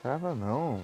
Trava não.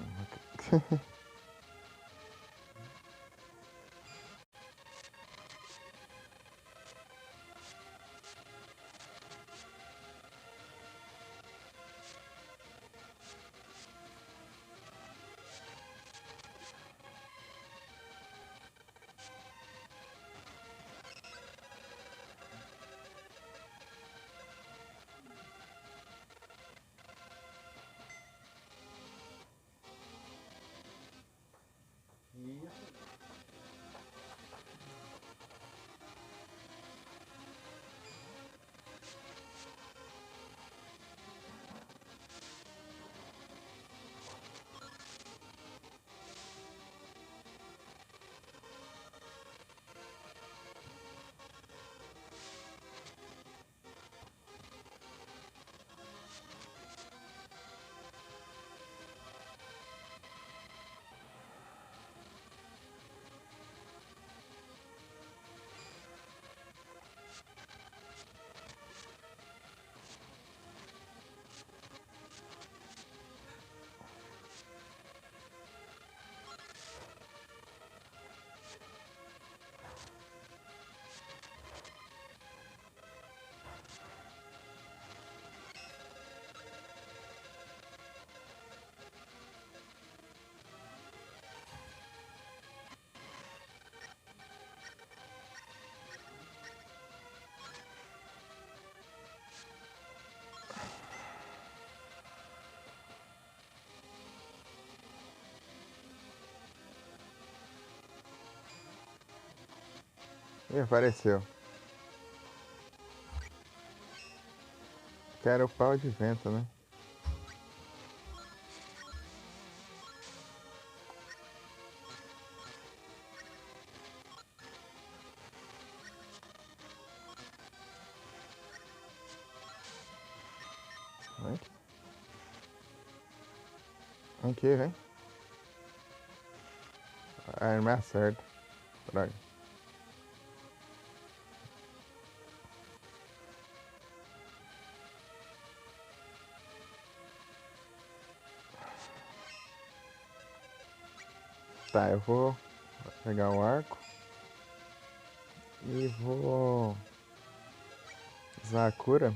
Ih, apareceu. Quero o pau de vento, né? Vem. Aqui, vem. Ah, não me acerta. Droga. Tá, eu vou pegar o arco e vou usar a cura.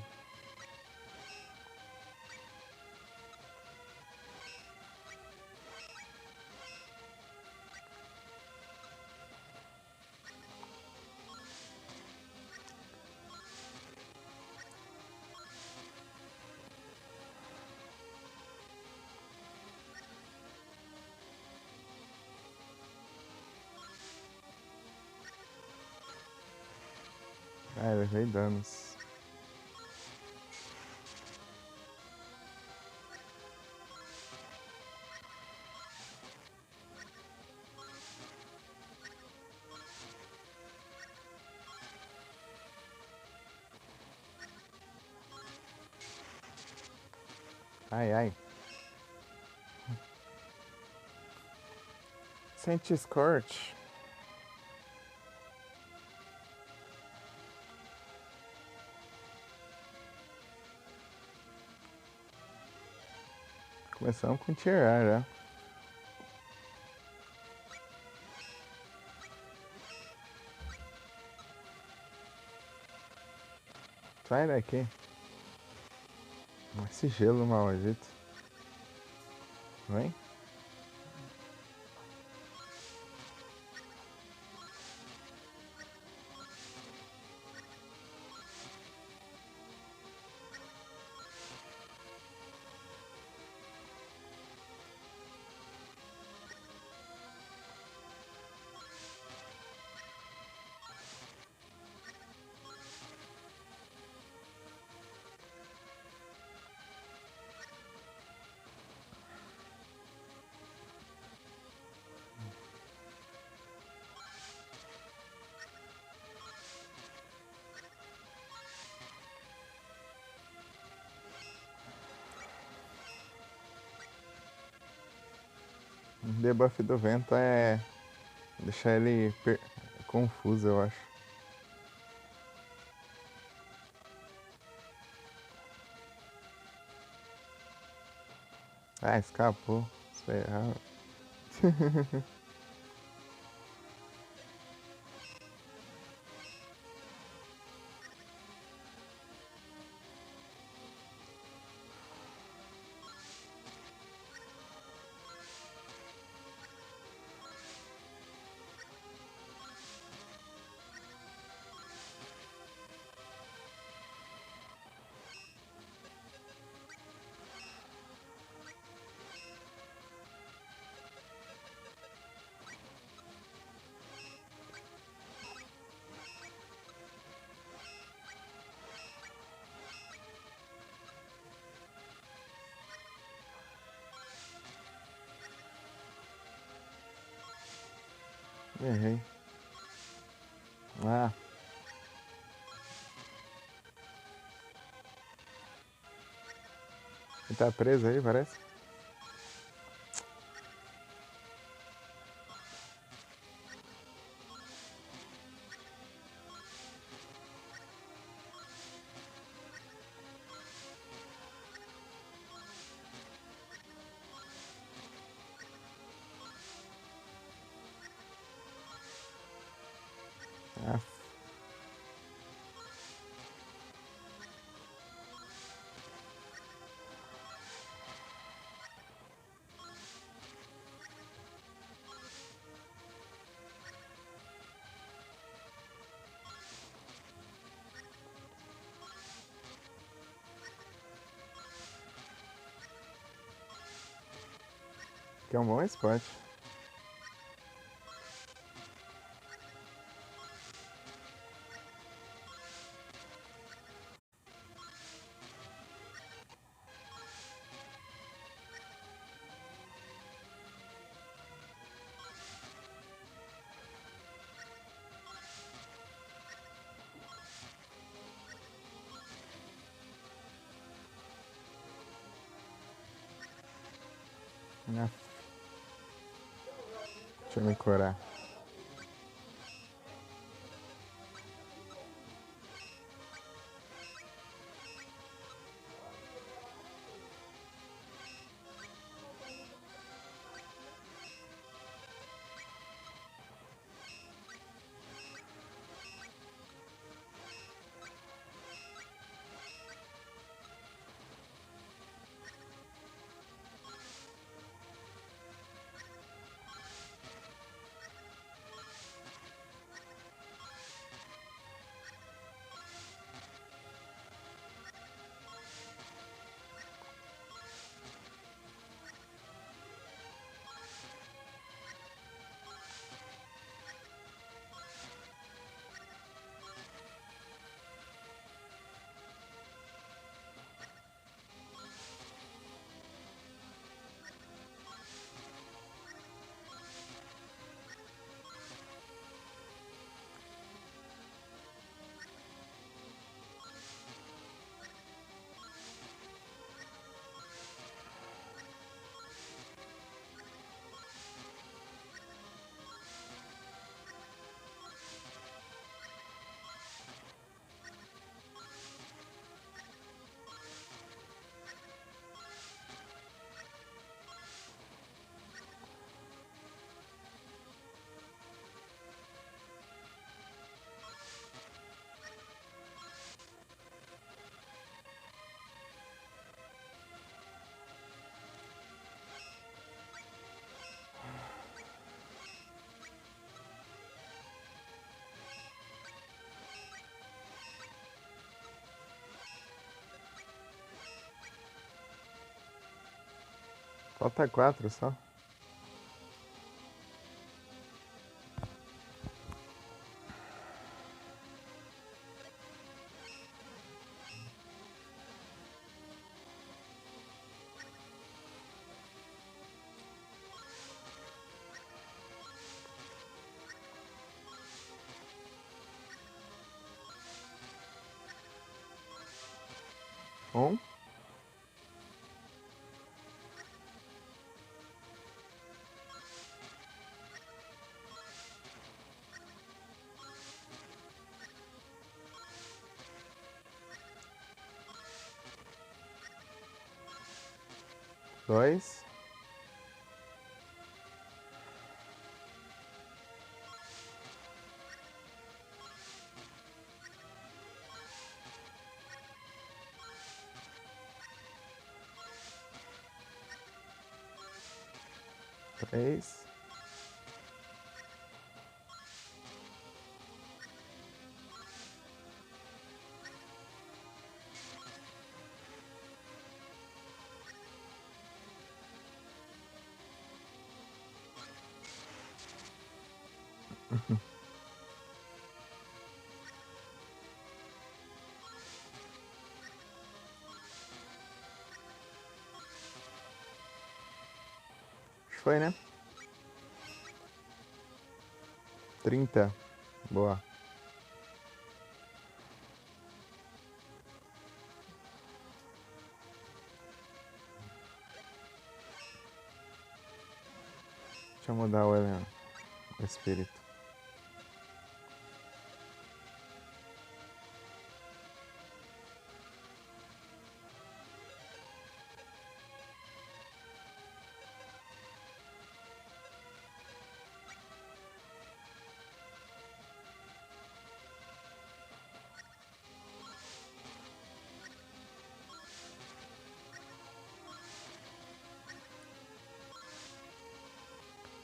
Ah, levei danos. Ai, ai. Sente Scorch. Começamos com tirar já. Sai daqui. Esse gelo maldito. Vem. O debuff do vento é deixar ele confuso, eu acho. Ah, escapou. Isso é errado. Errei. Ah, ele tá preso aí, parece? Ah, que é um bom spot. Ah, deixa eu me curar. Falta 4 só. Um. 2. Três. Foi, né? 30. Boa. Deixa eu mudar o espírito.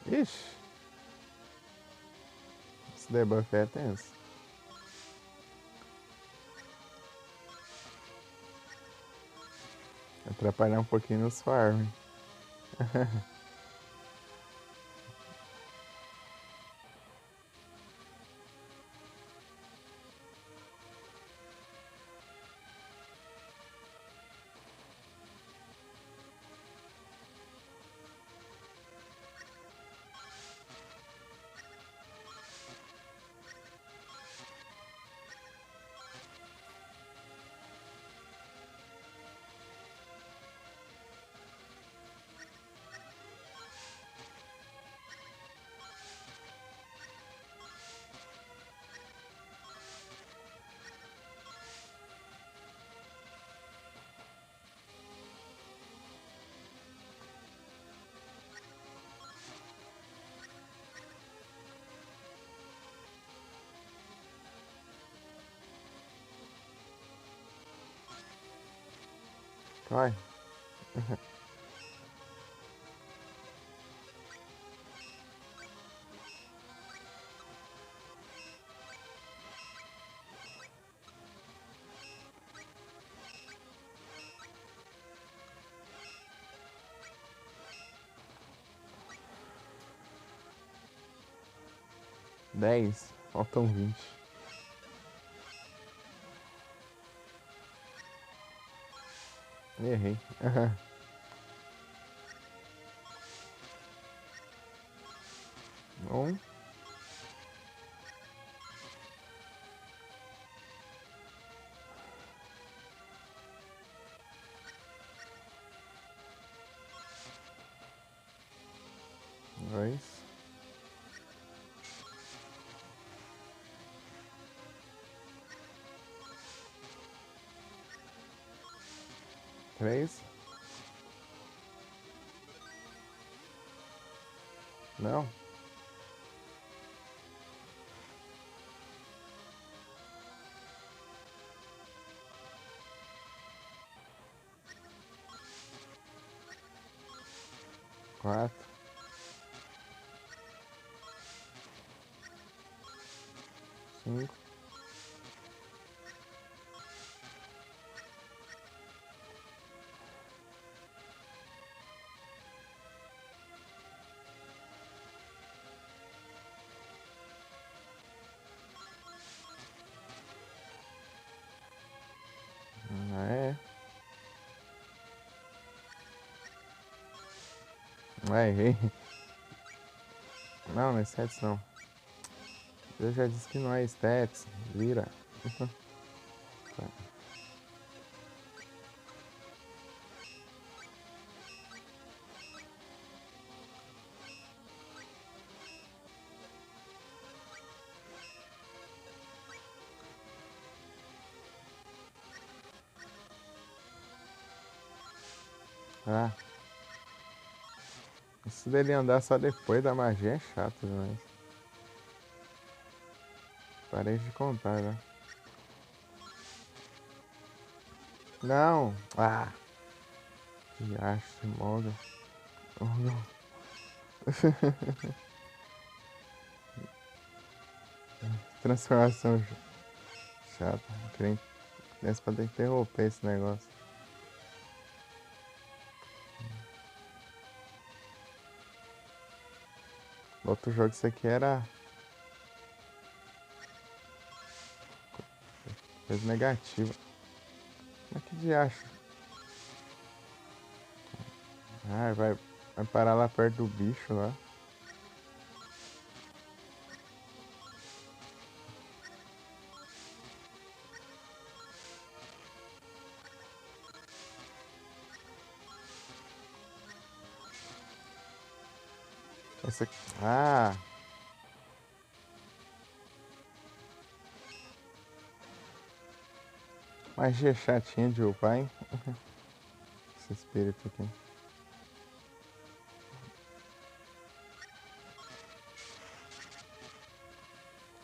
Ixi. Esse debuff é tenso. Atrapalhar um pouquinho nos farm. Vai. Dez. Faltam 20. Errei. 1. Dois. Três. Não. Quatro. Cinco. Ah, é. Ah, errei. Não, não é stats não. Eu já disse que não é stats. Vira. Tá. Ah, Isso dele andar só depois da magia é chato demais. Parei de contar já. Não! Ah! Que acho, molga. Oh, não. Transformação chata. Queria nessa pra interromper esse negócio. Outro jogo, isso aqui era coisa negativa. Mas que diacho? Ah, vai parar lá perto do bicho lá. Esse aqui. Ah! Magia chatinha de upar, hein? Esse espírito aqui.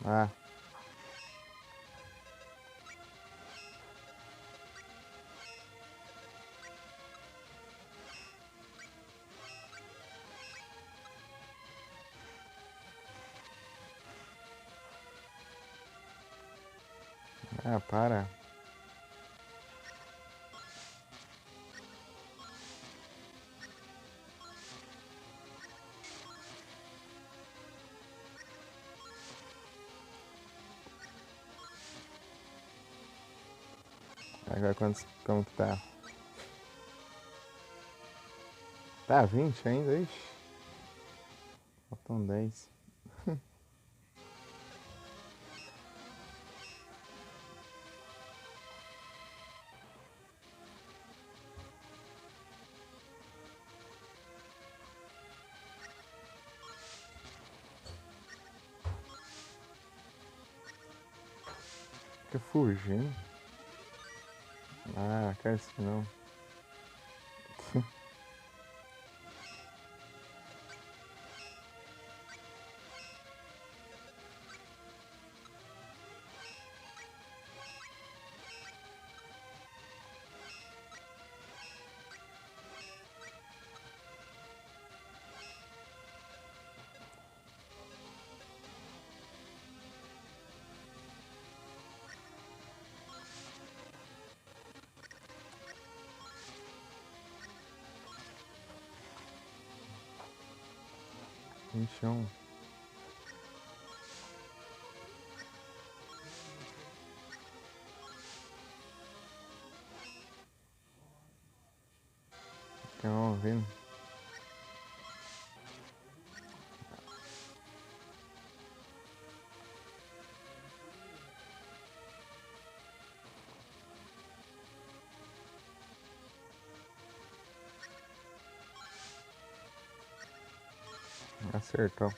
Ah, ah, para. Agora quantos, como que tá? Tá 20 ainda? Ixi. Faltam 10. Fica fugindo. Ah, quero isso não. Vinte e um. Estão ouvindo? Acertou.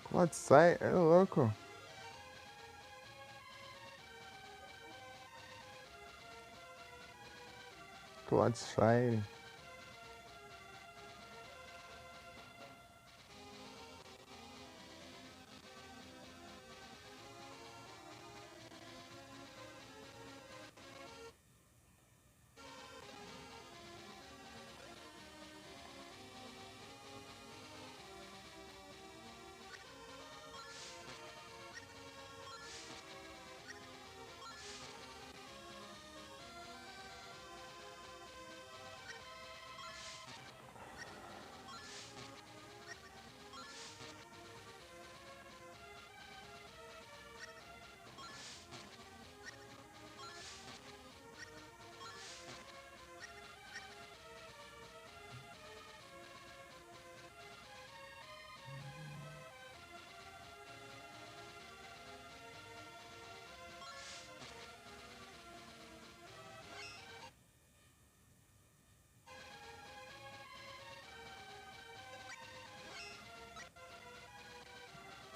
Pode sair, é louco. Cloudshire.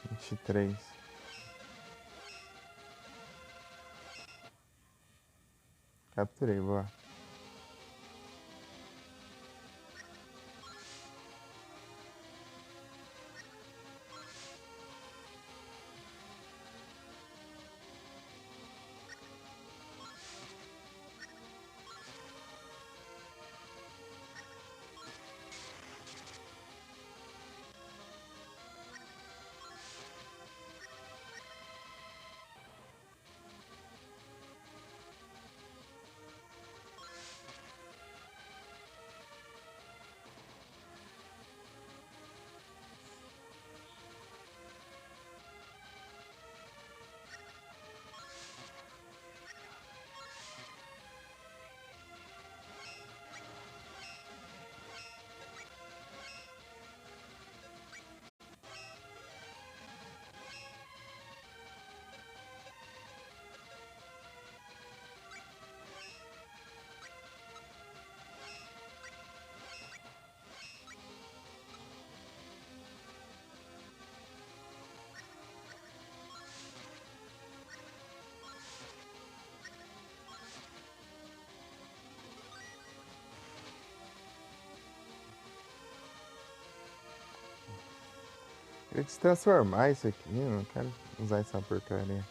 Vinte e três. Capturei, boa. Queria te transformar isso aqui, eu não quero usar essa porcaria.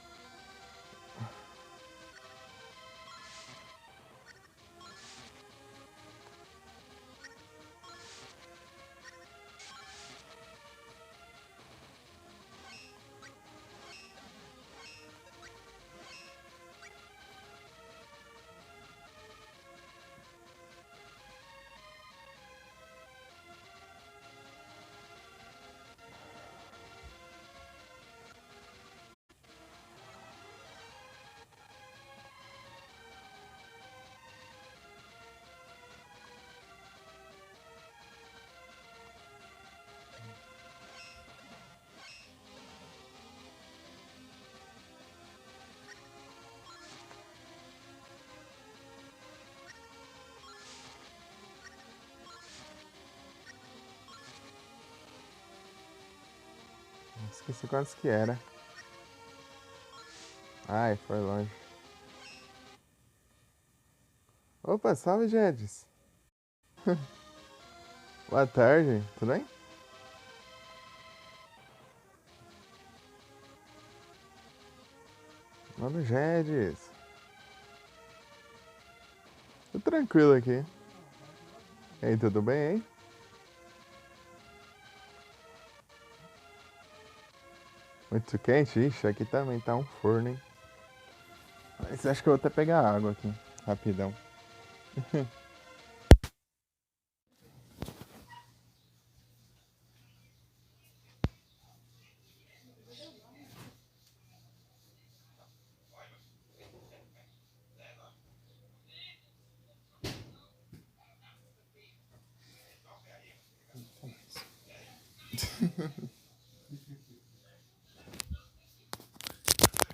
Esqueci quantos que era. Ai, foi longe. Opa, salve, Jedis. Boa tarde, tudo bem? Mano, Jedis. Tô tranquilo aqui. E aí, tudo bem, hein? Muito quente? Ixi, aqui também tá um forno, hein? Mas acho que eu vou até pegar água aqui, rapidão.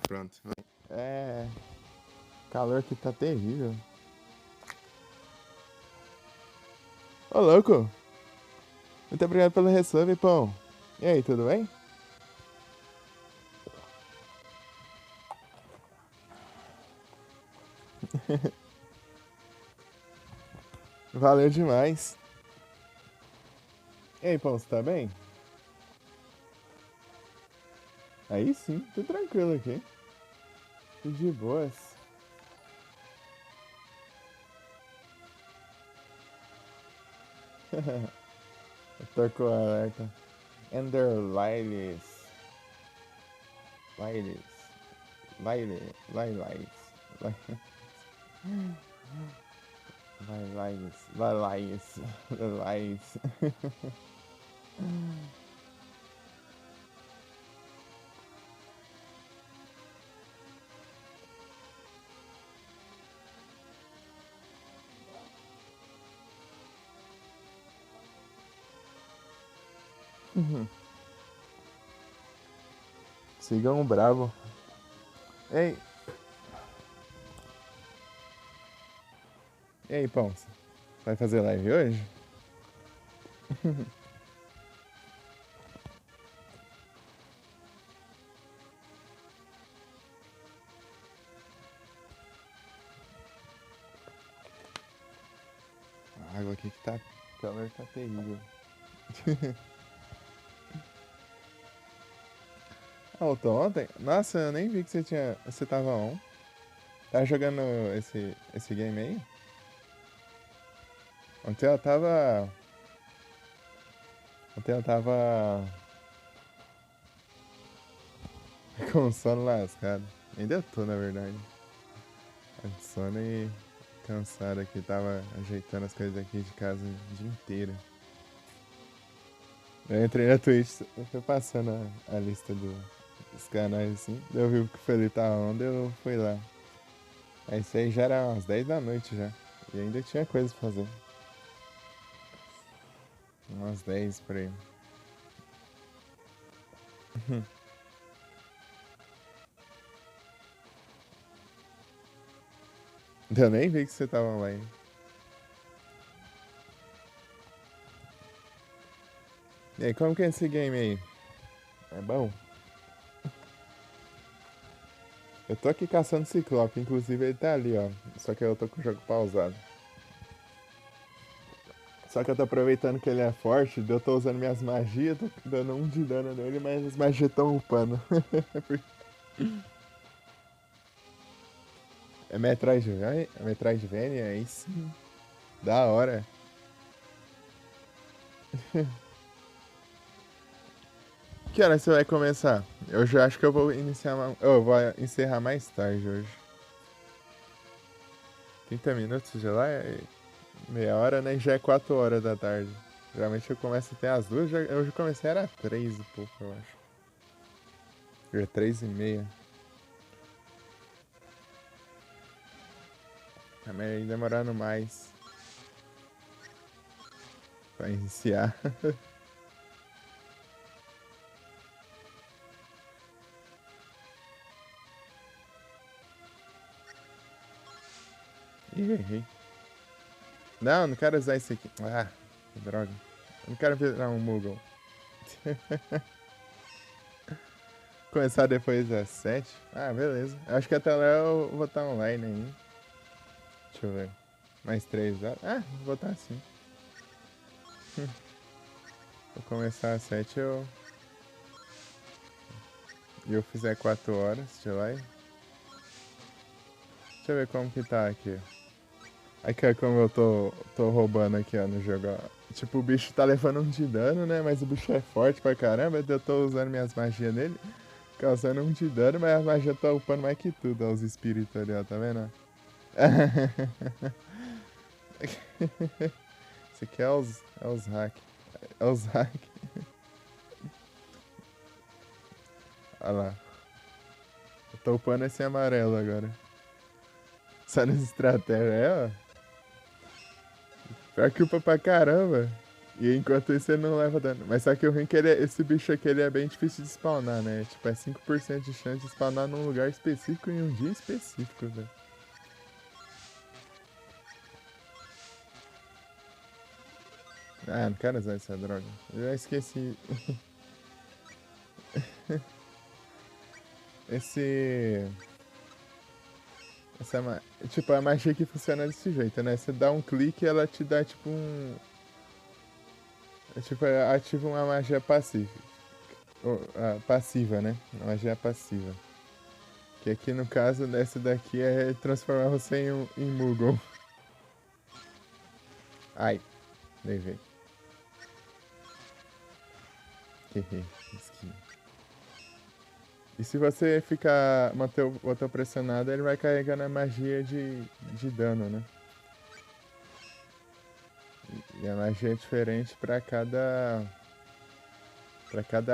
Pronto. É. Calor que tá terrível. Ô, louco! Muito obrigado pelo resub, pão. E aí, tudo bem? Valeu demais. E aí, pão, você tá bem? Aí sim, tô tranquilo aqui. Tô de boas. Tocou o alerta. Ender Liles. Liles. Liles. Liles. Liles. Liles. Liles. Sigam o bravo. Ei. E aí, pão? Vai fazer live hoje? aqui que tá. O calor tá terrível. Ah, eu tô ontem? Nossa, eu nem vi que você tava on. Tá jogando esse game aí? Ontem eu tava. Ontem eu tava com sono lascado. Ainda tô, na verdade. Com sono e cansado aqui. Tava ajeitando as coisas aqui de casa o dia inteiro. Eu entrei na Twitch, eu fui passando a lista dos canais assim. Daí eu vi que o Felipe tava onde, eu fui lá. Aí isso aí já era umas 10 da noite já. E ainda tinha coisa pra fazer. Umas 10 por aí. Eu nem vi que você tava online. E aí, como que é esse game aí? É bom? Eu tô aqui caçando Ciclope, inclusive ele tá ali, ó. Só que eu tô com o jogo pausado. Só que eu tô aproveitando que ele é forte, eu tô usando minhas magias, tô dando um de dano nele, mas as magias tão upando. É Metroidvania? É Metroidvania? Aí sim. Da hora. Que hora você vai começar? Eu já acho que eu vou iniciar. Eu vou encerrar mais tarde hoje. 30 minutos de lá é meia hora, né? Já é 4 horas da tarde. Geralmente eu começo até as 2, eu já comecei era 3 e pouco, eu acho. Era 3 e meia. Também demorando mais pra iniciar. Ih, errei. Não, não quero usar esse aqui. Ah, que droga. Eu não quero virar um Moogle. Começar depois das 7. Ah, beleza. Acho que até lá eu vou estar online aí. Deixa eu ver. Mais 3 horas. Ah, vou estar assim. Vou começar às 7 e eu fizer 4 horas de live. Deixa eu ver como que tá aqui. Aqui é como eu tô roubando aqui, ó, no jogo, ó. Tipo, o bicho tá levando um de dano, né? Mas o bicho é forte pra caramba. Eu tô usando minhas magias nele, causando um de dano, mas as magias tá upando mais que tudo, ó, os espíritos ali, ó, tá vendo? Esse aqui é os hack. É os hack. Olha lá. Eu tô upando esse amarelo agora. Só nas estratégias, ó. Pior que upa pra caramba. E enquanto isso ele não leva dano. Mas só que o ruim é que esse bicho aqui ele é bem difícil de spawnar, né? Tipo, é 5% de chance de spawnar num lugar específico em um dia específico, velho. Ah, não quero usar essa droga. Eu já esqueci. Esse. Tipo, a magia que funciona desse jeito, né? Você dá um clique e ela te dá tipo um. Tipo, ativa uma magia passiva. Passiva, né? Uma magia passiva. Que aqui no caso dessa daqui é transformar você em Moogle. Ai, levei. Esquiva. E se você manter o botão pressionado, ele vai carregando a magia de dano, né? E a magia é diferente pra cada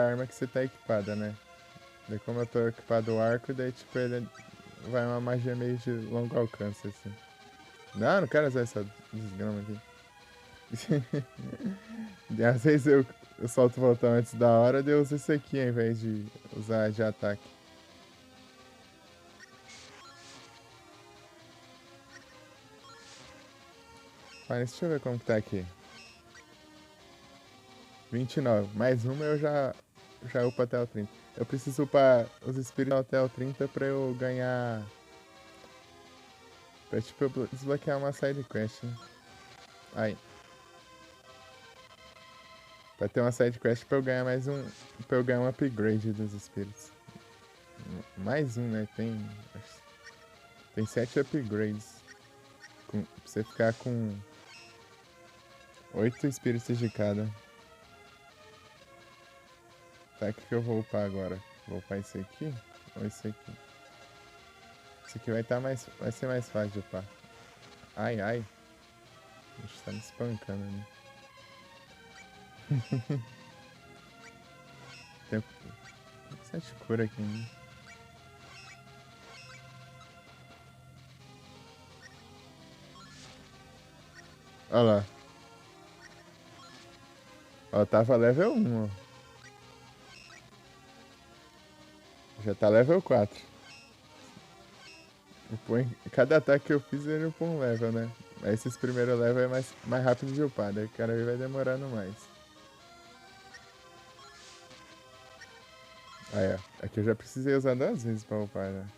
arma que você tá equipada, né? Daí como eu tô equipado o arco, daí tipo ele vai uma magia meio de longo alcance, assim. Não quero usar essa desgrama aqui. E às vezes eu solto o botão antes da hora, daí eu uso esse aqui ao invés de usar de ataque. Mas deixa eu ver como que tá aqui. 29. Mais uma eu já upo até o 30. Eu preciso upar os espíritos até o 30 pra eu ganhar. Pra tipo eu desbloquear uma side quest, né? Aí. Pra ter uma side quest pra eu ganhar mais um. Pra eu ganhar um upgrade dos espíritos. Mais um, né? Tem 7 upgrades. Pra você ficar com 8 espíritos de cada. Tá, o que eu vou upar agora? Vou upar esse aqui ou esse aqui? Esse aqui vai ser mais fácil de upar. Ai, ai. A gente tá me espancando ali. Tem 7 cura aqui ainda. Olha lá. Ó, tava level 1, ó. Já tá level 4. Cada ataque que eu fiz ele upou um level, né? Mas esses primeiros level é mais rápido de upar, daí o cara vai demorando mais. Aí, ó. Aqui eu já precisei usar 2 vezes pra upar, né?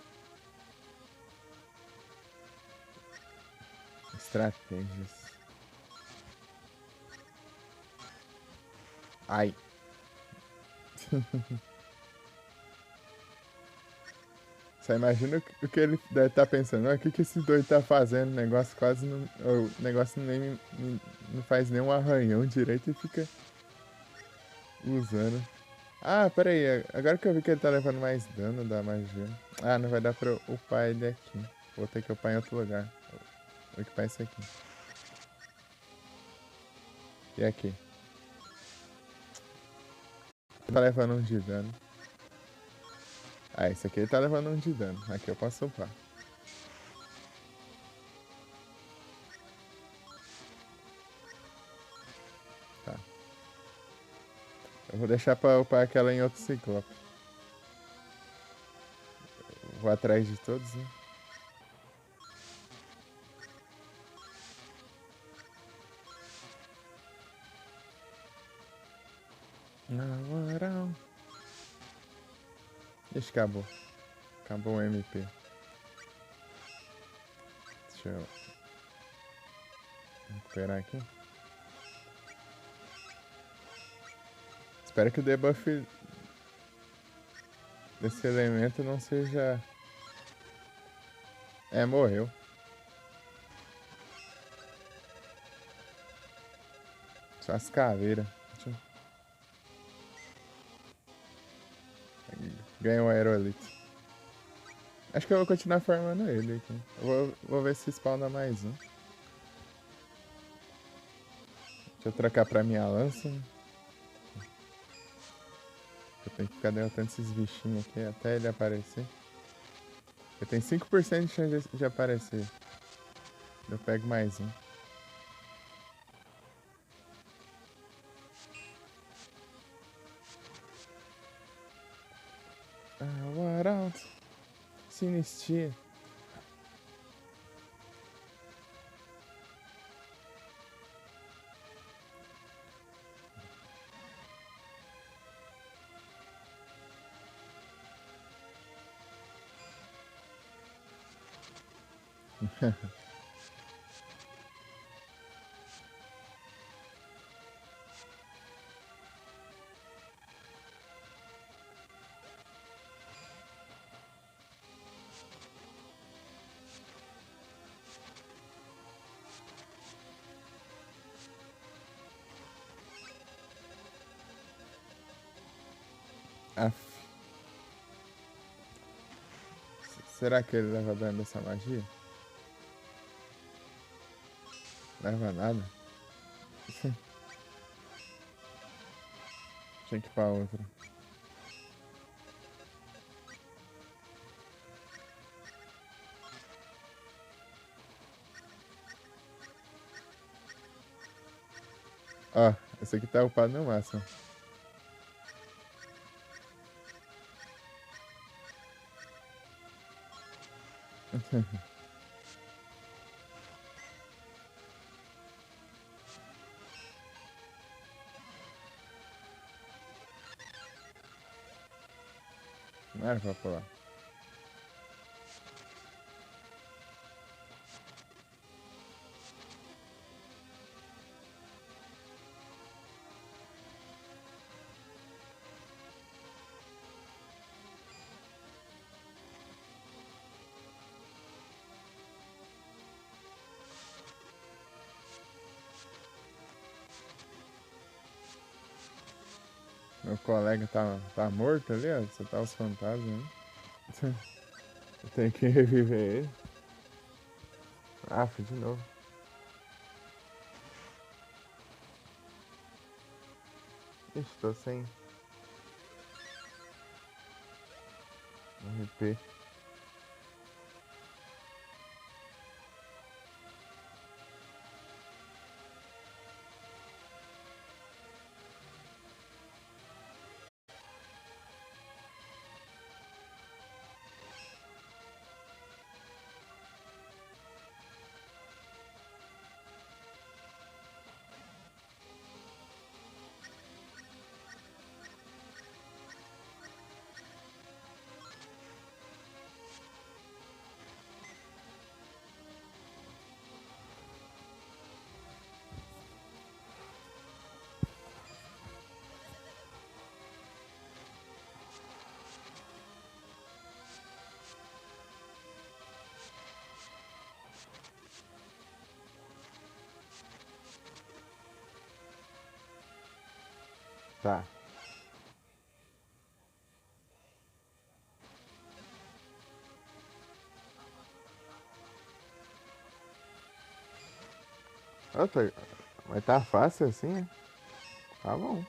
Estratégias. Ai. Só imagina o que ele deve estar pensando. O que esse doido tá fazendo? O negócio quase não. O negócio nem não faz nem um arranhão direito e fica usando. Ah, pera aí. Agora que eu vi que ele tá levando mais dano da magia. Ah, não vai dar pra eu upar ele aqui. Vou ter que upar em outro lugar. Vou equipar esse aqui. E aqui? Tá levando um de dano. Ah, esse aqui ele tá levando um de dano. Aqui eu posso upar. Tá. Eu vou deixar pra upar aquela em outro ciclope. Vou atrás de todos, né? Na moral. Ixi, acabou. Acabou o MP. Deixa eu recuperar aqui. Espero que o debuff desse elemento não seja... É, morreu. Só as caveiras. Ganhou o aerolito. Acho que eu vou continuar farmando ele aqui. Vou ver se spawna mais um. Deixa eu trocar pra minha lança. Eu tenho que ficar derrotando esses bichinhos aqui até ele aparecer. Eu tenho 5% de chance de aparecer. Eu pego mais um. Ah, o Arauto. Sinistia. Aff. Será que ele leva dano dessa magia? Leva nada? Deixa eu equipar outra. Ó, esse aqui tá upado no máximo. Não era pra pular. Meu colega tá morto ali, ó. Você tá os fantasmas, né? Eu tenho que reviver ele. Ah, fui de novo. Ixi, tô sem RP. Tá. Ah, mas tá fácil assim, né? Tá bom.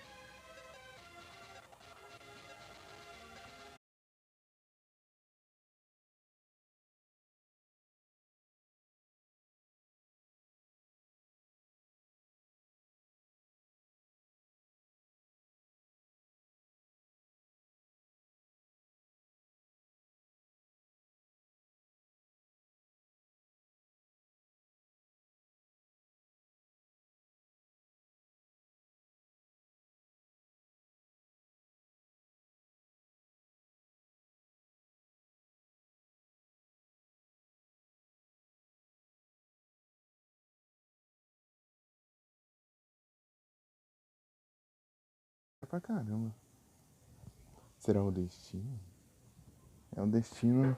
É pra caramba. Será o destino? É o destino.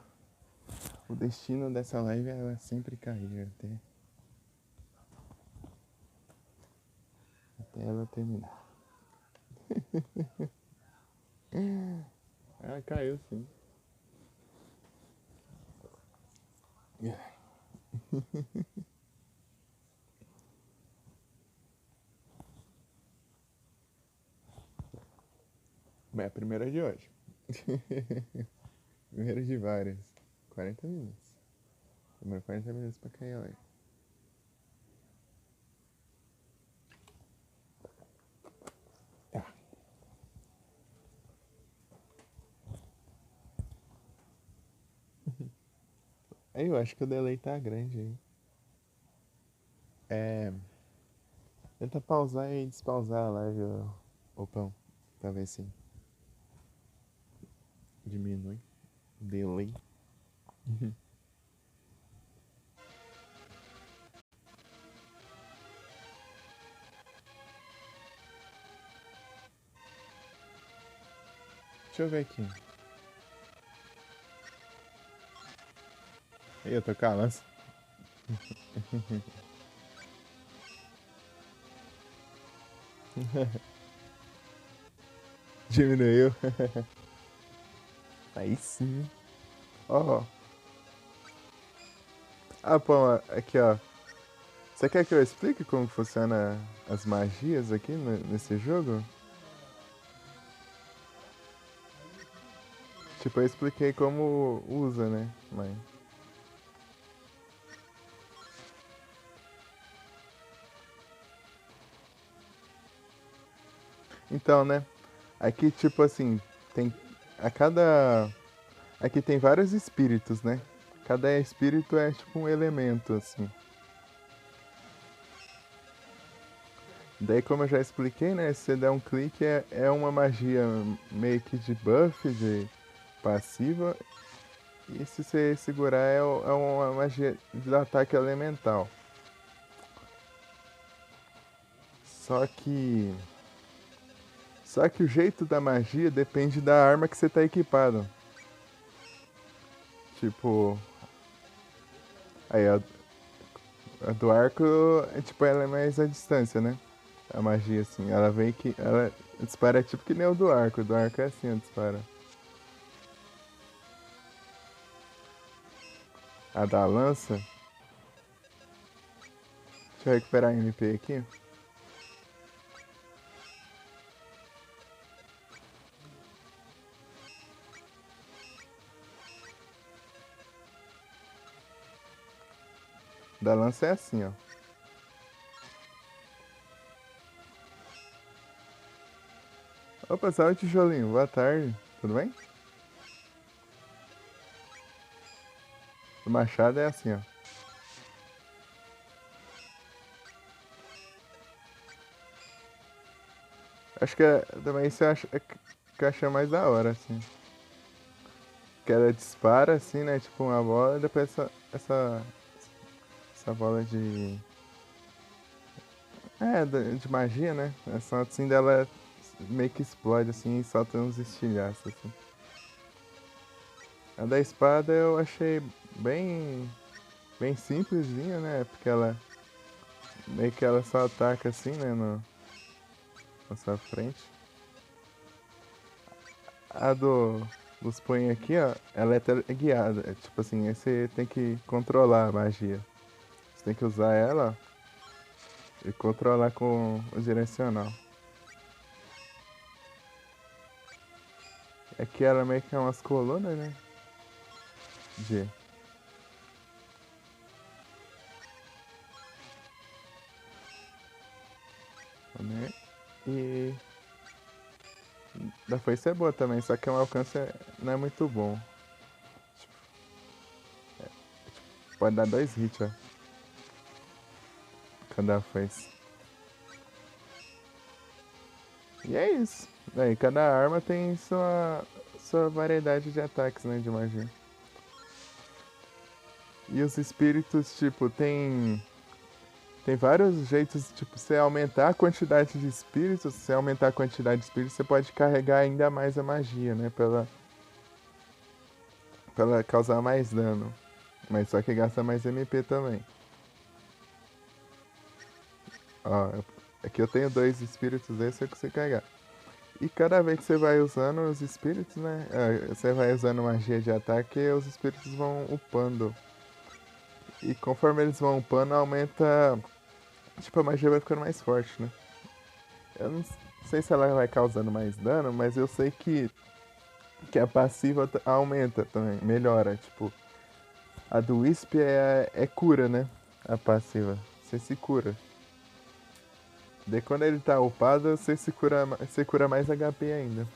O destino dessa live é ela sempre cair até ela terminar. Ela caiu sim. Mas é a primeira de hoje. Primeira de várias. 40 minutos. Demora 40 minutos pra cair a live. Aí eu acho que o delay tá grande aí. É. Tenta pausar e despausar a live, ô pão. Pra ver se diminui o delay. Deixa eu ver aqui. Aí eu tô com a lança. Diminuiu. Aí sim. Ó. Ah, pô, aqui ó. Você quer que eu explique como funciona as magias aqui nesse jogo? Tipo, eu expliquei como usa, né? Mas... Então, né? Aqui, tipo assim, tem. A cada. Aqui tem vários espíritos, né? Cada espírito é tipo um elemento, assim. Daí, como eu já expliquei, né? Se você der um clique, é uma magia meio que de buff, de passiva. E se você segurar, é uma magia de ataque elemental. Só que. Só que o jeito da magia depende da arma que você tá equipado. Tipo. Aí, a do arco, tipo, ela é mais à distância, né? A magia, assim. Ela vem que. Ela dispara tipo que nem o do arco. O do arco é assim, ó, dispara. A da lança. Deixa eu recuperar a MP aqui. Da lança é assim, ó. Opa, salve, tijolinho. Boa tarde. Tudo bem? O machado é assim, ó. Acho que também isso eu acho, que eu achei mais da hora, assim. Que ela dispara, assim, né? Tipo uma bola e depois essa bola de. É, de magia, né? Essa assim dela meio que explode, assim, e solta uns estilhaços, assim. A da espada eu achei bem. Bem simplesinha, né? Porque ela. Meio que ela só ataca assim, né? Na sua frente. A dos punhos aqui, ó, ela é teleguiada. É tipo assim, aí você tem que controlar a magia. Você tem que usar ela e controlar com o direcional. Aqui ela meio que é umas colunas, né? De. Né? E da foice é boa também, só que o alcance não é muito bom. Pode dar 2 hits, ó. Cada foice. E é isso. Daí cada arma tem sua variedade de ataques, né? De magia. E os espíritos, tipo, tem vários jeitos, tipo, você aumentar a quantidade de espíritos, se você aumentar a quantidade de espíritos, você pode carregar ainda mais a magia, né? Pra ela causar mais dano. Mas só que gasta mais MP também. Ó, aqui eu tenho 2 espíritos desses eu consigo carregar. E cada vez que você vai usando os espíritos, né? Você vai usando magia de ataque, os espíritos vão upando. E conforme eles vão upando, aumenta. Tipo, a magia vai ficando mais forte, né? Eu não sei se ela vai causando mais dano, mas eu sei que a passiva aumenta também, melhora. Tipo, a do Wisp é cura, né? A passiva. Você se cura. Daí quando ele tá upado, você cura mais HP ainda.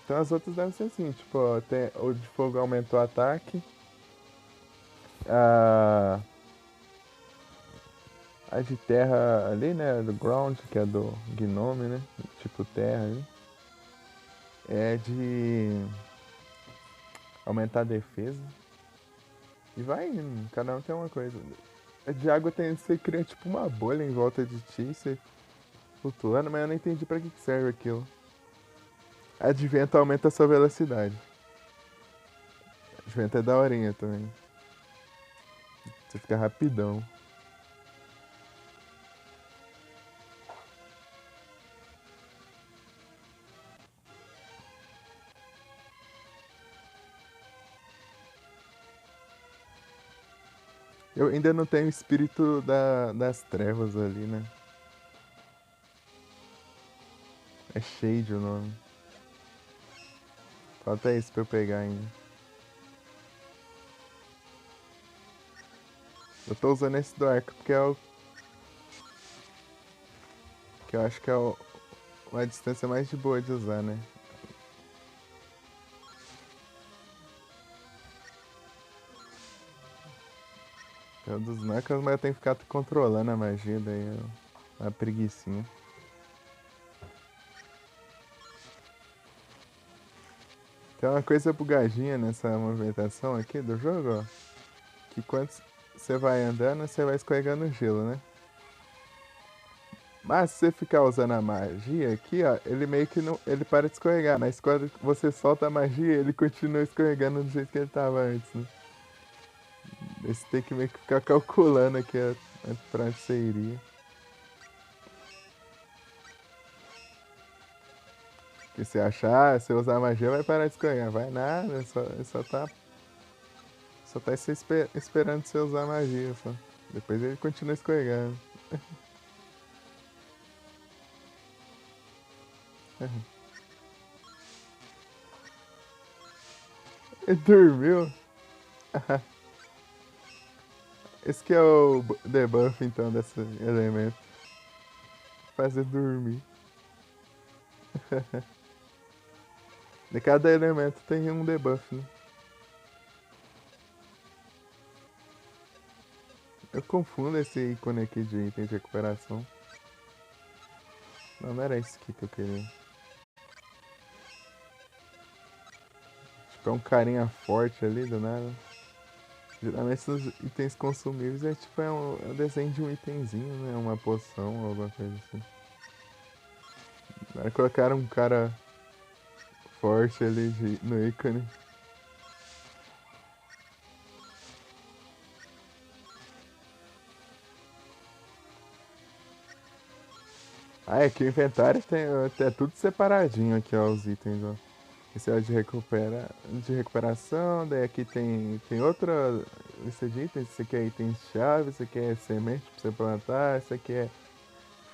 Então as outras devem ser assim, tipo, ó, o de fogo aumentou o ataque. A, a de terra ali, né? Do ground, que é do gnome, né? Tipo terra ali. É de aumentar a defesa. E vai indo, cada um tem uma coisa. A de água tem, você cria tipo uma bolha em volta de ti, você flutuando, mas eu não entendi pra que serve aquilo. A de vento aumenta a sua velocidade. A de vento é daorinha também. Você fica rapidão. Eu ainda não tenho o espírito das trevas ali, né? É Shade o nome. Falta isso pra eu pegar ainda. Eu tô usando esse do arco porque é o. Que eu acho que é uma distância mais de boa de usar, né? É o dos Knuckles, mas eu tenho que ficar controlando a magia, daí é uma preguicinha. Tem uma coisa bugadinha nessa movimentação aqui do jogo, ó. Que quando você vai andando, você vai escorregando gelo, né? Mas se você ficar usando a magia aqui, ó, ele meio que não. Ele para de escorregar. Mas quando você solta a magia, ele continua escorregando do jeito que ele tava antes, né? Daí você tem que meio que ficar calculando aqui pra onde você iria. Porque se achar, se usar magia, vai parar de escorregar. Vai nada, só tá esperando você usar magia, só. Depois ele continua escorregando. Ele dormiu. Esse que é o debuff, então, desse elemento. Fazer dormir. De cada elemento tem um debuff, né? Eu confundo esse ícone aqui de item de recuperação. Não era isso aqui que eu queria. Tipo, é um carinha forte ali do nada. Geralmente os itens consumíveis é tipo é um desenho de um itemzinho, né? Uma poção ou alguma coisa assim. Agora colocaram um cara forte ali no ícone. Ah, aqui o inventário tem tudo separadinho aqui, ó, os itens, ó. Esse é o de recuperação, daí aqui tem outra lista de itens, esse aqui é itens-chave, esse aqui é semente pra você plantar, esse aqui é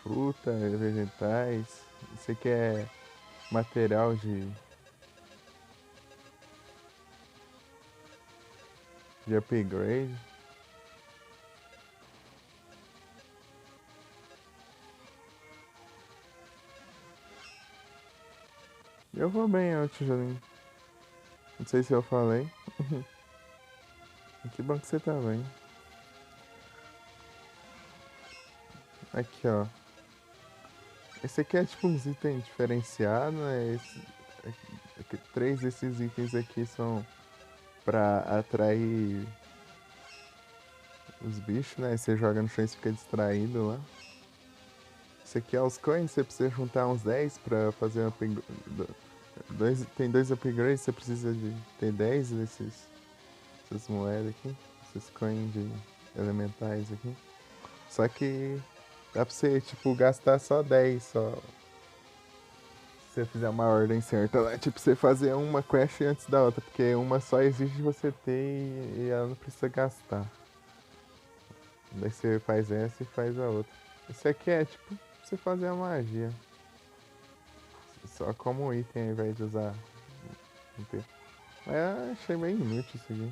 fruta, vegetais, esse aqui é material de upgrade. Eu vou bem, ó, tijolinho. Não sei se eu falei. Que bom que você tá bem. Aqui, ó. Esse aqui é tipo uns itens diferenciados, né? Três desses itens aqui são pra atrair os bichos, né? Você joga no chão e fica distraído lá. Esse aqui é os coins, você precisa juntar uns 10 pra fazer um upgrade. Tem dois upgrades, você precisa de ter 10 dessas moedas aqui. Esses coins de elementais aqui. Só que dá pra você, tipo, gastar só 10 só. Se você fizer uma ordem certa lá. Tipo, você fazer uma quest antes da outra. Porque uma só exige você ter e ela não precisa gastar. Daí você faz essa e faz a outra. Esse aqui é tipo você fazer a magia. Só como item ao invés de usar. Mas eu achei bem inútil isso aqui.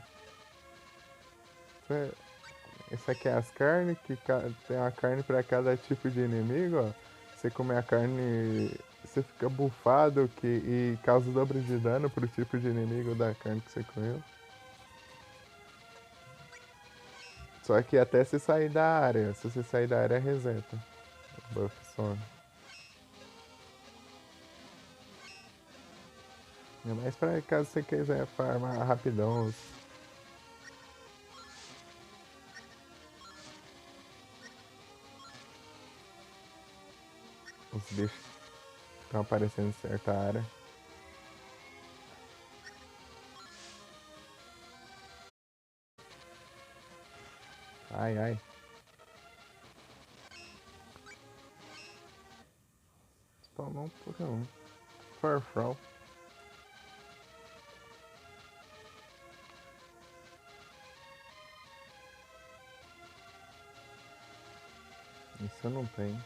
Esse aqui é as carnes, que tem uma carne pra cada tipo de inimigo, ó. Você comer a carne, você fica bufado e causa o dobro de dano pro tipo de inimigo da carne que você comeu. Só que até você sair da área. Se você sair da área, reseta. Buff some. É mais pra caso você quiser farmar rapidão os bichos que estão aparecendo em certa área. Ai, ai. Spawnou um por um. Farfral. Isso eu não tenho.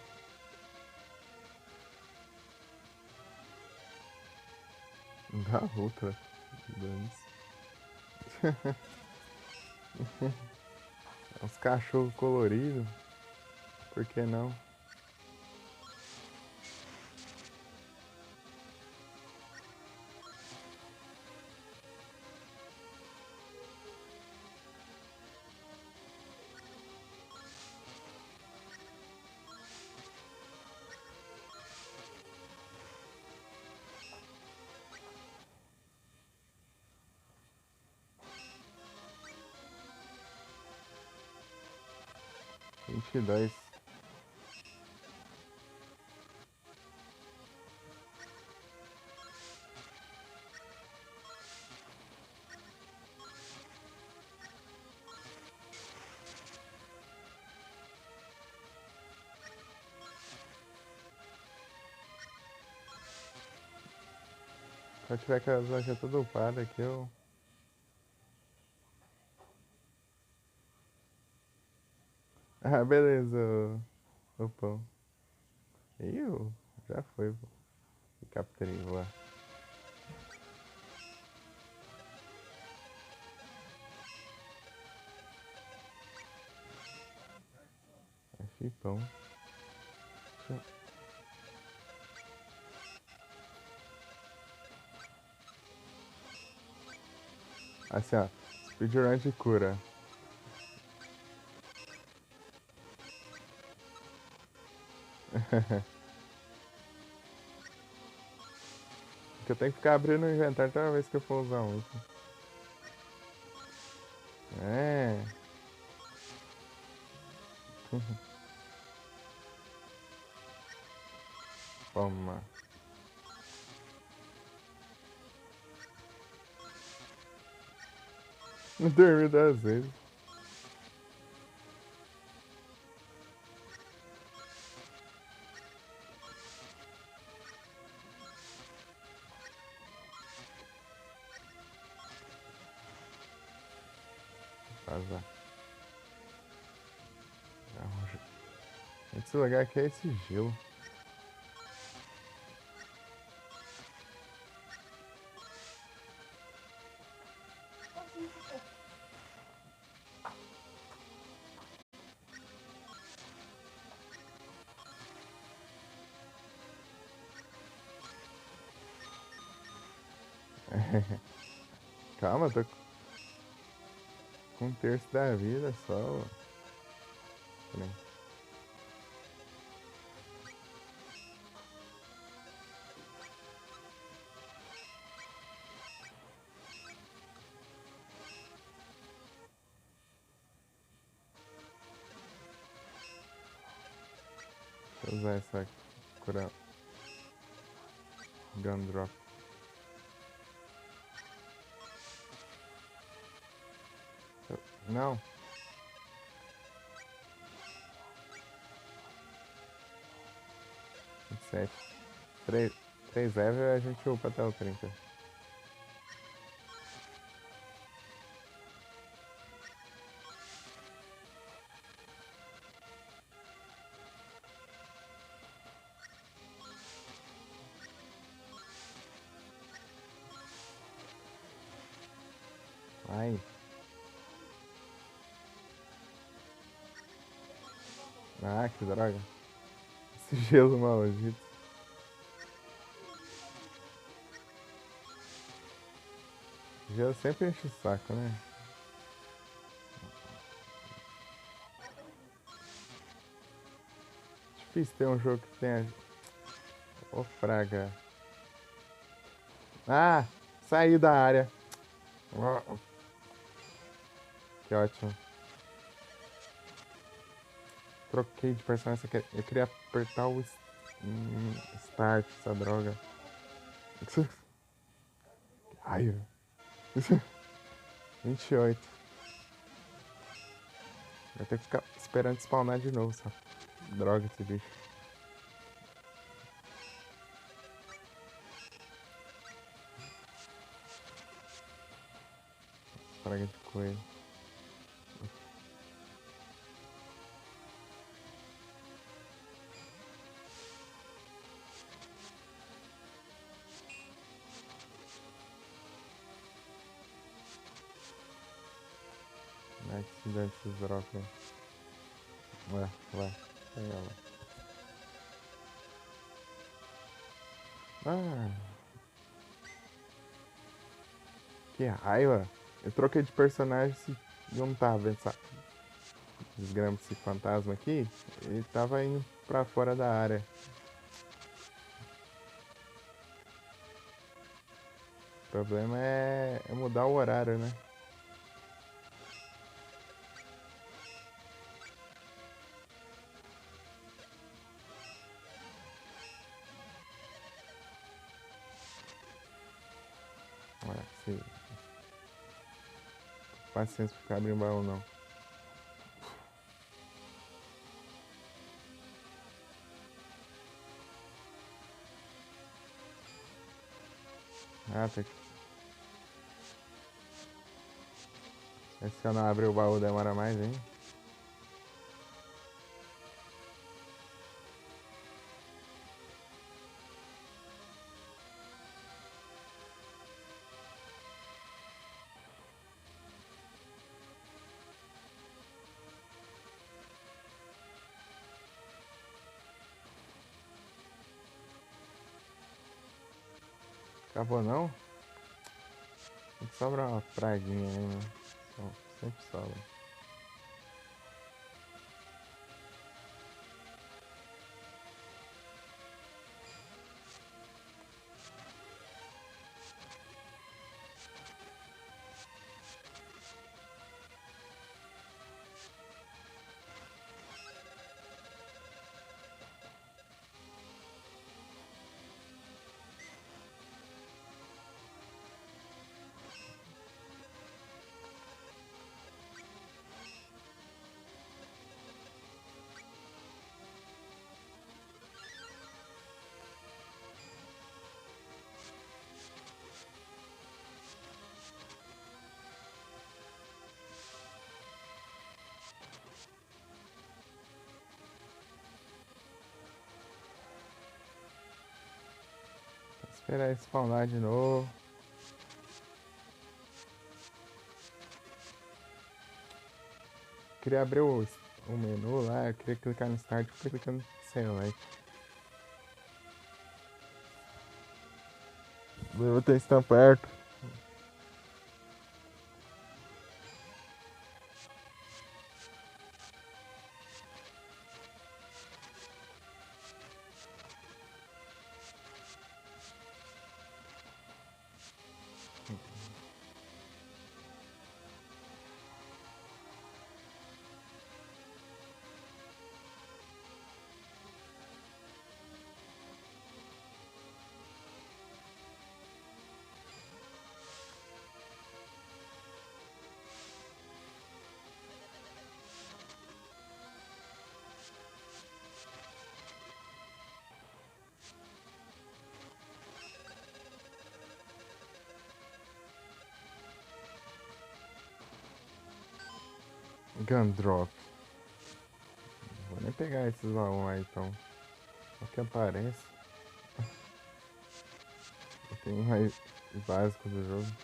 Dá outra. Os cachorros coloridos. Por que não? Vinte e dois. eu tiver com as lojas tudo upada aqui, eu... Ah, beleza, o pão. Já foi, pô. Capturei, lá. É fipão. Assim, ó. Speedrun de cura. Porque eu tenho que ficar abrindo o inventário toda vez que eu for usar um. É. Toma. Não dormi 2 vezes. Vazar. Esse lugar aqui é esse gelo. Calma, tô com 1/3 da vida só. Peraí. Deixa eu usar essa cura Gundrop. Não. 27. 3 level e a gente upa até o 30. Ai. Ah, que droga. Esse gelo maldito. Gelo sempre enche o saco, né? Difícil ter um jogo que tenha... Ô, praga. Ah! Saí da área. Que ótimo. Troquei de personagem. Eu queria apertar o start, essa droga. Ai, 28. Vai ter que ficar esperando spawnar de novo, essa droga, esse bicho. Praga de coelho. Ai, que se dane esses drops aí. Vai. Pega lá. Ah, que raiva. Eu troquei de personagem e eu não tava vendo essa desgrama desse fantasma aqui. Ele tava indo pra fora da área. O problema é mudar o horário, né? Olha, se... Paciência pra ficar abrindo baú, não. Ah, tem que... Se eu não abrir o baú demora mais, hein? Acabou não? Tem que sobrar uma praguinha aí, né? Sempre sobra. Esperar ele spawnar de novo. Queria abrir o menu lá, eu queria clicar no start, fiquei clicando select. Eu vou ter estar perto. Gundrop. Vou nem pegar esses baús aí então. Só que aparece. Tem mais básico do jogo.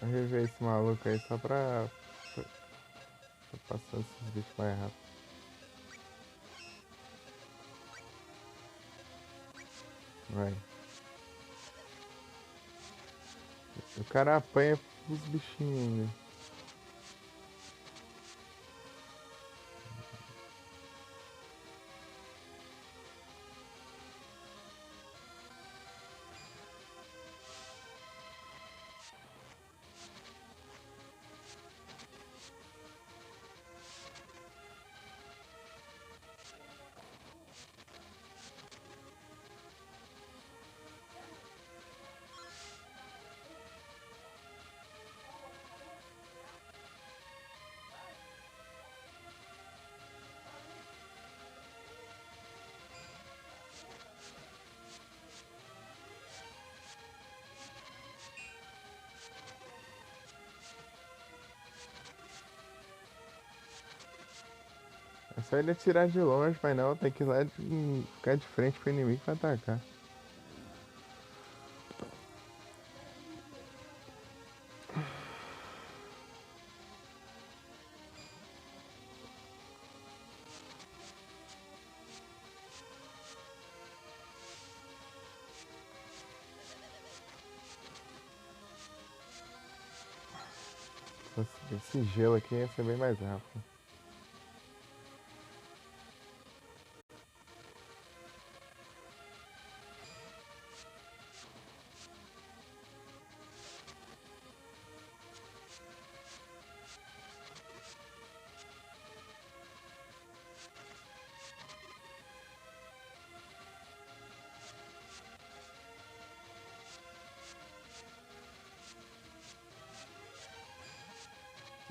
Vou rever esse maluco aí só pra passar esses bichos mais rápido. Vai. O cara apanha os bichinhos ainda. É só ele atirar de longe, mas não, tem que ir lá ficar de frente pro inimigo pra atacar. Esse gelo aqui ia ser bem mais rápido.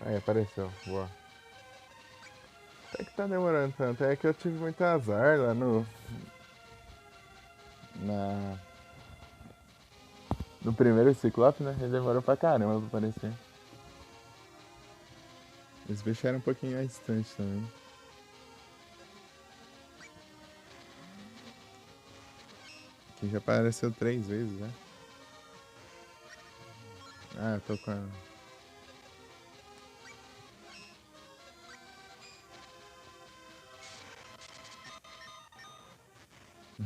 Aí, apareceu. Boa. Até que tá demorando tanto. É que eu tive muito azar lá na, no primeiro Ciclope, né? Ele demorou pra caramba pra aparecer. Os bichos eram um pouquinho mais distantes também. Aqui já apareceu 3 vezes, né? Ah, eu tô com a...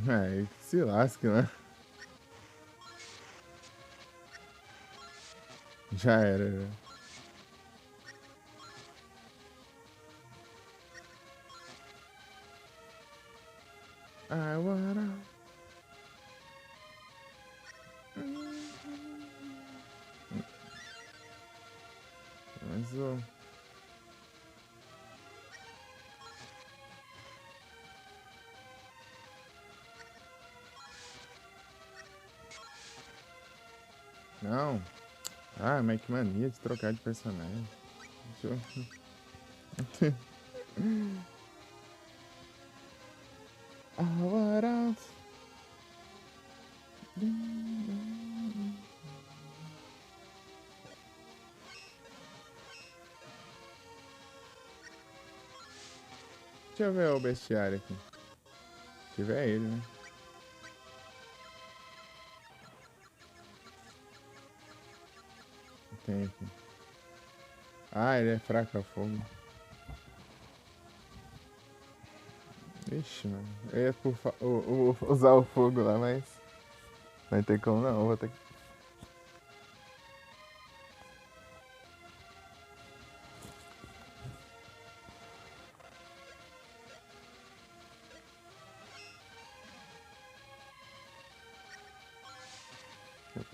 É, se lasca, né? Já era, já. I wanna... Mas o... Não. Ah, mas que mania de trocar de personagem. Deixa eu... I wanna... Deixa eu ver o bestiário aqui. Se tiver ele, né? Tem aqui. Ah, ele é fraco a fogo. Ixi, mano. Eu ia usar o fogo lá, mas... Não tem como não, vou ter que...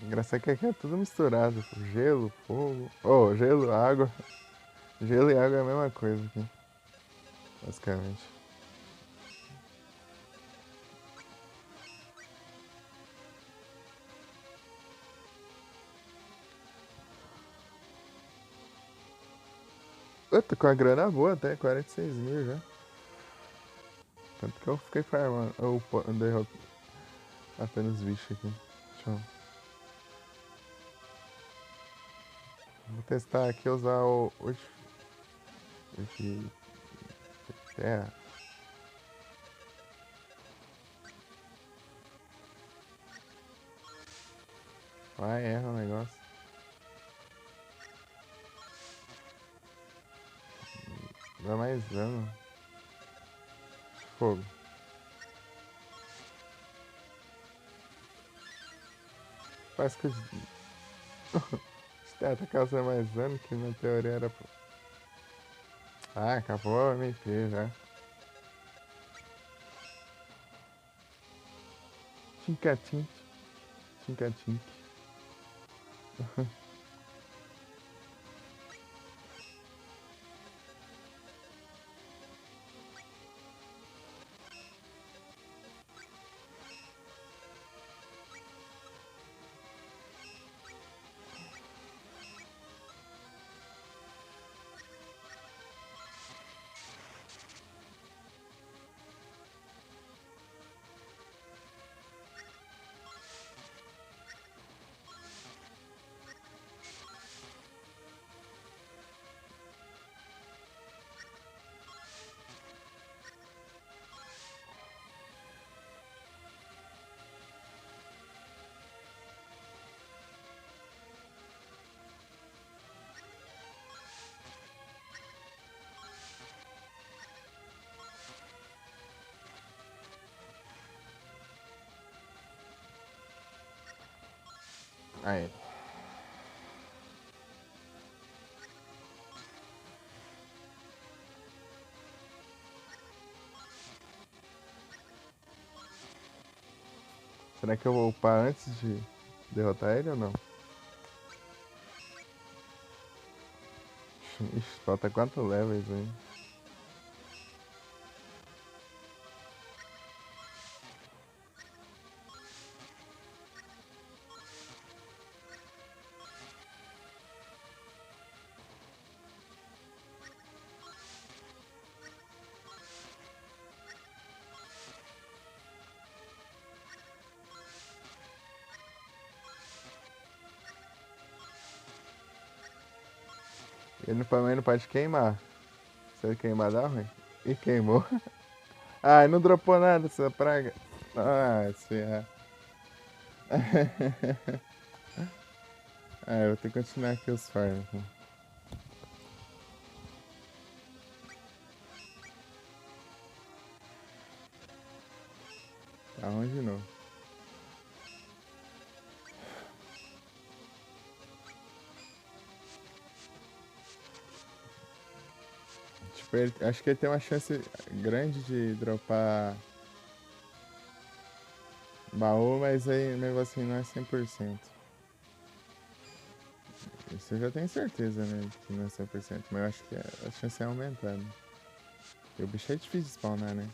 Engraçado que aqui é tudo misturado. Gelo, fogo... Oh, gelo, água. Gelo e água é a mesma coisa aqui. Basicamente. Eu tô com a grana boa até, 46 mil já. Tanto que eu fiquei farmando. Eu derrotei apenas bicho aqui. Deixa eu... Vou testar aqui usar o de terra. Vai, erra o negócio. Dá mais dano. Fogo. Parece que os teto causam mais dano que na teoria era. Ah, acabou a MP já. Tinka-tink. Tinka-tink. Aí. Será que eu vou upar antes de derrotar ele ou não? Ixi, falta 4 levels aí. Ele não pode queimar. Se ele queimar, dá ruim. E queimou. Ai, não dropou nada essa praga. Ah, se ferrar. Ah, eu vou ter que continuar aqui os farms. Tá ruim de novo. Tipo, acho que ele tem uma chance grande de dropar baú, mas aí mesmo assim não é 100%. Isso eu já tenho certeza, né? Que não é 100%, mas eu acho que a chance é aumentando. E o bicho é difícil de spawnar, né?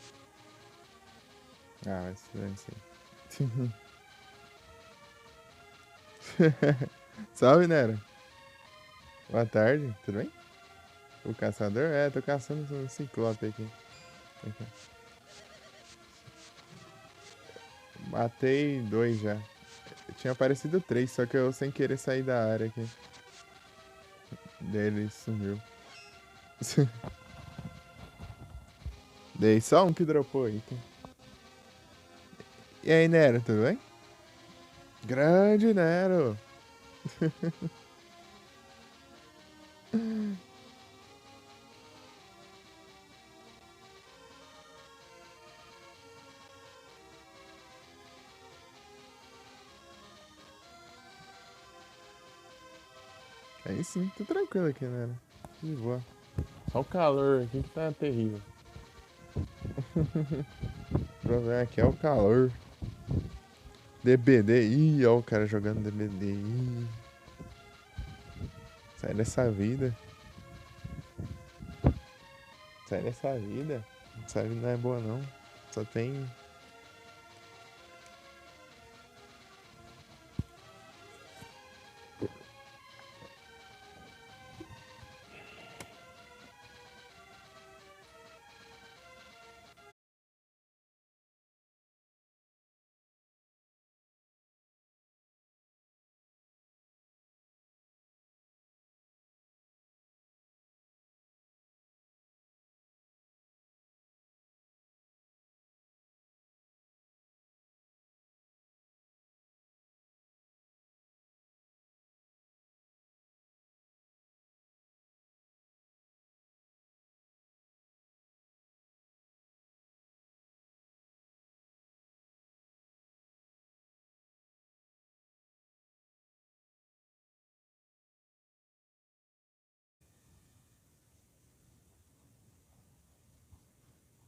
Ah, mas deve ser. Salve, Nero. Boa tarde, tudo bem? O caçador? É, tô caçando um ciclope aqui. Aqui. Matei 2 já. Tinha aparecido 3, só que eu sem querer sair da área aqui. Daí ele sumiu. Dei só um que dropou aí. Tá? E aí, Nero, tudo bem? Grande Nero! Aí sim, tô tranquilo aqui, Nero. De boa. Só o calor aqui que tá terrível. O problema aqui é o calor. DBD. Ih, ó o cara jogando DBD. Ih. Sai dessa vida. Sai dessa vida. Essa vida não é boa não. Só tem.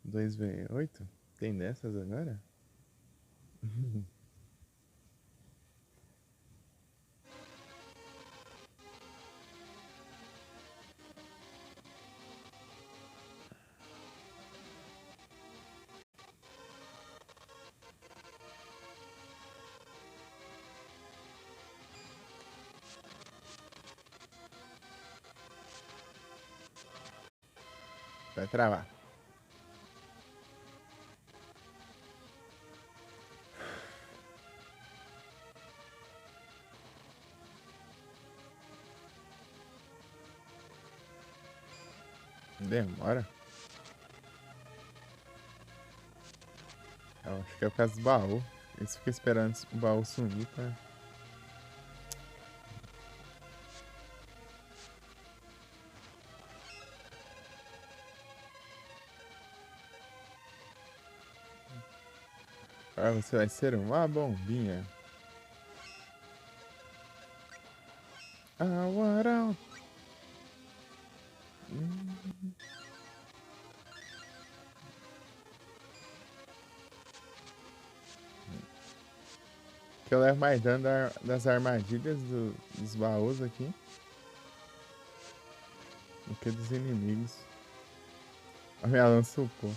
Dois v 8. Tem dessas agora? Vai travar. Demora. Eu acho que é por causa do baú. Eles ficam esperando o baú sumir pra. Ah, você vai ser uma bombinha. Ah, what out? Que eu levo mais dano das armadilhas dos baús aqui do que dos inimigos. A minha lança upou.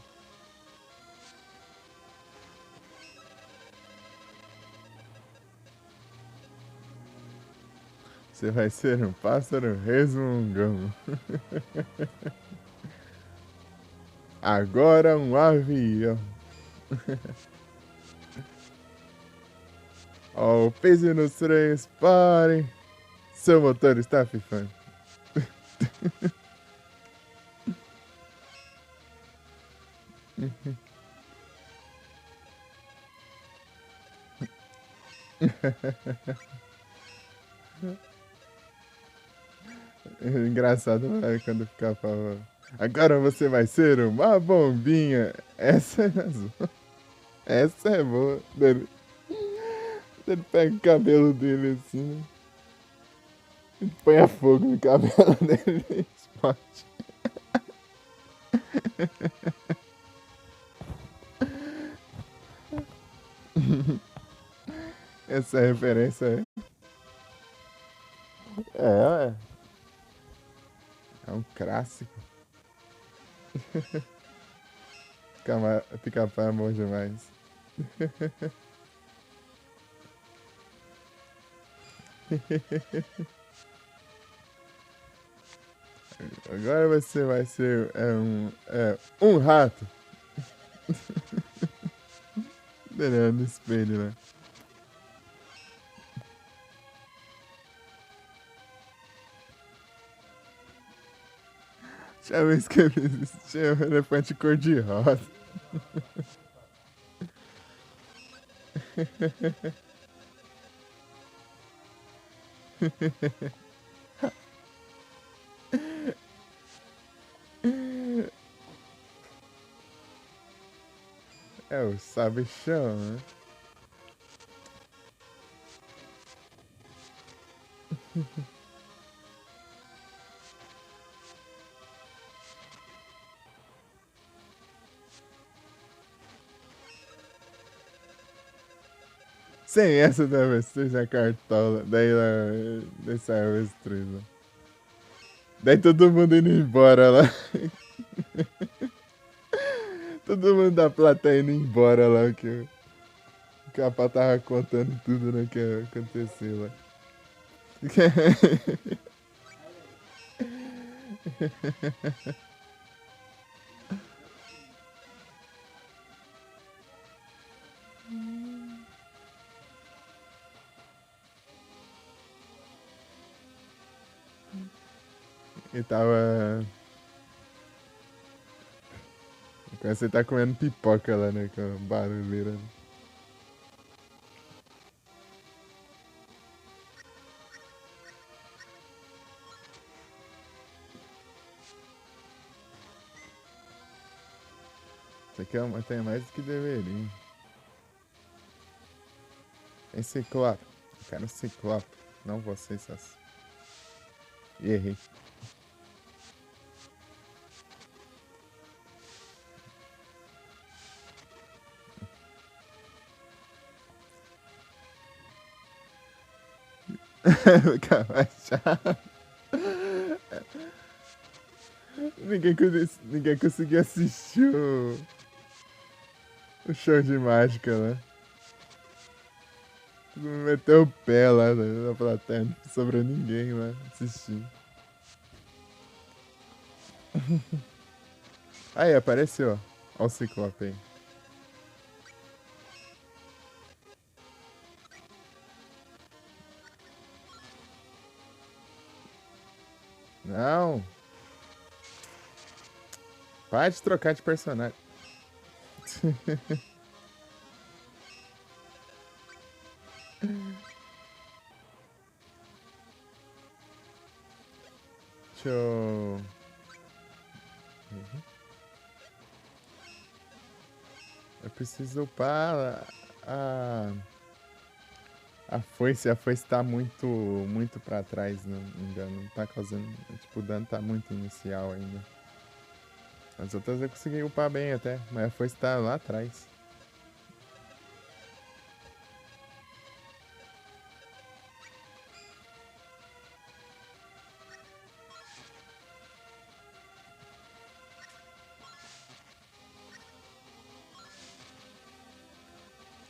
Você vai ser um pássaro resmungão. Agora um avião. Ó, o peso nos trens, parem. Seu motor está pifando. Engraçado, né, quando ficava. Agora você vai ser uma bombinha. Essa é azul. Essa é boa. Ele pega o cabelo dele assim, põe a fogo no cabelo dele e explode. Essa referência é um clássico. Pica-pau é bom demais. Agora você vai ser um rato. Olhando no espelho, né? Tinha vez que eu fiz isso, tinha um elefante cor-de-rosa. É o sabichão, né? Sem essa da avestruz na cartola. Daí sai a avestruz, né? Daí todo mundo indo embora lá. Todo mundo da plateia indo embora lá. Que o Capá tava contando tudo, né, que aconteceu lá. E tava. Quando você tá comendo pipoca lá, né? Com a barulheira. Isso aqui tem mais do que deveria. Tem ciclope. Eu quero ciclope. Não vocês, essas. E errei. Ninguém conseguiu assistir o show de mágica lá. Todo mundo meteu o pé lá na plateia. Não sobrou ninguém lá assistindo. Aí, apareceu, ó. Ó o Ciclope aí. Não. Para de trocar de personagem. Deixa eu... Eu preciso upar a foice tá muito pra trás, não tá causando, tipo, o dano tá muito inicial ainda. As outras eu consegui upar bem até, mas a foice tá lá atrás.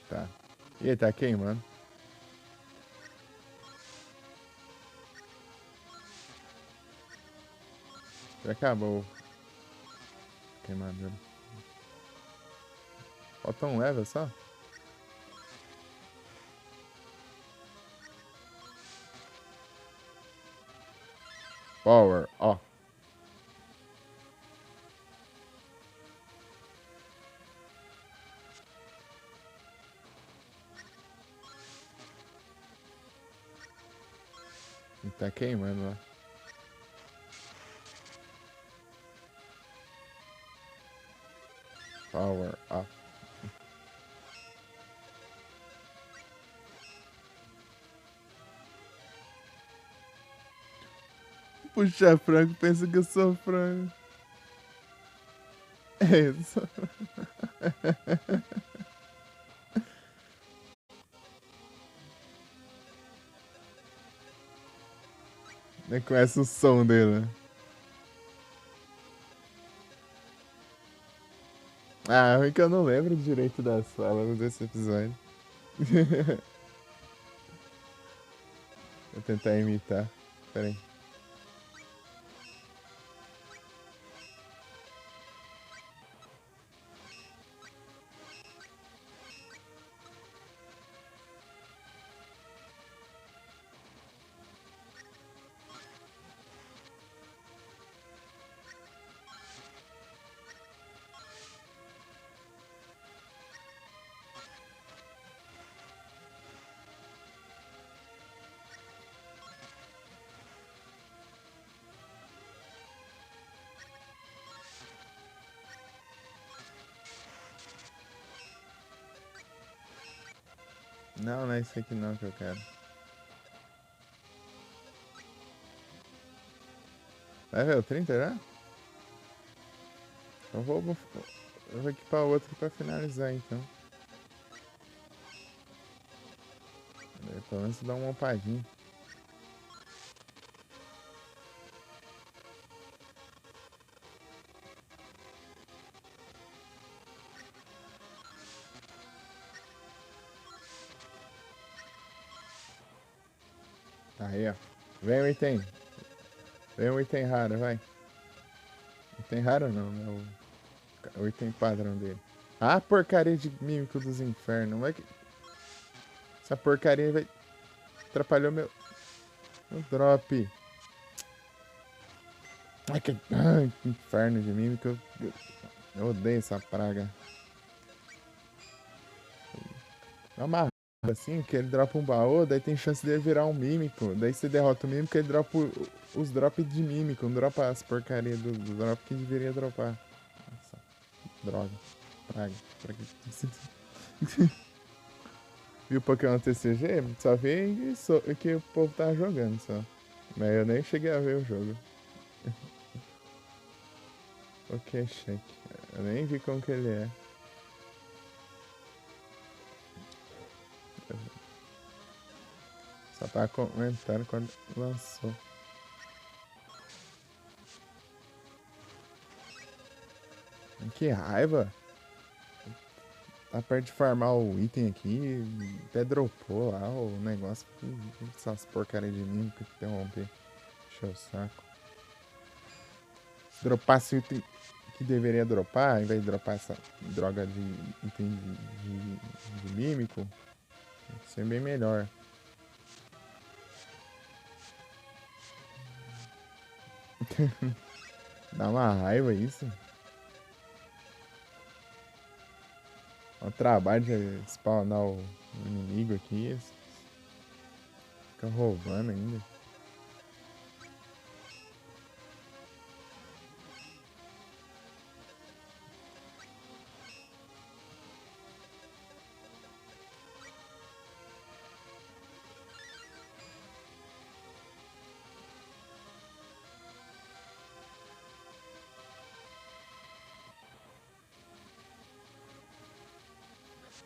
Tá. E aí, tá queimando. Já acabou. Queimadura. Falta um level só? Power, ó. Tá queimando lá. Power, ó. Puxa frango, pensa que eu sou frango. É isso. Nem conhece o som dele, né? Ah, é ruim que eu não lembro direito das falas desse episódio. Vou tentar imitar. Pera aí. Não, não é isso aqui não que eu quero. Vai ver o 30 já? Eu vou equipar o outro pra finalizar então. Pelo menos dá uma opadinha. Aí, ó. Vem o item. Vem um item raro, vai. Item raro não, né? O item padrão dele. Ah, porcaria de mímico dos infernos. Vai que... Essa porcaria vai... Atrapalhou meu drop. Ai, que inferno de mímico. Eu odeio essa praga. É uma assim, que ele dropa um baú, daí tem chance dele virar um mímico. Daí você derrota o mímico, ele dropa os drops de mímico. Não dropa as porcarias do drop que deveria dropar. Nossa, droga. Praga. E o Pokémon TCG, só vi que o povo tava jogando só. Mas eu nem cheguei a ver o jogo. Ok, cheque. Eu nem vi como que ele é. Só tava comentando quando lançou. Que raiva! Tá perto de farmar o item aqui, até dropou lá o negócio. Essas porcaria de mim que interromper. Encheu o saco. Se dropasse o item que deveria dropar, ao invés de dropar essa droga de item de mímico, ia ser bem melhor. Dá uma raiva isso. O trabalho de spawnar o inimigo aqui. Fica roubando ainda.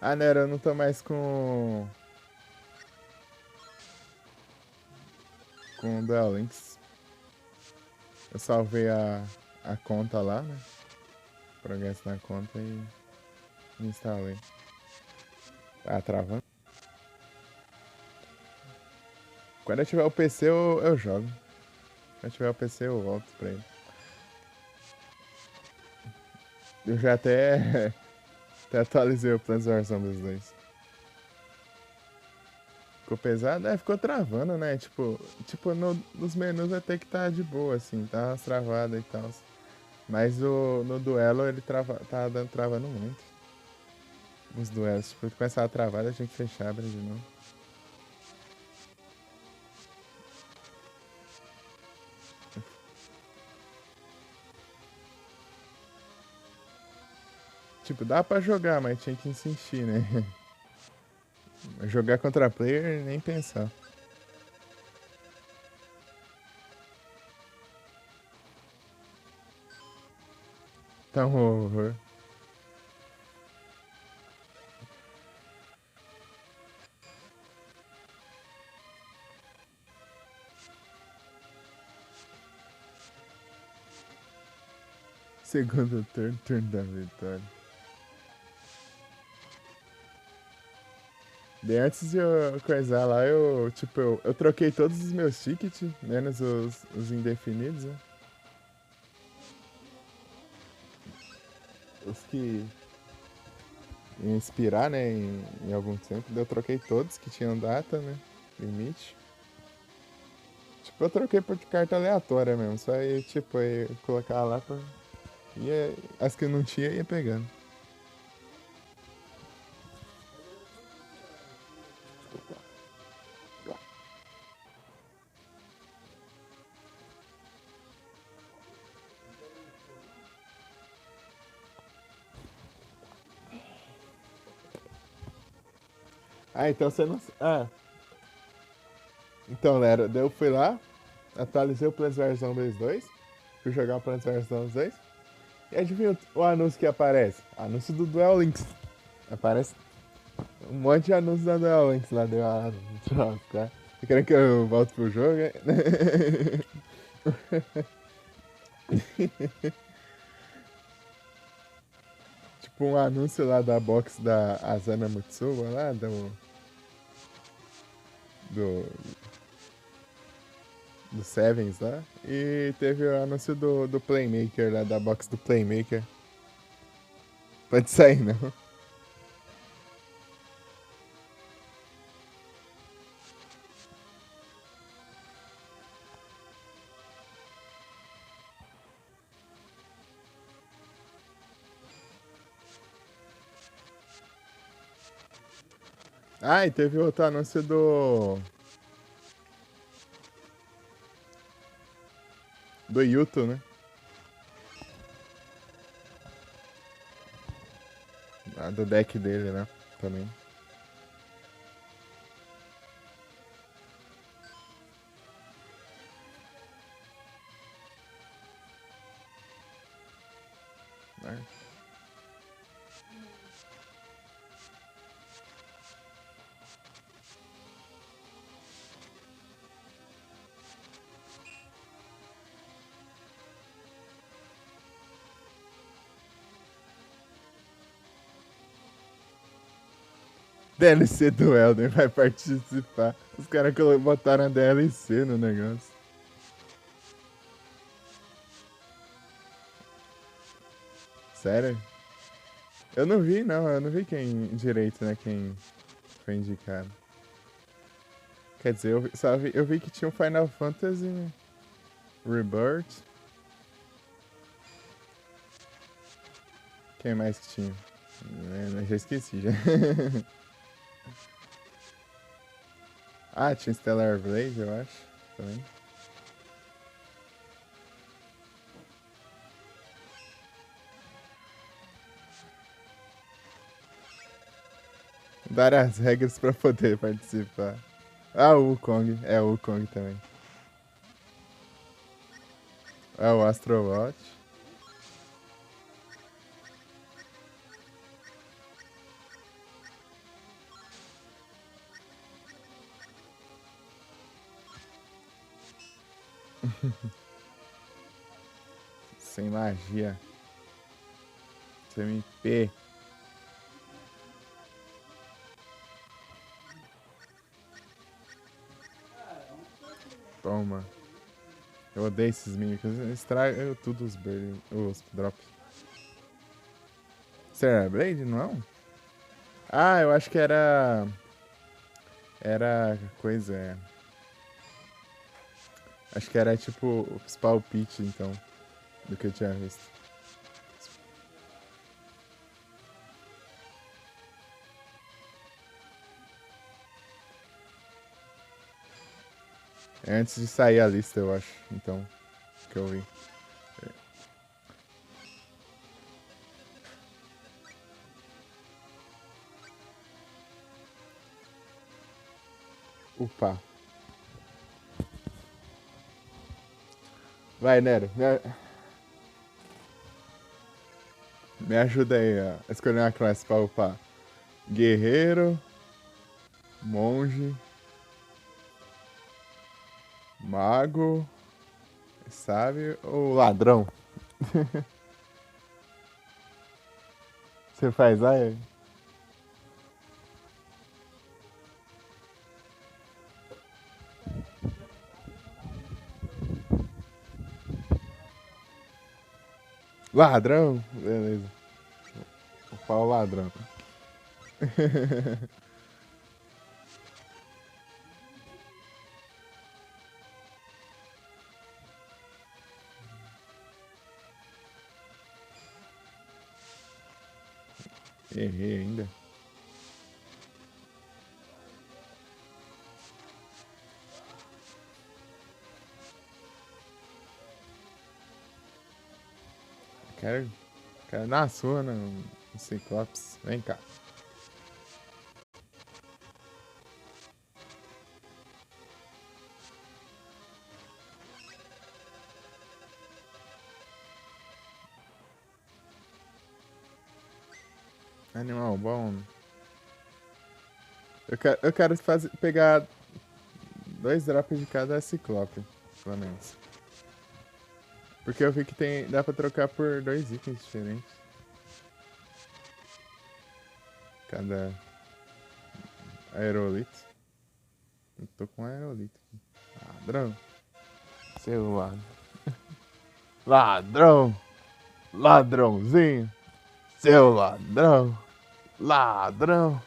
Ah, Nero, eu não tô mais com o Duel Links. Eu salvei a conta lá, né? Progresso na conta e instalei. Ah, travando. Quando eu tiver o PC, eu jogo. Quando eu tiver o PC, eu volto pra ele. Eu já até atualizei o Plants vs Zombies 2. ficou pesado. É, ficou travando, né? Tipo nos menus até que tá de boa, assim, tá umas travadas e tal. Mas no duelo ele tá dando travando muito. Nos duelos. Tipo, começar a travar, a gente fechar, abrir de novo. Tipo, dá pra jogar, mas tinha que insistir, né? Jogar contra player, nem pensar. Tá um horror. Segundo turno da vitória. Daí antes de eu coisar lá, eu troquei todos os meus tickets, menos os indefinidos, né? Os que iam expirar, né, em algum tempo. Daí eu troquei todos que tinham data, né? Limite. Tipo, eu troquei por carta aleatória mesmo. Só aí, tipo, aí colocar lá pra. As que não tinha ia pegando. Ah, então você não. Ah, então, Lera, daí eu fui lá, atualizei o Plants vs Zombies 2, fui jogar o Plants vs Zombies 2, e adivinha o anúncio que aparece? Anúncio do Duel Links. Aparece um monte de anúncios da Duel Links lá, deu uma troca. Você querendo que eu volte pro jogo? Tipo um anúncio lá da box da Asana Mutsuba lá, do, do Sevens lá. E teve o anúncio do Playmaker lá, da box do Playmaker. Pode sair não. Ah, e teve outro anúncio do Yuto, né? Ah, do deck dele, né? Também. Ah. DLC do Elden vai participar. Os caras botaram a DLC no negócio. Sério? Eu não vi quem direito, né? Quem foi indicado. Quer dizer, eu vi que tinha um Final Fantasy Rebirth. Quem mais que tinha? Eu já esqueci já. Ah, tinha Stellar Blade, eu acho. Também. Dar as regras pra poder participar. Ah, o Wukong. É, o Wukong também. Ah, o Astro Watch. Sem magia. SMP. Toma. Eu odeio esses mimicas. Estraga tudo os drops. Stellar Blade, não? Ah, eu acho que era. Era coisa, acho que era tipo os palpites, então, do que eu tinha visto. É antes de sair a lista, eu acho, então, que eu vi. Upa. Vai, Nero, me ajuda aí a escolher uma classe pra upar. Guerreiro, monge, mago, sabe? Ou ladrão? Você faz aí? Ladrão? Beleza. Upar o ladrão. Errei ainda. Quero, quero dar uma surra no Ciclopes. Vem cá. Animal bom. Eu quero pegar 2 drops de cada Ciclope, pelo menos. Porque eu vi que dá pra trocar por 2 itens diferentes. Cada aerolito. Eu tô com aerolito aqui. Ladrão. Seu ladrão. Ladrão. Ladrãozinho. Seu ladrão. Ladrão.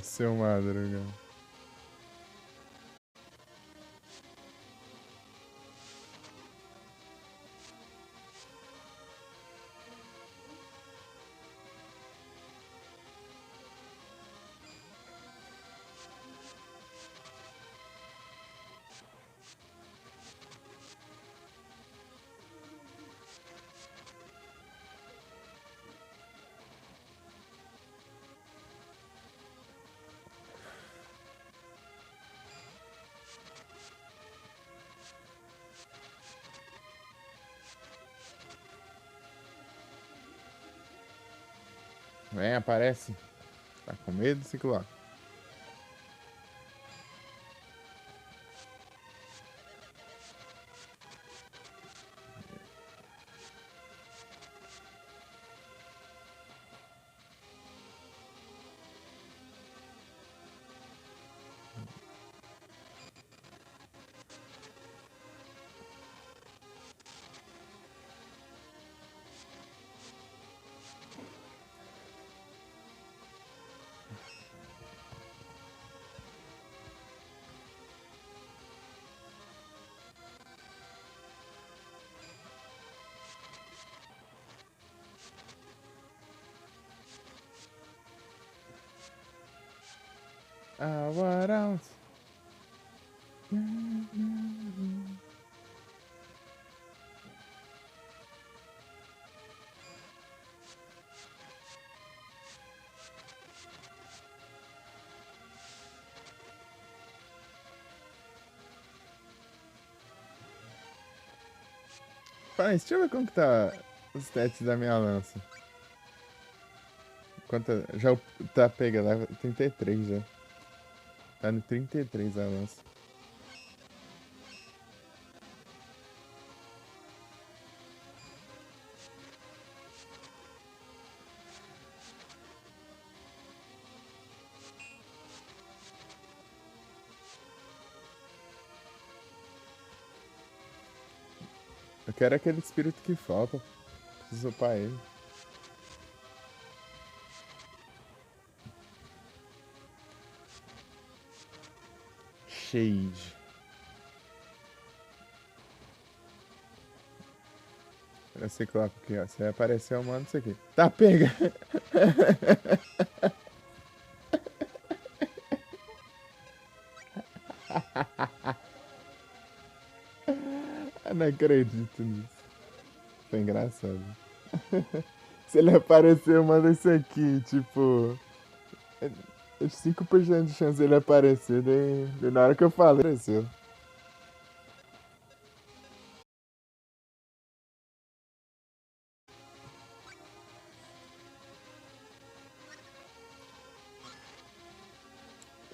Seu madruga. Vem, aparece. Tá com medo, Ciclope? Ah, what else? Fala, deixa eu ver como que tá os stats da minha lança. Já tá pega lá, 33 já. Tá no 33 a lança. Eu quero aquele espírito que falta. Preciso upar ele. Shade. Era Ciclope aqui, ó. Se aparecer, eu mando isso aqui. Tá, pega! Eu não acredito nisso. Foi engraçado. Se ele aparecer, eu mando isso aqui. Tipo, é 5% de chance dele aparecer. Daí na hora que eu falei, apareceu.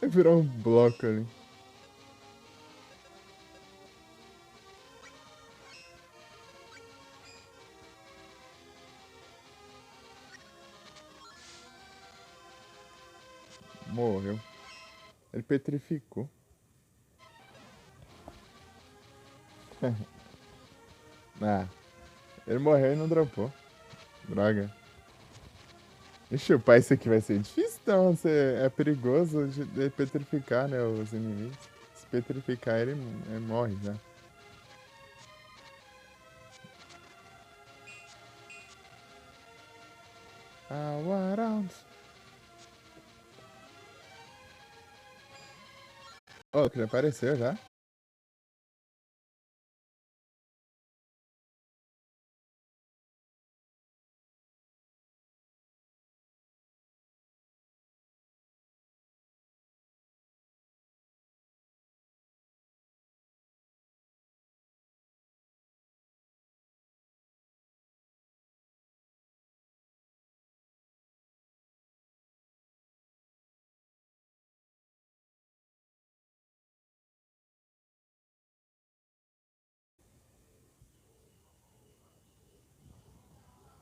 Aí virou um bloco ali. Morreu. Ele petrificou. Ah, ele morreu e não dropou. Droga. Ixi, upar isso aqui vai ser difícil, então. É perigoso de petrificar, né, os inimigos. Se petrificar, ele morre já. All around. Oh, que já apareceu já?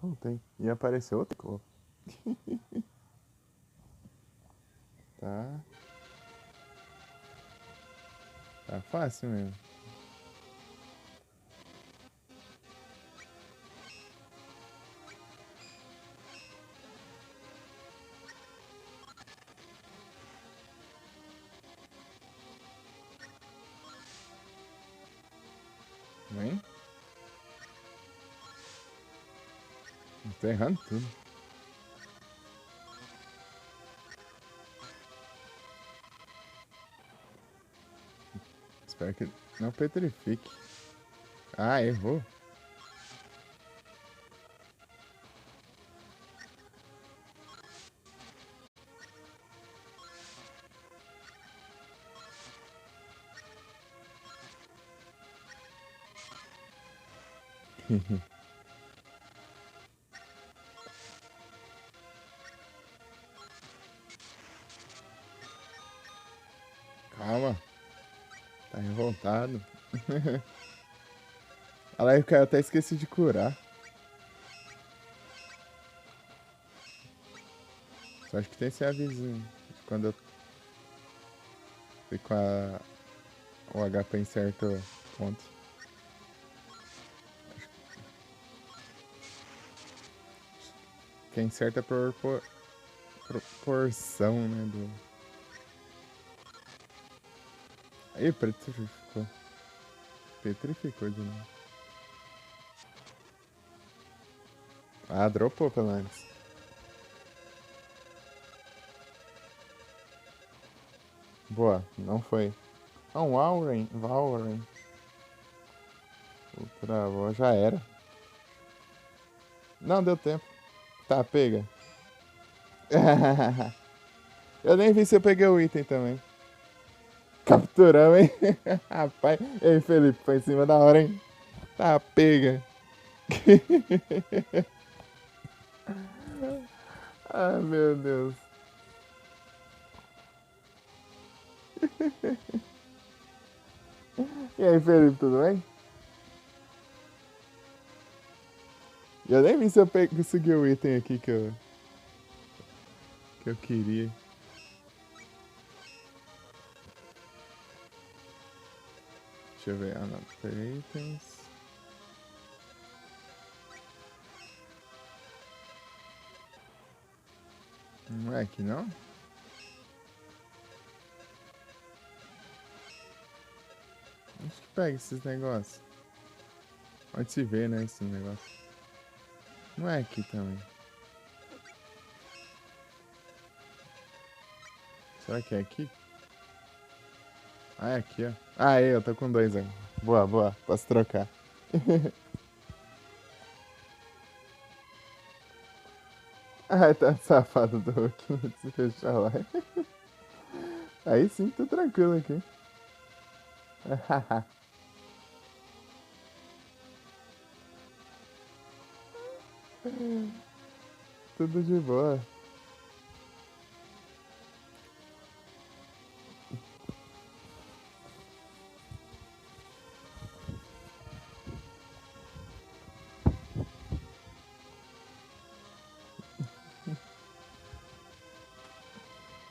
Não tem. E apareceu outra cor. Tá. Tá fácil mesmo. Vem. Tô errando tudo. Espero que não petrifique. Ah, errou. Calma. Tá revoltado. Olha lá, eu até esqueci de curar. Só acho que tem esse avisinho. Quando eu fico o HP em certo ponto. Que é em certa proporção, né? Aí, petrificou. Petrificou de novo. Ah, dropou pelo menos. Boa, não foi. Ah, um Valorant. Travou, já era. Não deu tempo. Tá, pega. Eu nem vi se eu peguei o item também. Capturamos, hein? Rapaz. Ei, Felipe, foi em cima da hora, hein? Tá, pega. Ah, meu Deus. E aí, Felipe, tudo bem? Eu nem vi se eu consegui o item aqui que eu queria. Deixa eu ver. Anota itens. Não é aqui não? Onde que pega esses negócios? Onde se vê, né, esse negócio? Não é aqui também. Será que é aqui? Ah, é aqui, ó. Ah, eu tô com dois aí. Boa, boa. Posso trocar. Ah, tá safado do Hulk. Se fechar lá. Aí sim, tô tranquilo aqui. Tudo de boa.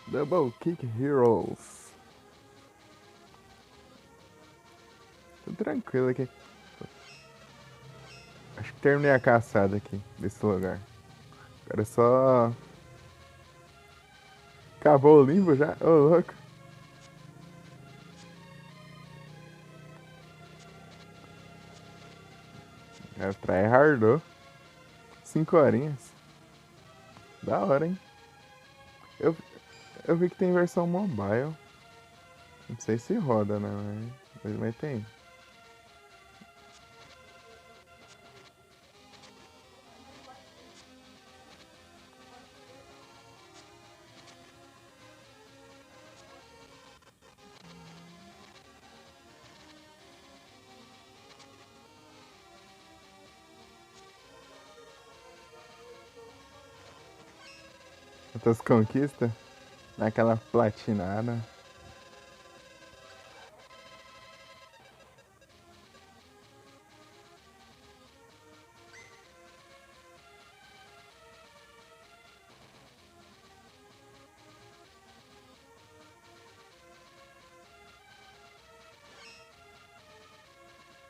Double Kick Heroes. Tô tranquilo aqui. Acho que terminei a caçada aqui, desse lugar. Agora é só... Acabou o limbo já? Ô, louco. É, tryhardou. 5 horinhas. Da hora, hein? Eu, eu vi que tem versão mobile. Não sei se roda, né? Mas tem. Outras conquistas. Naquela platinada.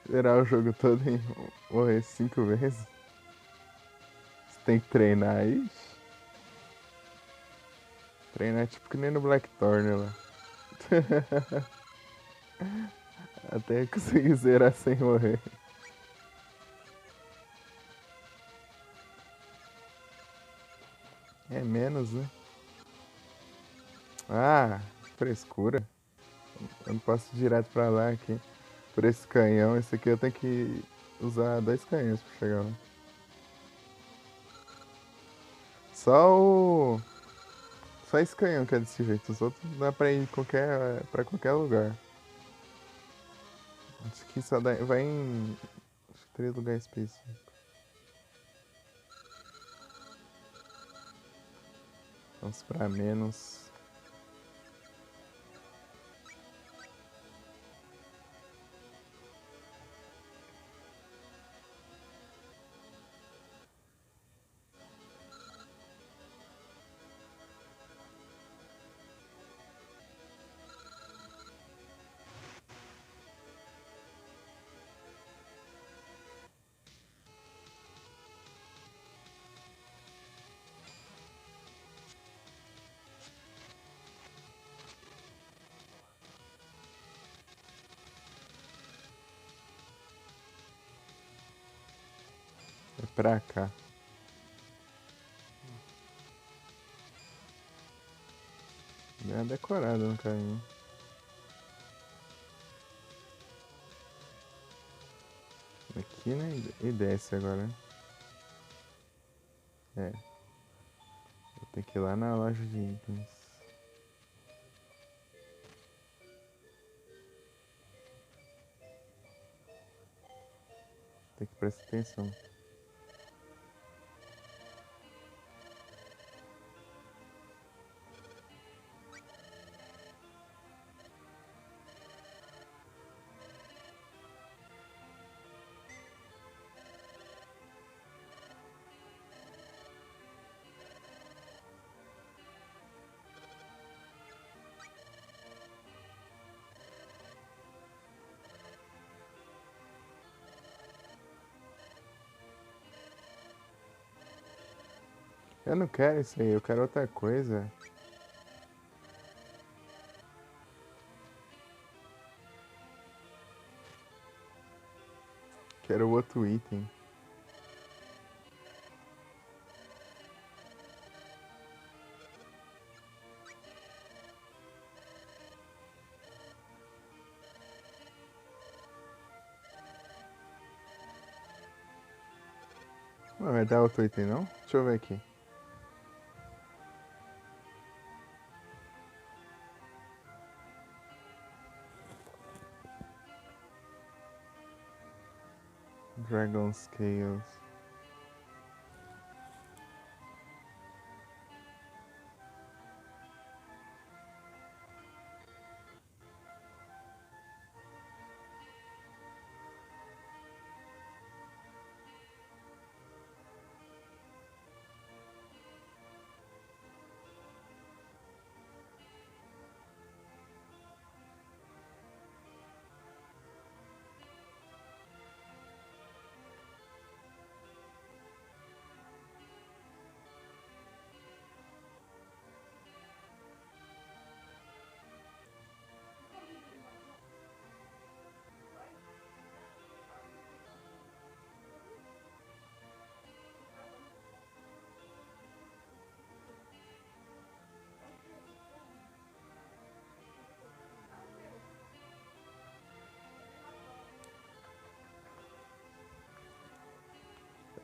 Zerar o jogo todo em morrer 5 vezes. Você tem que treinar aí. Treinar é tipo que nem no Blackthorn lá. Até conseguir zerar sem morrer. É menos, né? Ah, frescura. Eu não posso ir direto pra lá aqui. Por esse canhão, esse aqui eu tenho que usar 2 canhões pra chegar lá. Só o. Só esse canhão que é desse jeito. Os outros dá pra ir pra qualquer lugar. Acho que só dá, vai em. Acho que 3 lugares específicos. Vamos pra menos. É pra cá. Deu uma decorada no caminho. Aqui, né? E desce agora, né? É. Vou ter que ir lá na loja de itens. Tem que prestar atenção. Eu não quero isso aí, eu quero outra coisa. Quero outro item. Não vai dar outro item não? Deixa eu ver aqui. Dragon Scales.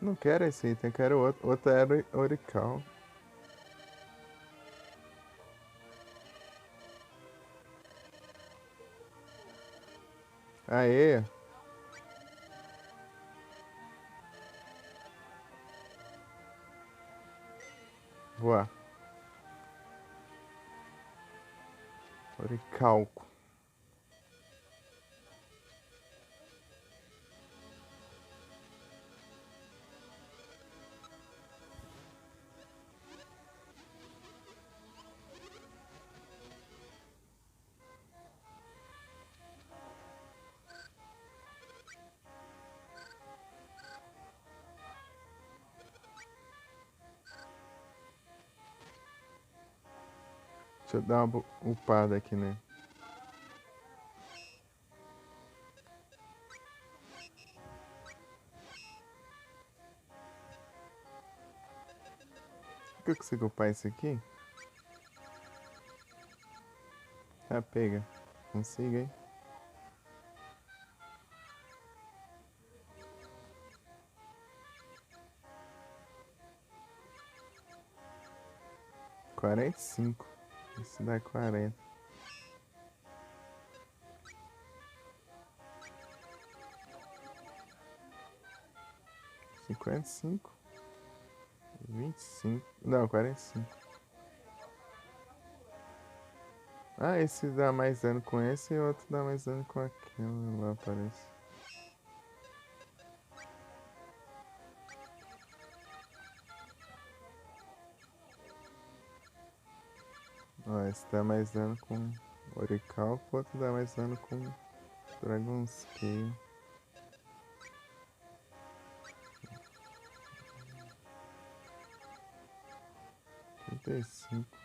Eu não quero esse item, eu quero outro. Outro era Orical. Aê! Voar. Oricalco. Deixa eu dar uma upada aqui, né? Será que eu consigo upar isso aqui? Ah, pega. Consigo, hein? Quarenta e cinco. Isso dá 40. 55. 25. Não, 45. Ah, esse dá mais dano com esse e o outro dá mais dano com aquele lá, parece. Ó, esse dá mais dano com Orichalco, o outro dá mais dano com Dragon Scale. 35.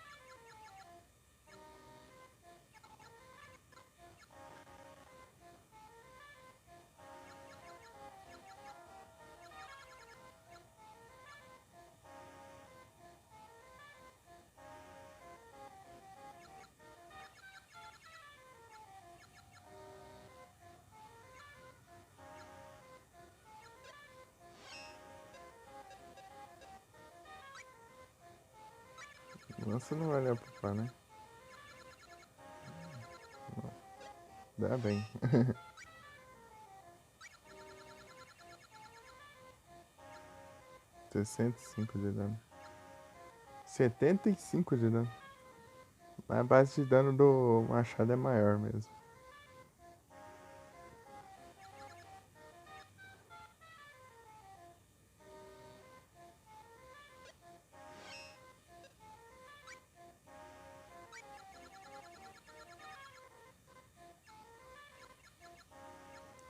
Nossa, não vai olhar pro pá, né? Dá bem. 65 de dano. 75 de dano. A base de dano do machado é maior mesmo.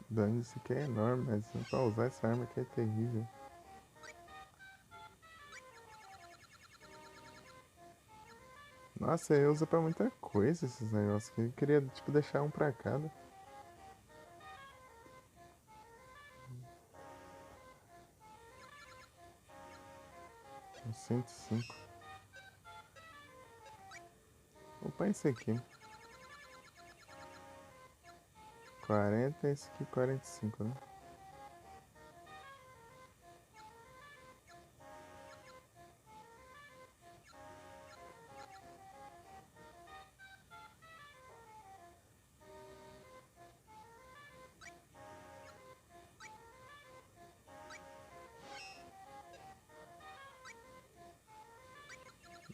O dano disso aqui é enorme, mas pra usar essa arma aqui é terrível. Nossa, aí usa pra muita coisa esses negócios aqui. Eu queria, tipo, deixar um pra cada. Um 105. Opa, esse aqui. 40, esse aqui 45, né?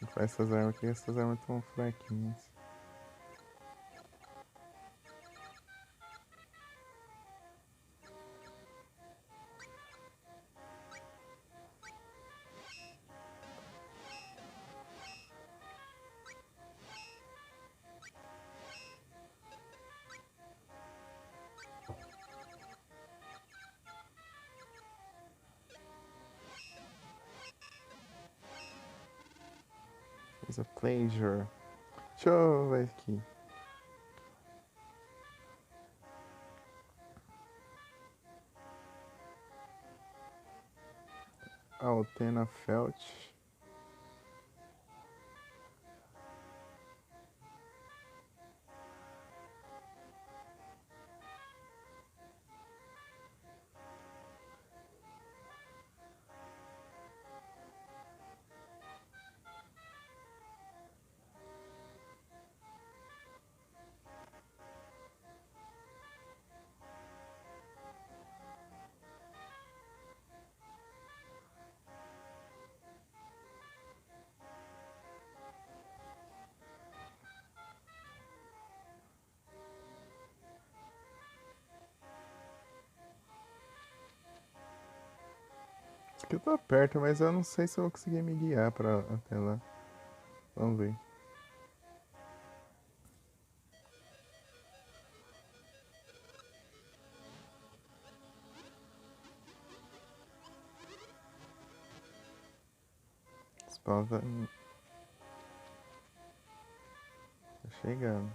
Vou fazer essas armas aqui, essas armas tão fraquinhas. Is a pleasure. Deixa eu ver aqui. Altena Felt. Isso aqui eu tô perto, mas eu não sei se eu vou conseguir me guiar pra até lá. Vamos ver. Spawn tá chegando.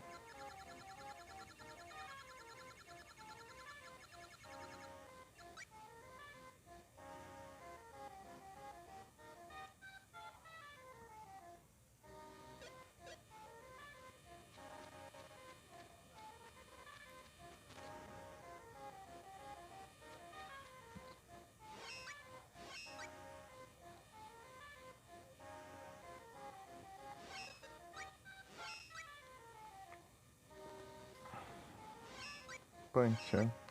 Punch, ó.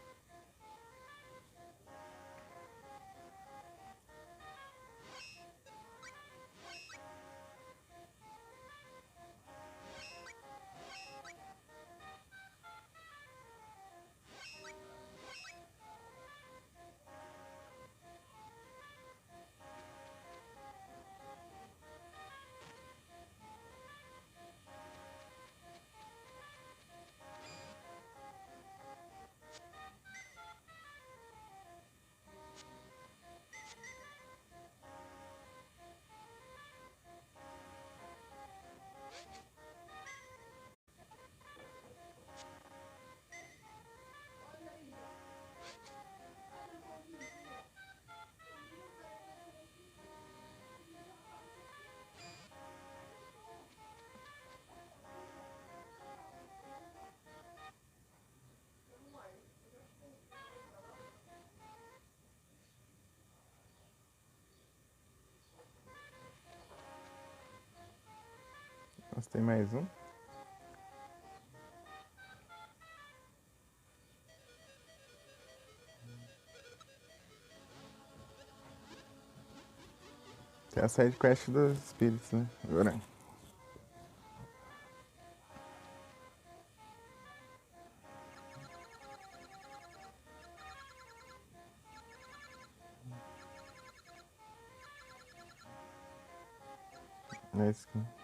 Nossa, tem mais um. Tem a side quest dos espíritos, né? Agora. É esse aqui.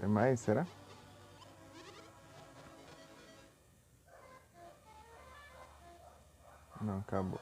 Tem mais, será? Não, acabou.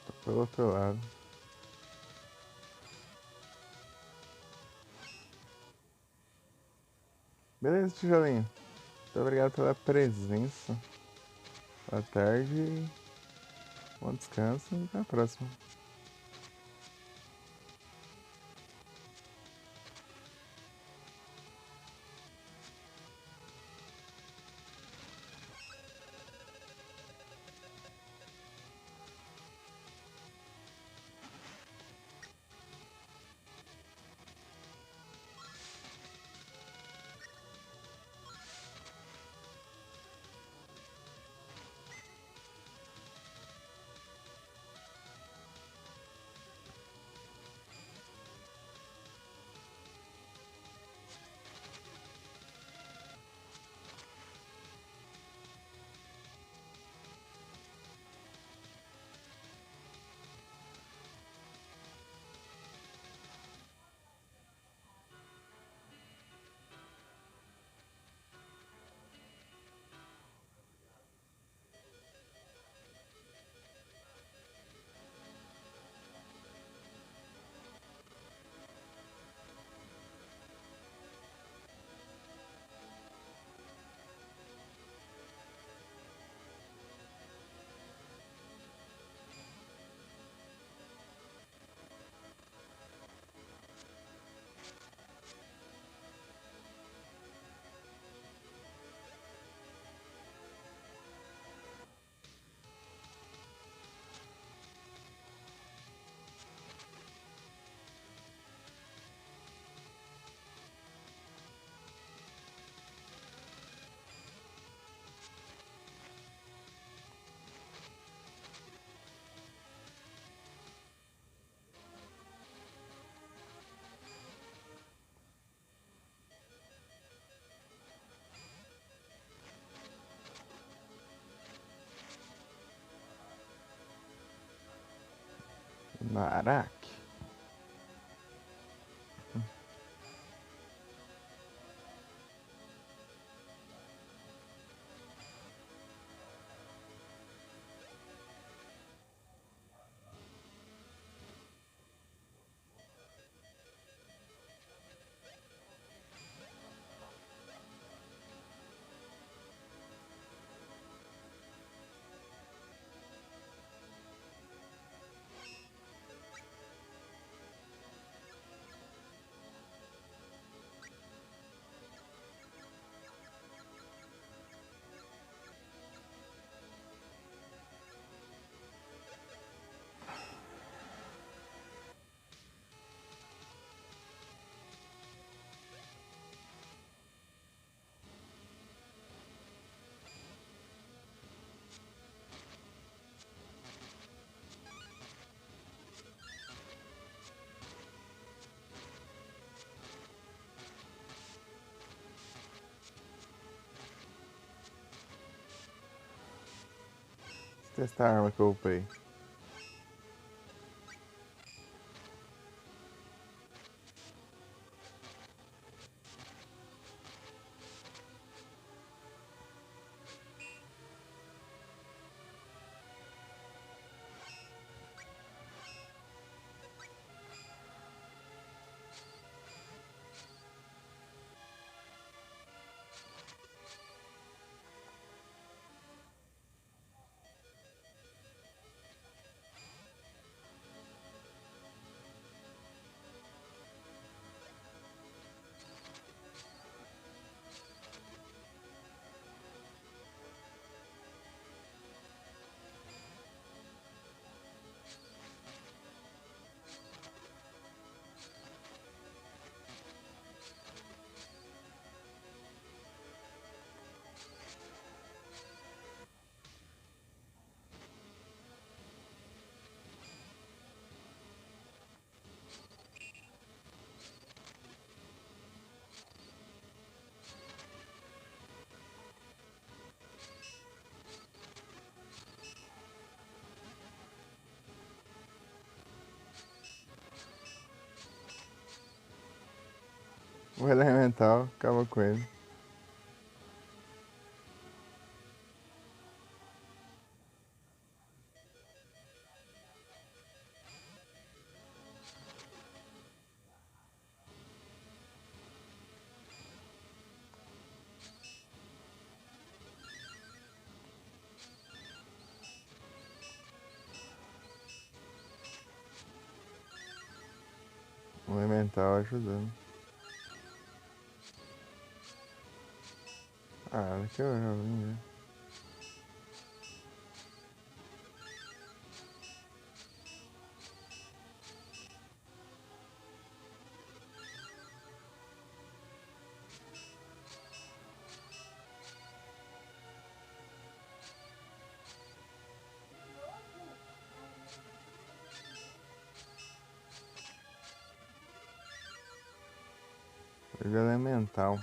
Tô pelo outro lado. Beleza, tijolinho. Muito obrigado pela presença. Boa tarde. Bom descanso e até a próxima. Maraca. Testar a arma que eu upei. O elemental acaba com ele. O elemental ajudando. Ah, ela quebrou, né? Jogo elemental.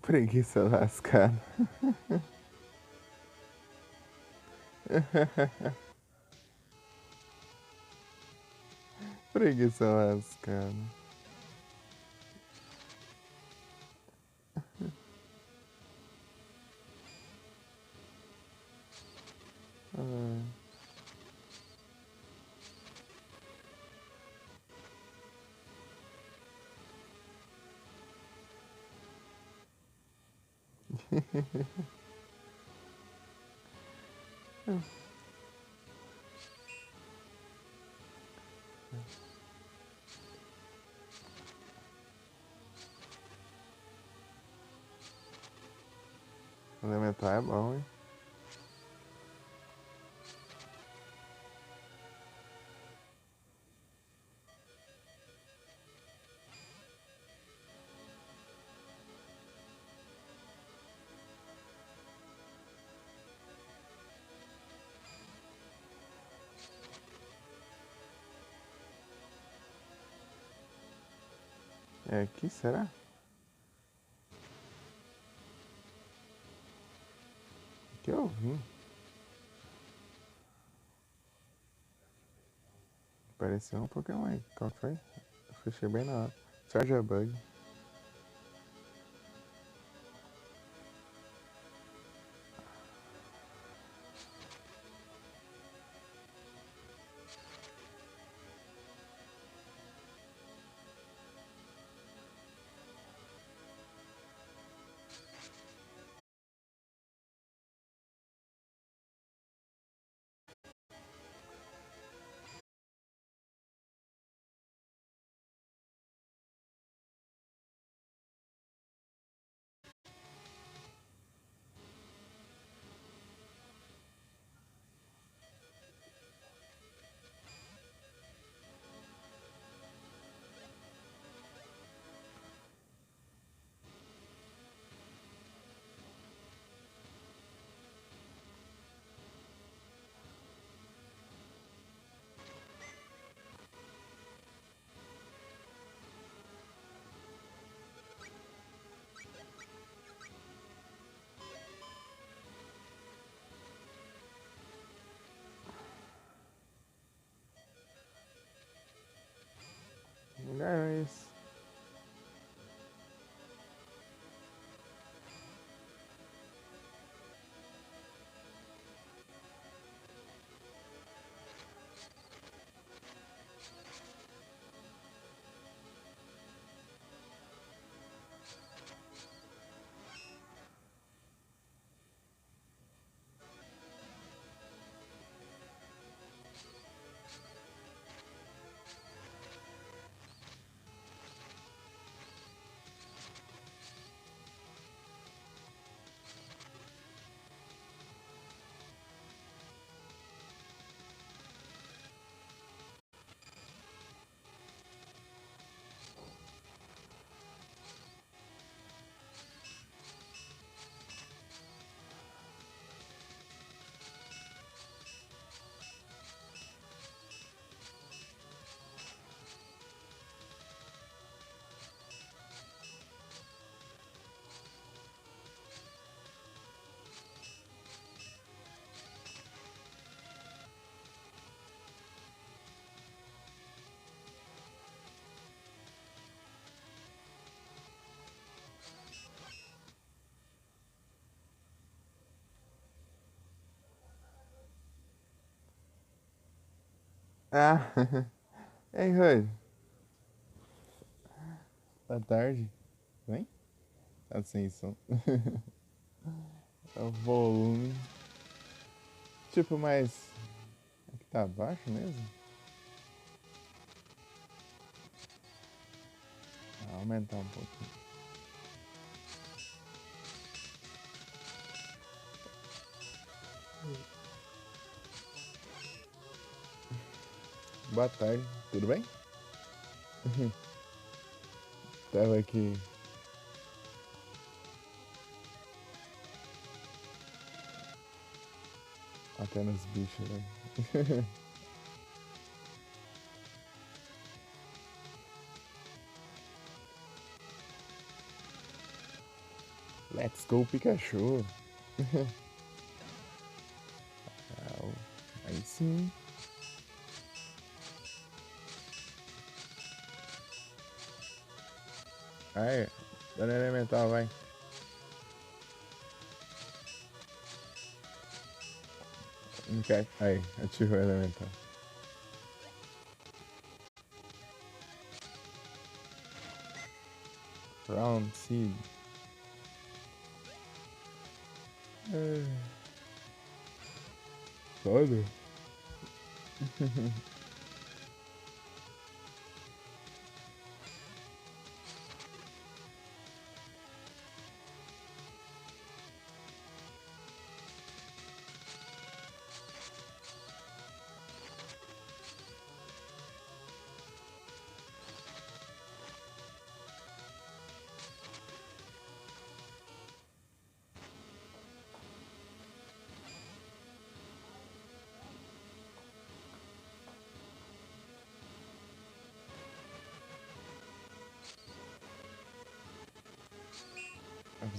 Preguiça lascada. Preguiça lascada. Elemental é bom, hein? É aqui, será? Que eu vim. Pareceu um Pokémon aí. Qual foi? Eu fechei bem na hora. Charger Bug. Guys. Ah, ei, Rui. Boa tarde. Vem? Tá sem som. É o volume. Tipo, mas. Aqui tá baixo mesmo? Ah, aumentar um pouquinho. Boa tarde, tudo bem? Tava aqui até nos bichos, né? Let's go, Pikachu! Aí sim. Aí, dano elemental, vai. Não quer. Aí, ativou o elemental. Round Seed. Todo?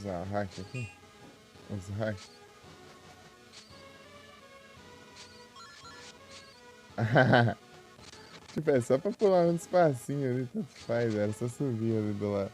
usar hack aqui? Os hack. Tipo, é só pra pular um espacinho ali, tanto faz, era só subir ali do lado.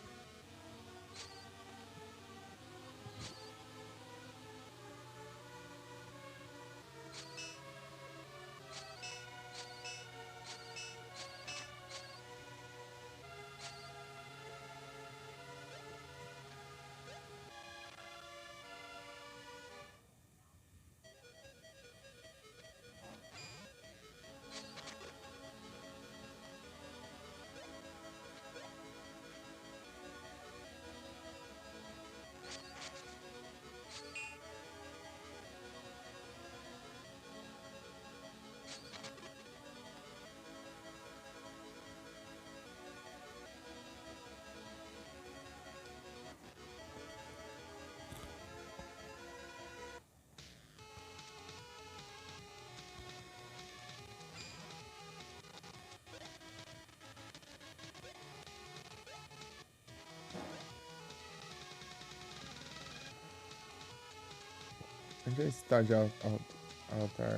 Onde é esse tal de Altar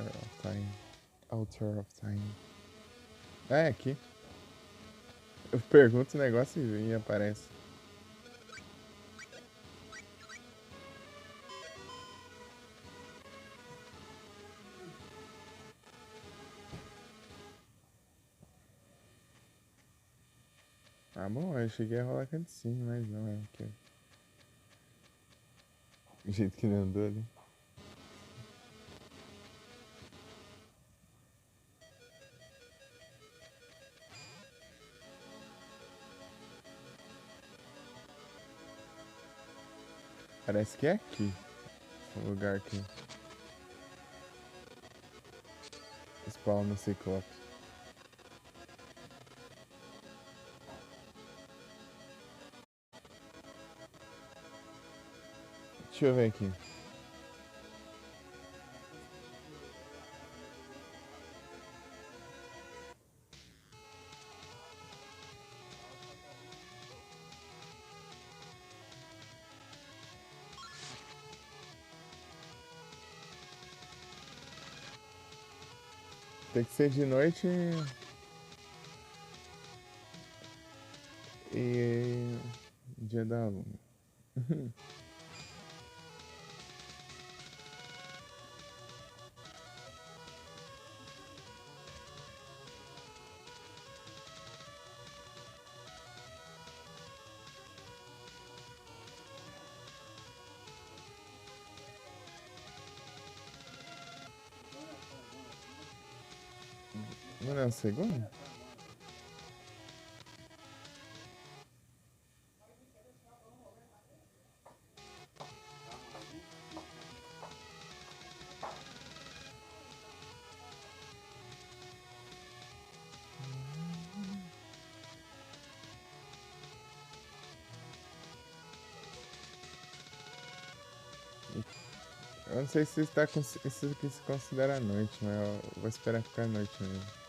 of Time? Altar of Time. É aqui. Eu pergunto o negócio e aparece. Ah, bom, eu cheguei a rolar cutscene, mas não é aqui. O jeito que ele andou ali. Parece que é aqui. O lugar que spawna o Ciclope. Deixa eu ver aqui. Tem que ser de noite e dia da lua. Não é o segundo? Eu não sei se está isso aqui se considera noite, mas eu vou esperar ficar noite mesmo.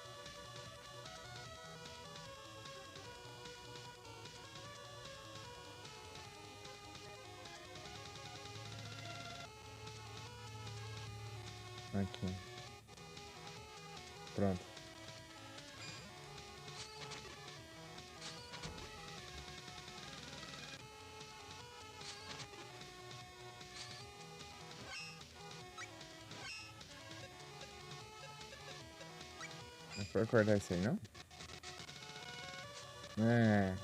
Aqui. Pronto. Não foi acordar isso aí, não? É.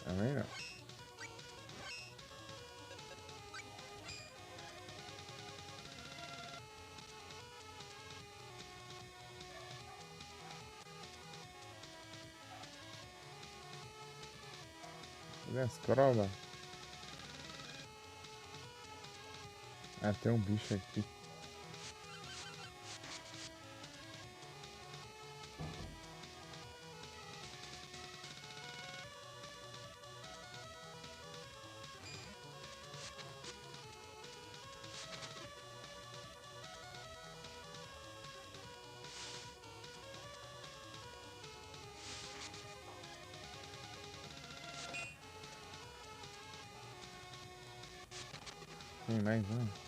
Também não. Escrola. Ah, tem um bicho aqui. Tem mais um.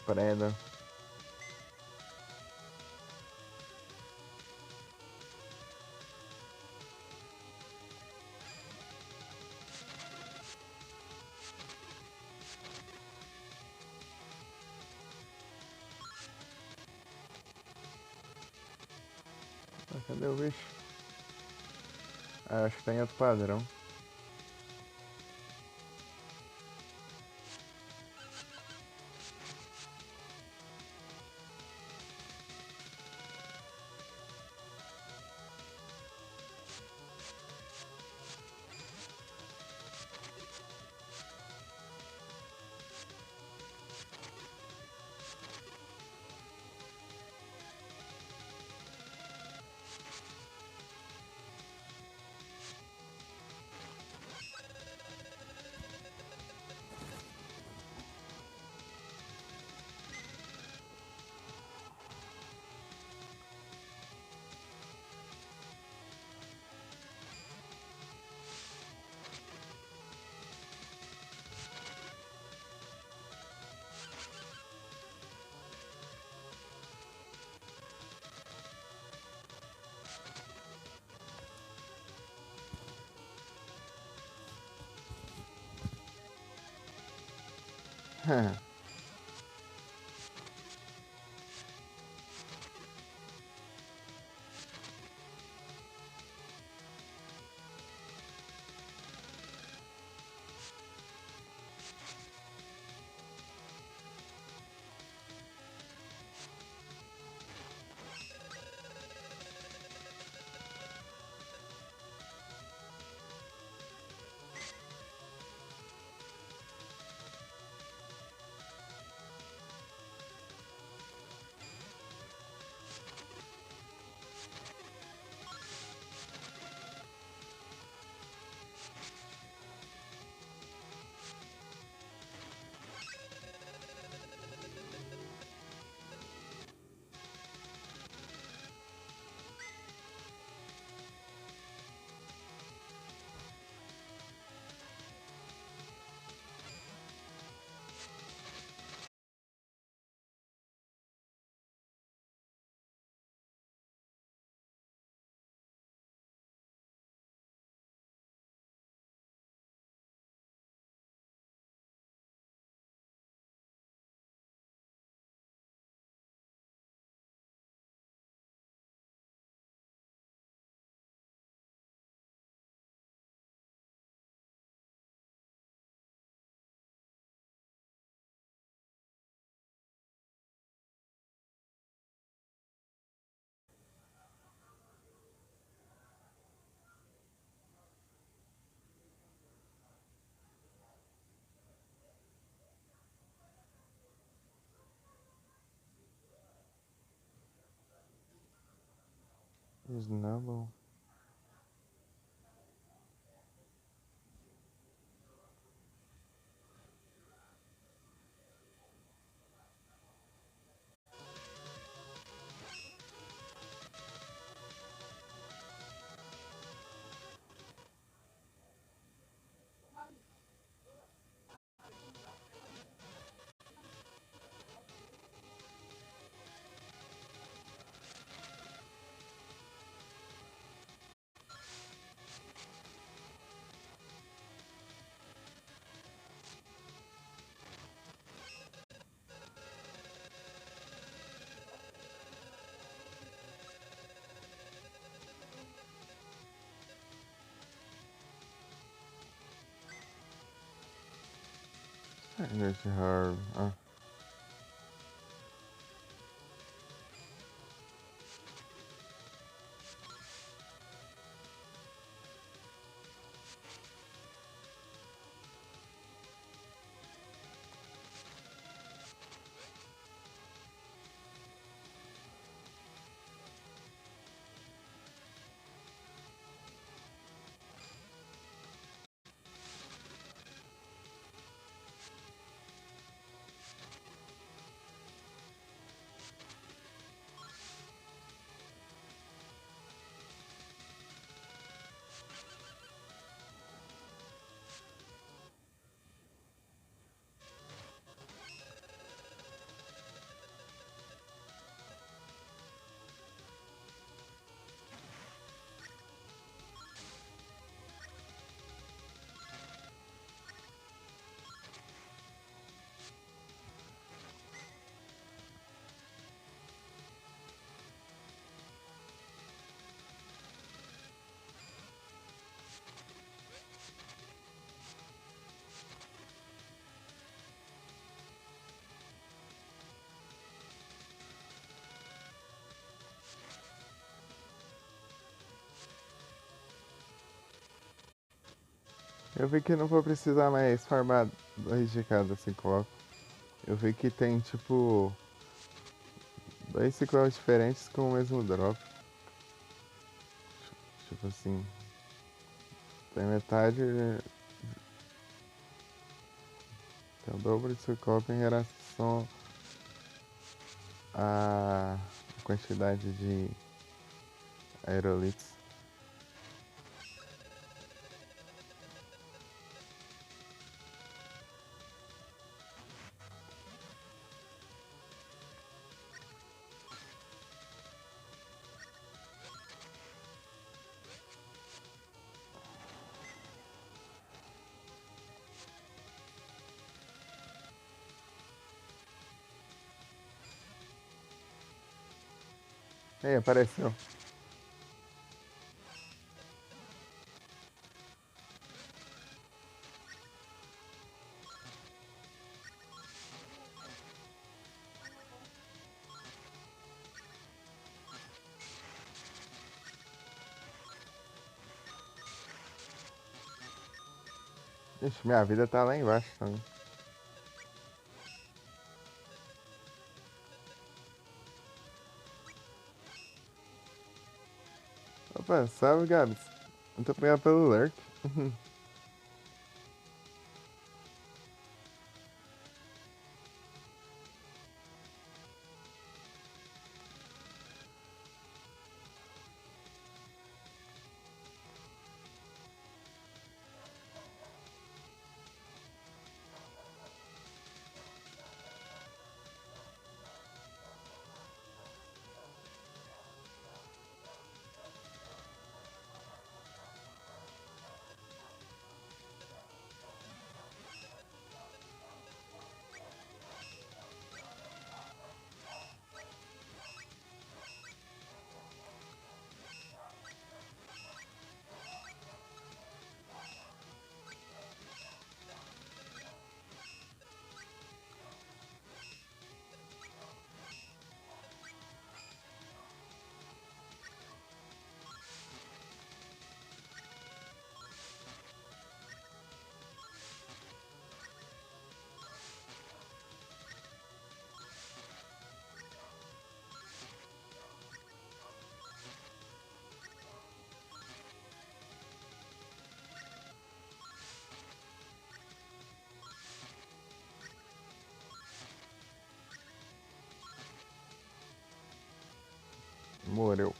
Preda. Ah, cadê o bicho? Ah, acho que tá em outro padrão. Snubble. Energy Herb. Ah. Eu vi que não vou precisar mais farmar 2 de cada ciclope. Eu vi que tem tipo 2 ciclopes diferentes com o mesmo drop. Tipo assim. Tem metade. Tem o dobro de ciclope em relação à quantidade de aerolitos. Ei, apareceu. Ixi, minha vida tá lá embaixo também. Opa, salve, Gabs. Muito obrigado pelo lurk. Morreu.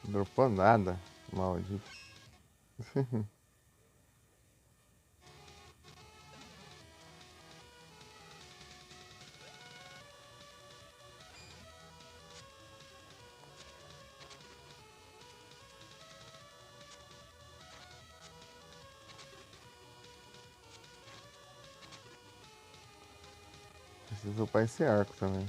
Dropou nada, maldito. Preciso upar esse arco também.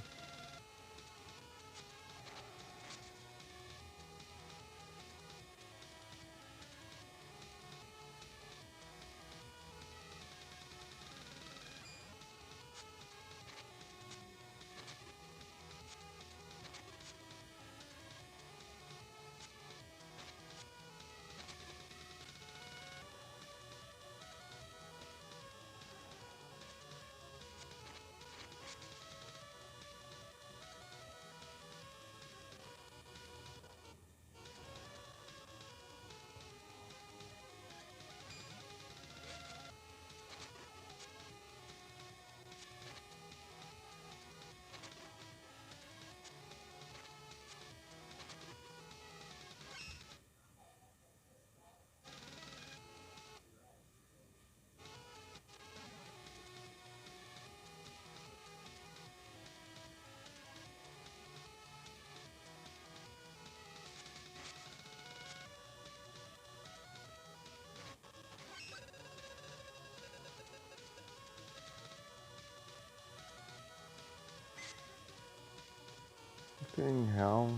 Tem real.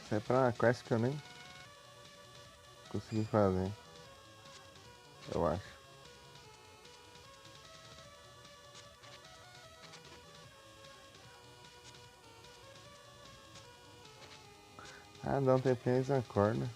Isso é pra quest que eu nem consegui fazer. Eu acho. Ah, dá um tempinho e acorda.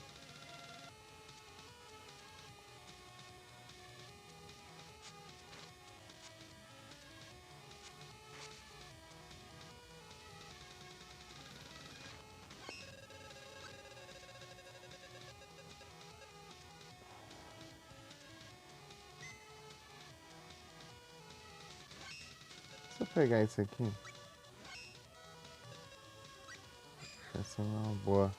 Se eu pegar isso aqui, vai ser uma boa.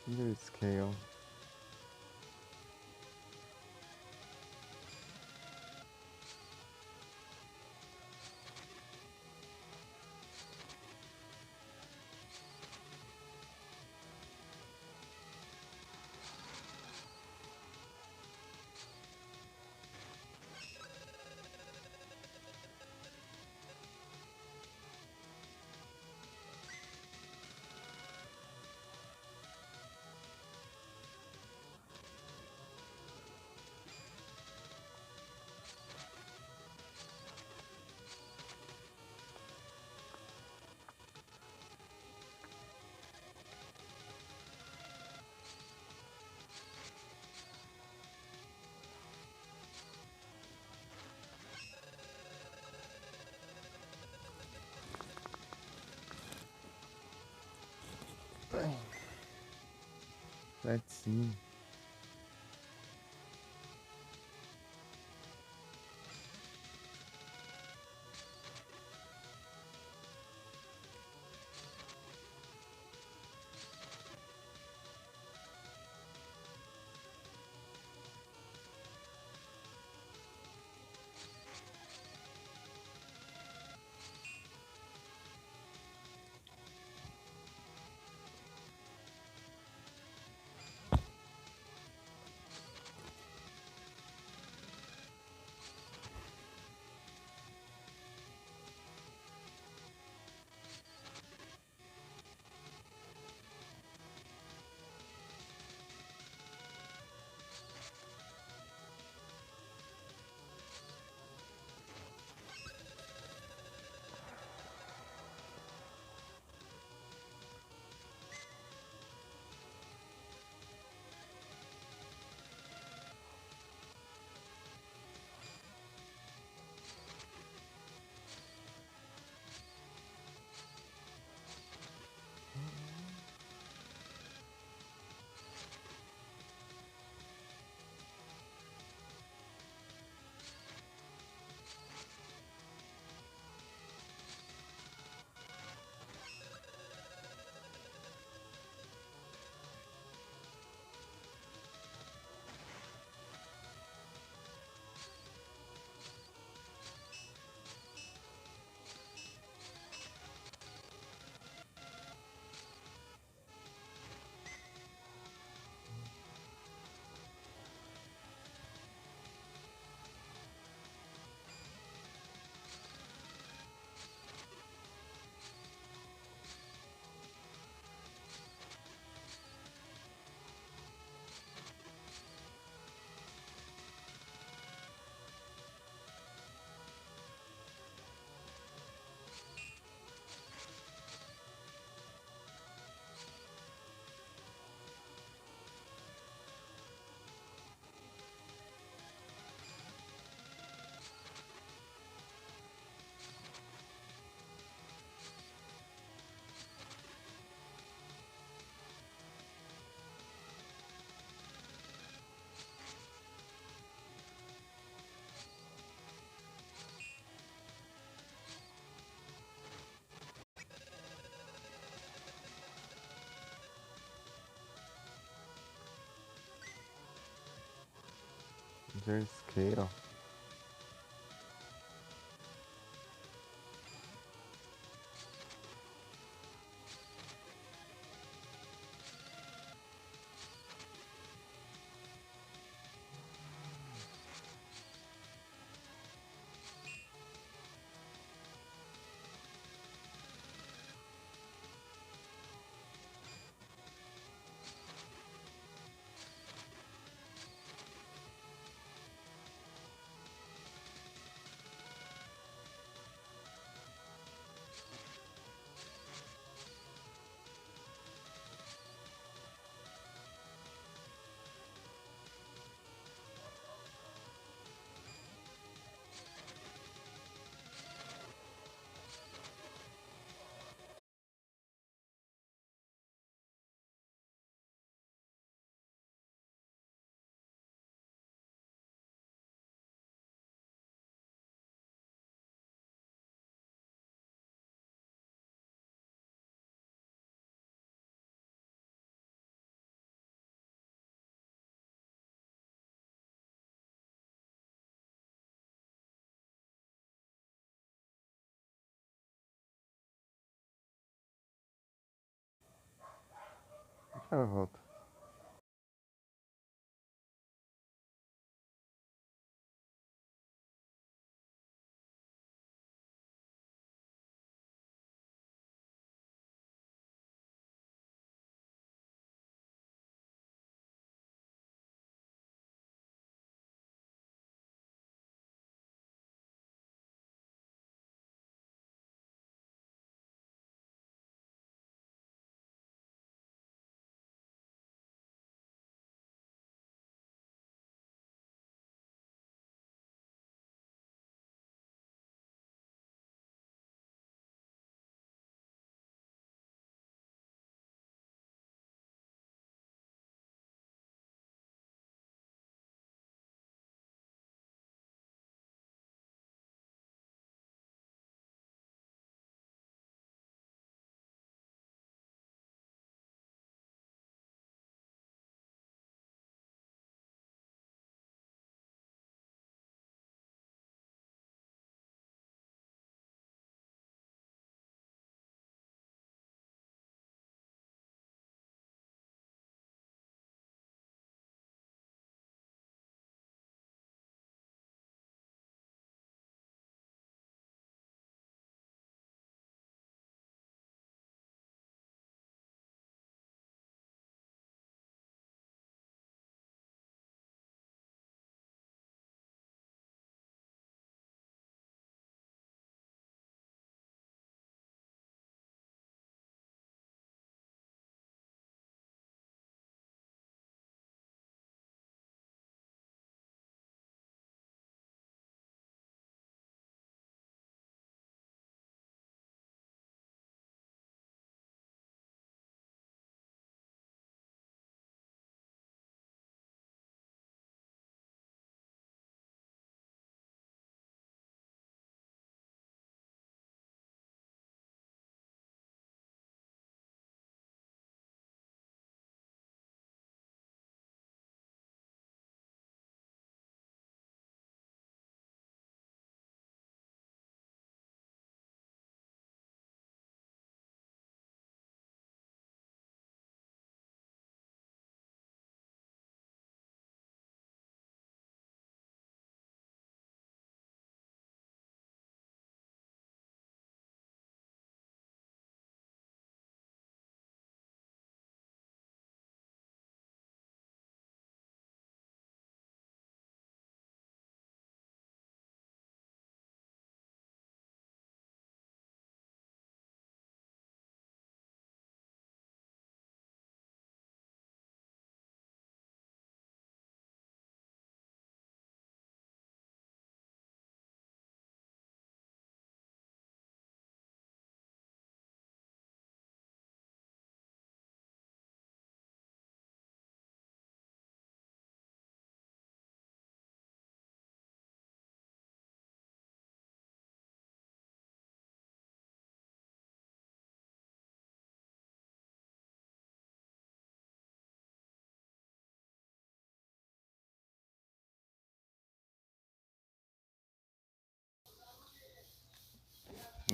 Do scale. Let's see. There's scale. Ela volta.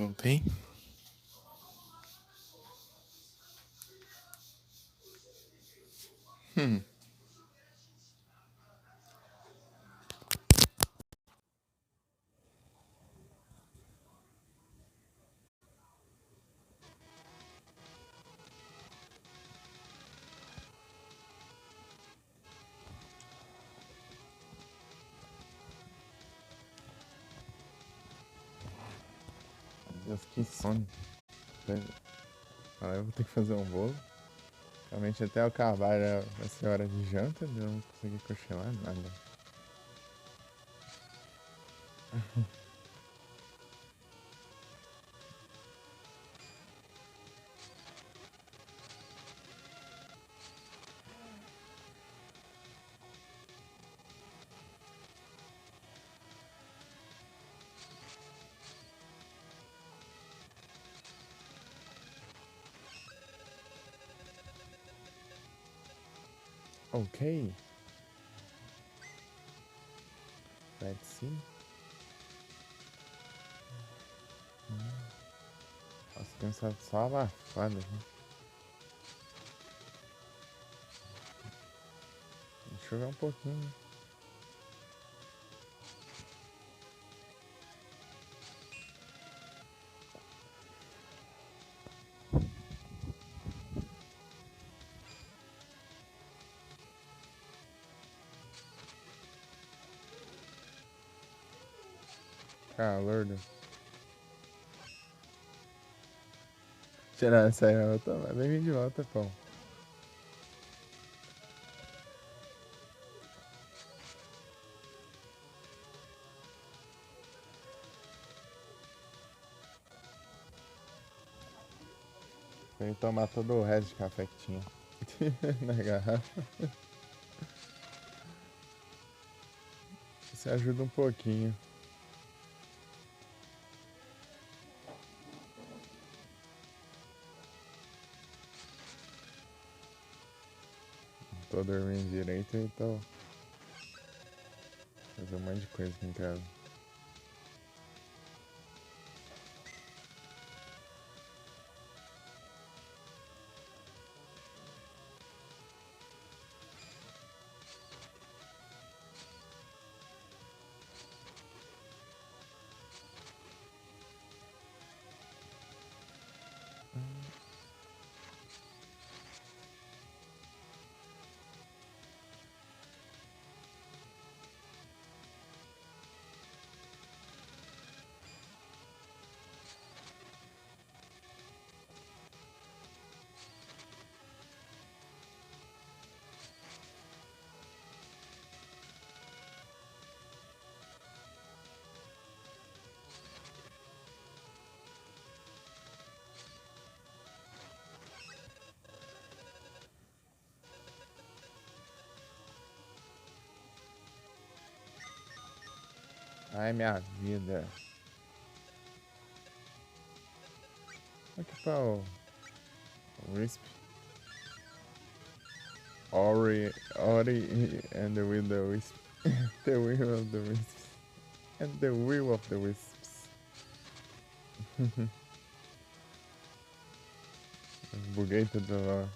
Voltei. Deus, que sono. Ah, eu vou ter que fazer um bolo. Realmente até eu acabar vai ser hora de janta, eu não consegui cochilar nada. Ok. Let's see. Nossa, cansado só abafado aqui. Deixa eu ver um pouquinho. Calor do... Tirar essa aí, eu tô... Bem-vindo de volta, pão. Tem que tomar todo o resto de café que tinha na garrafa. Isso ajuda um pouquinho. Não tô dormindo direito e tô fazendo um monte de coisa aqui em casa. Ai, minha vida. Aqui pra o Wisp. Ori and the Will of the Wisp. The Will of the Wisps. And the Will of the Wisps. Buguei tudo lá.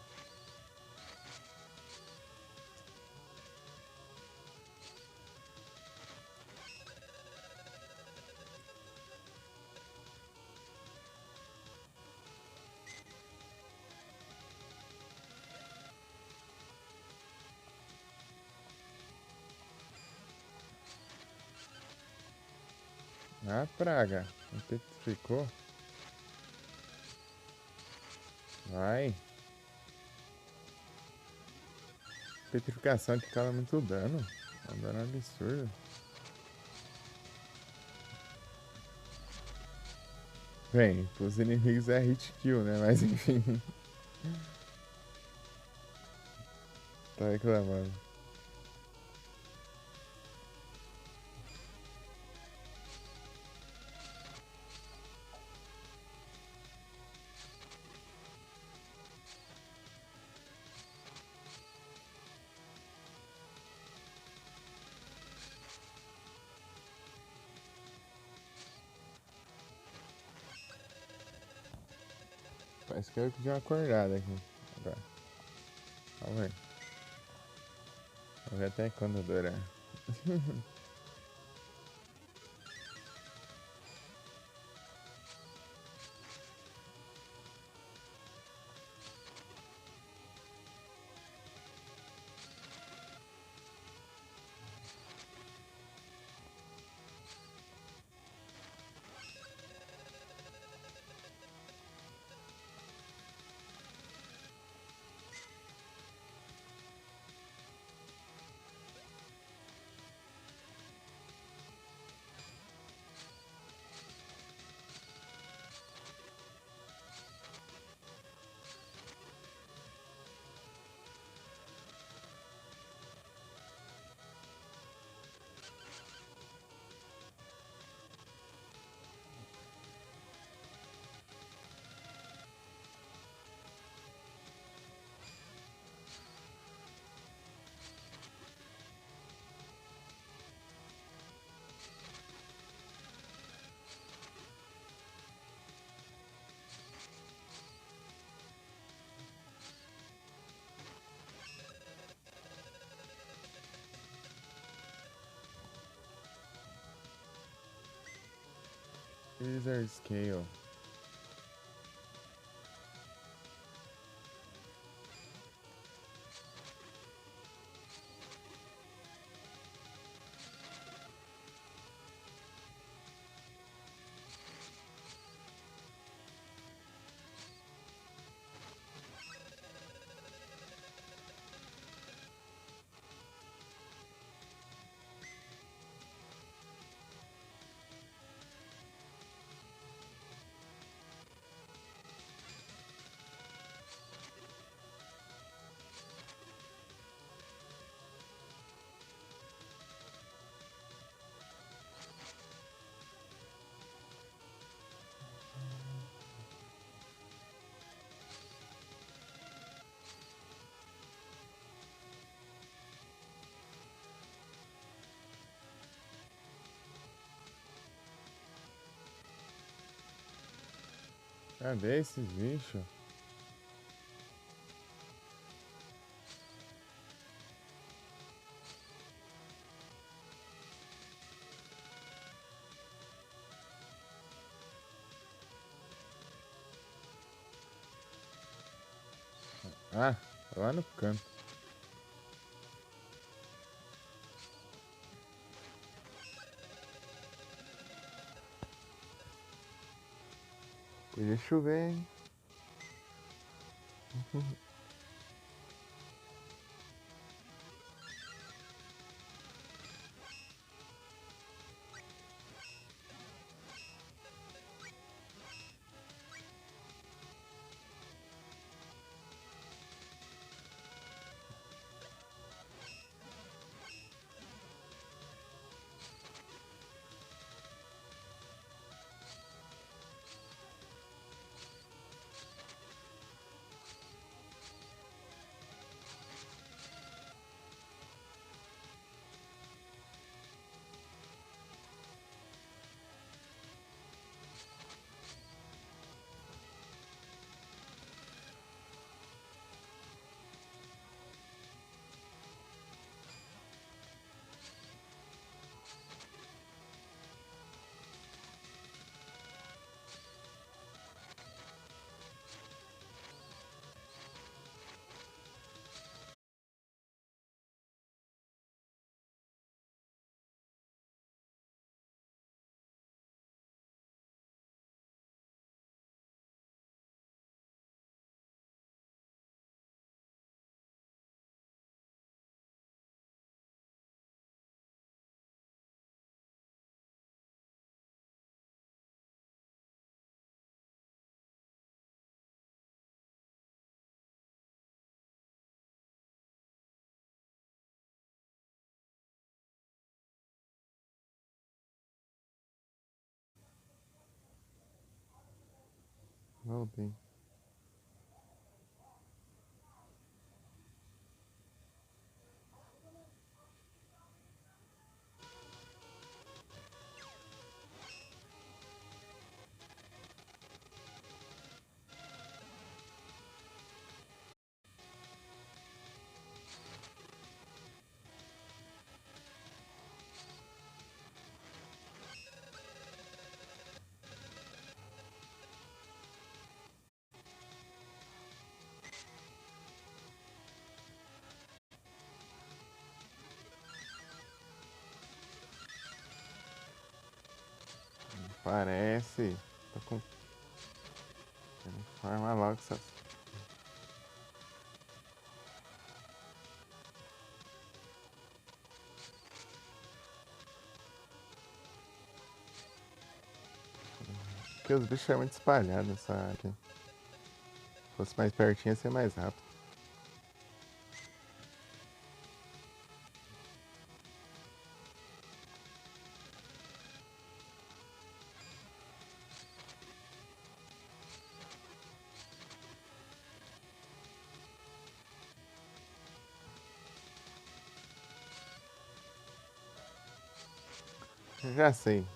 Ah, praga. Não petrificou? Vai. Petrificação que causa muito dano. É um dano absurdo. Bem, pros inimigos é hit kill, né? Mas enfim. Tá reclamando. Parece que eu dei uma acordada aqui. Agora. Vamos ver. Vamos ver até quando durar. Laser Scale. Cadê esses bichos? Ah, lá no canto. Podia chover, hein? Voltei. Parece. Tô com. Forma logo essas. Porque os bichos é muito espalhado nessa área. Se fosse mais pertinho ia ser mais rápido. Eu já sei.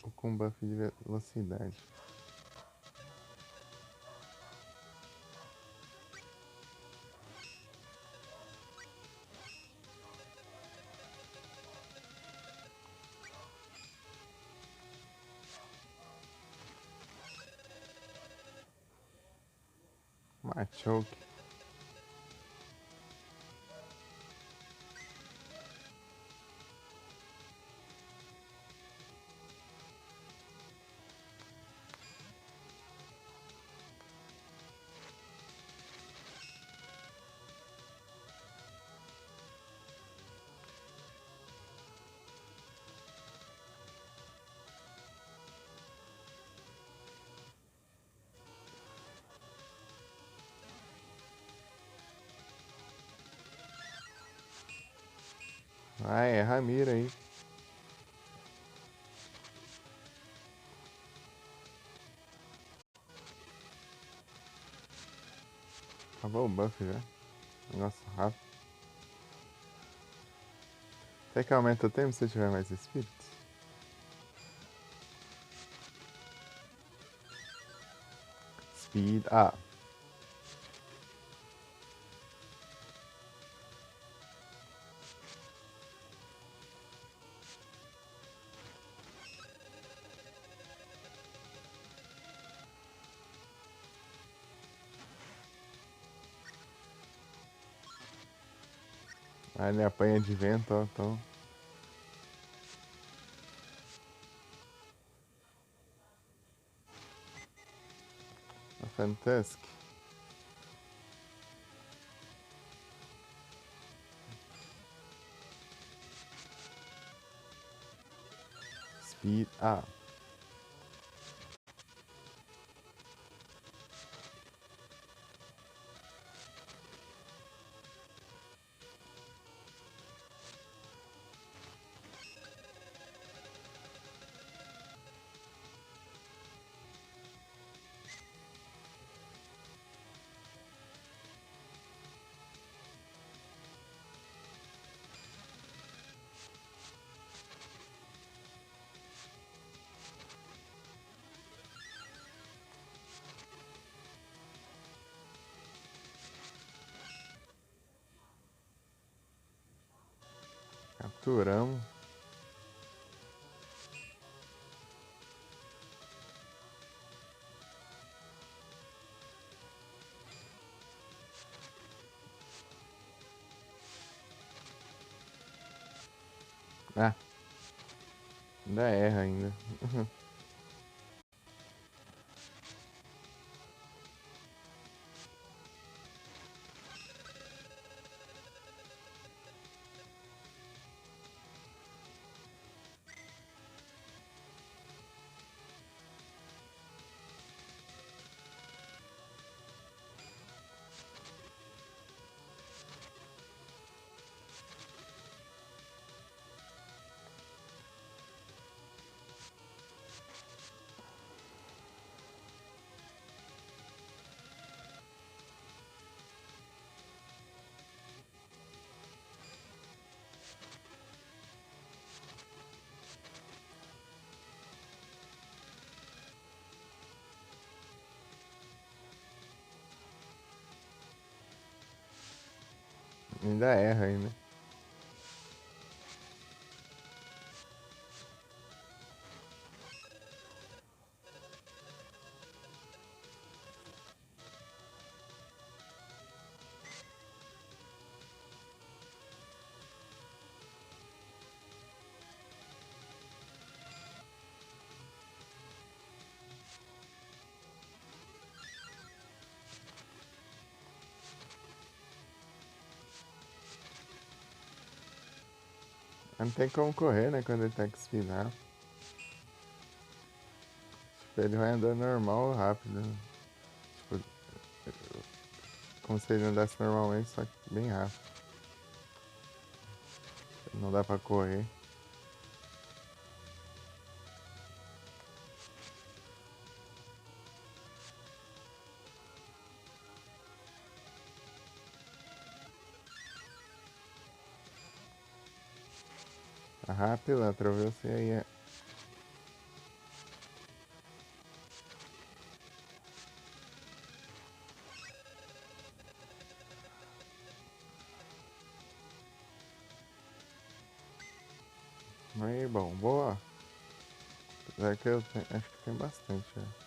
O com buff de velocidade. Machoke. Ah, erra a mira aí. Acabou o buff já. Nossa, rápido. Até que aumenta o tempo se tiver mais espíritos. Speed up. Aí ele apanha de vento, ó. Então. Fantastic. Speed up. Capturamos. Ah, ainda erra ainda. Ainda erra ainda. Não tem como correr, né? Quando ele tá com espinafre. Tipo, ele vai andando normal, rápido. Tipo, como se ele andasse normalmente, só que bem rápido. Não dá pra correr. A pilantra, viu? Você aí é. Aí, bom, boa. Apesar que acho que tem bastante, já.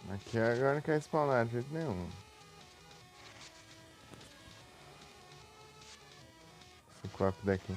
Aqui agora não quer spawnar de jeito nenhum. Esse copo daqui.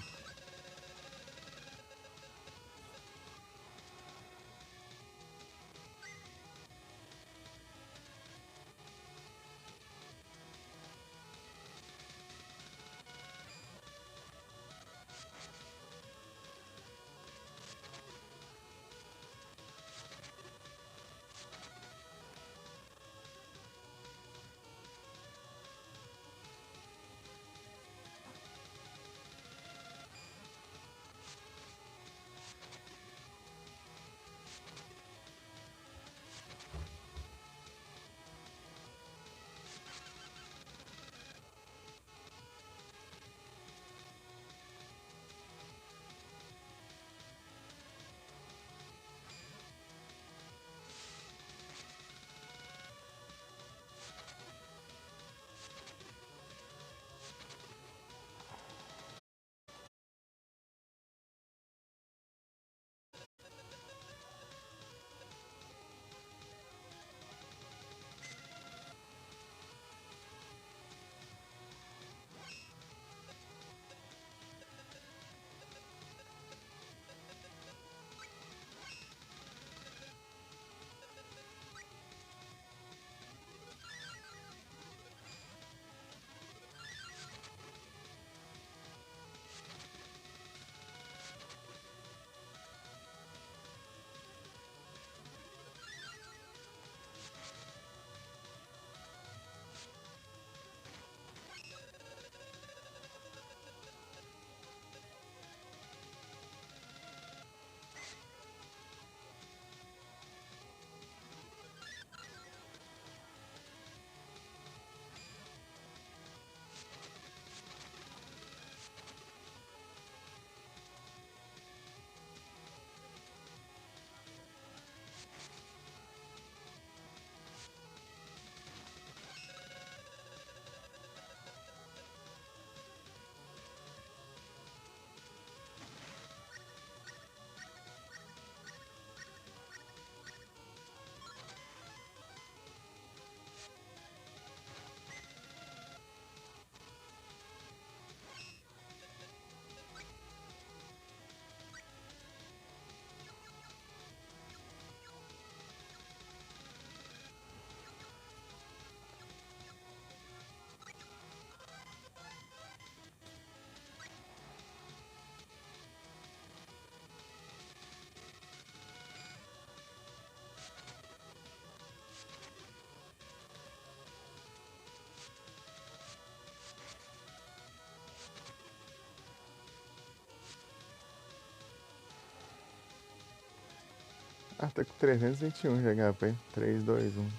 Ah, tá com 321 de HP. 3, 2, 1.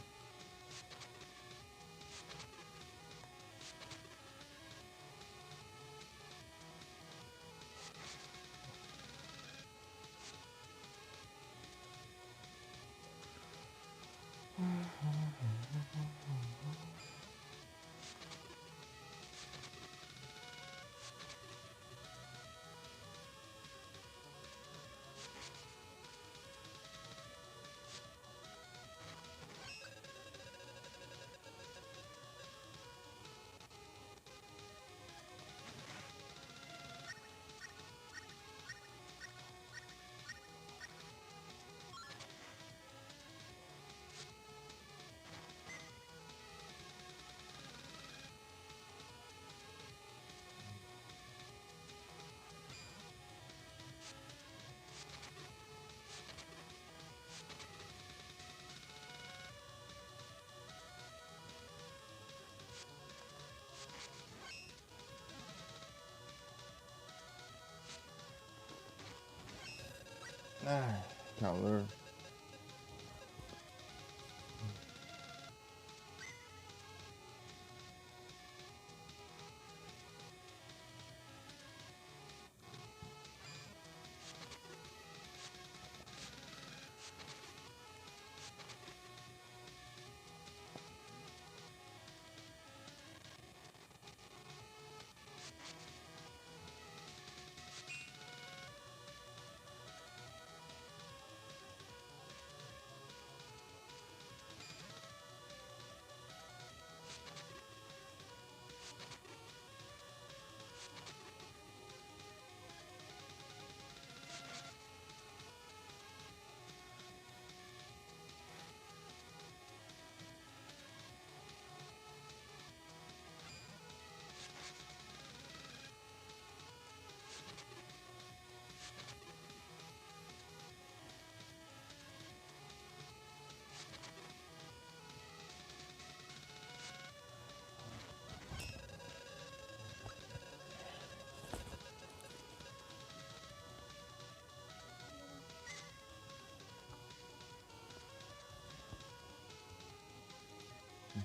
Ai, calor.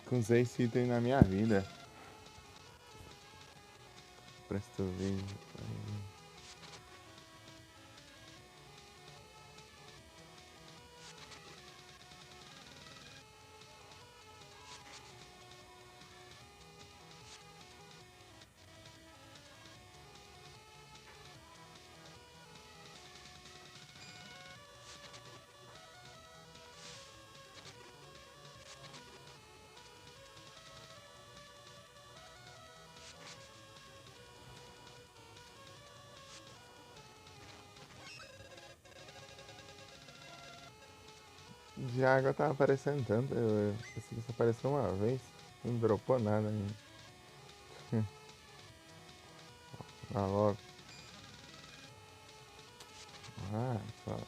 Com usei esse item na minha vida. Presta o vídeo. De água tava aparecendo tanto. Eu pensei que só apareceu uma vez. Não dropou nada ainda. Ah, logo. Ah, só.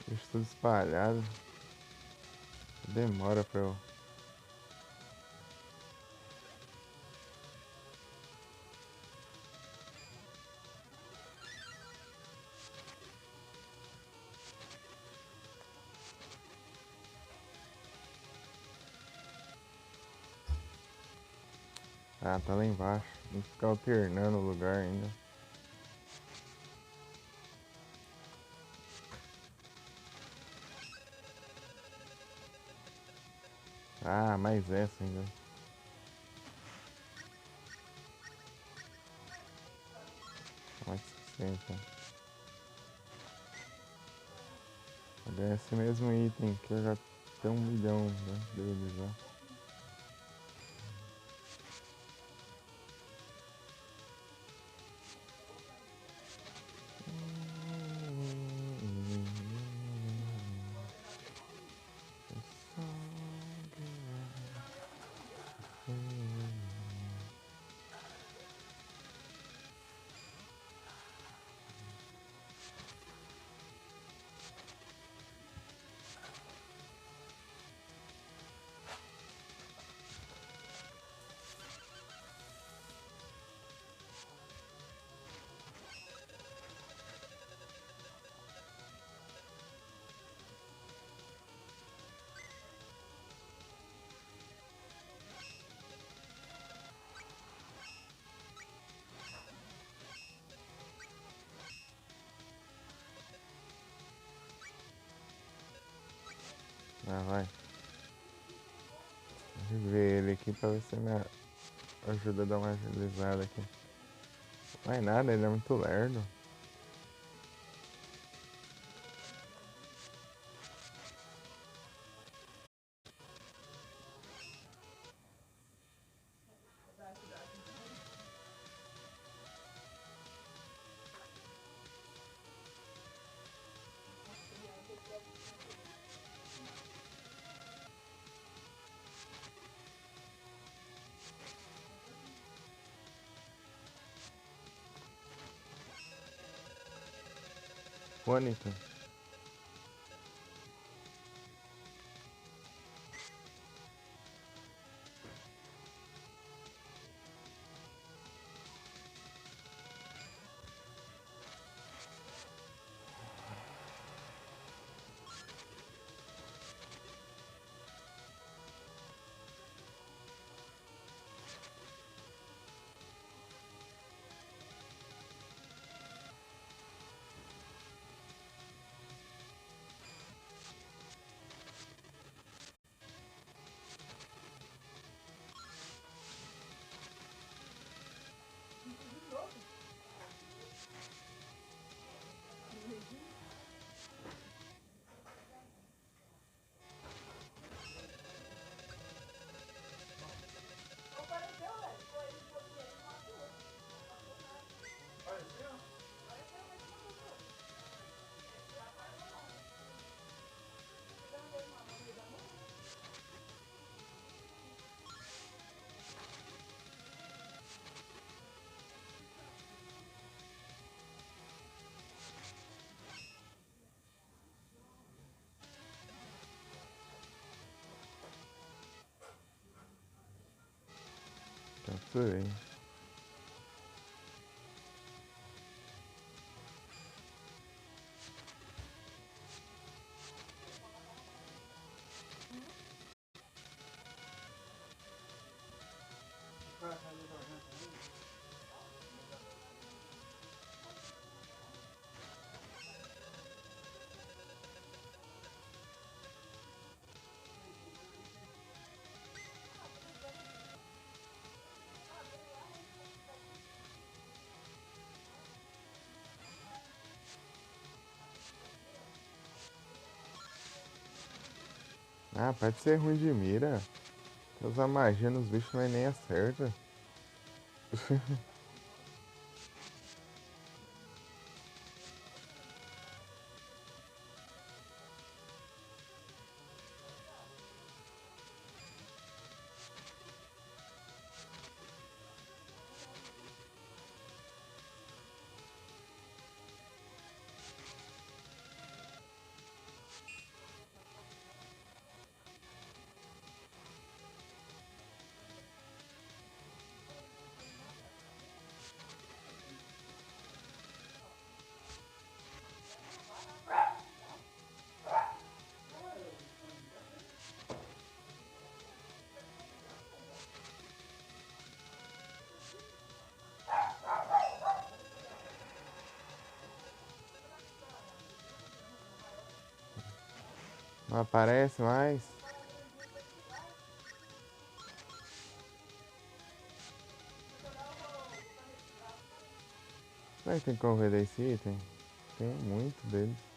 Deixa tudo espalhado. Demora pra eu. Ah, tá lá embaixo. Tem que ficar alternando o lugar ainda. Ah, mais essa ainda. Mais suficiente. Vou ganhar esse mesmo item que eu já tenho 1 milhão, né, deles já. Ah, vai. Deixa eu ver ele aqui pra ver se me ajuda a dar uma agilizada aqui. Não é nada, ele é muito lerdo. Mônica. Capturei. Ah, pode ser ruim de mira. Usar magia nos bichos mas nem acerta. Não aparece mais. Será que tem como ver desse item? Tem muito deles.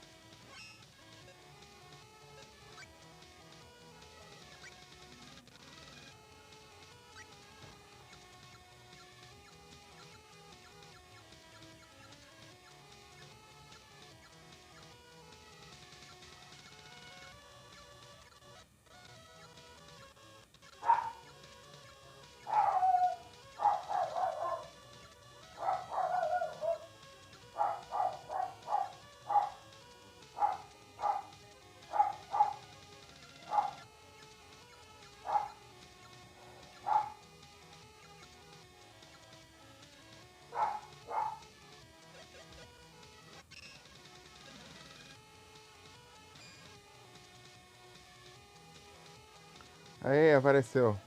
Aí, apareceu.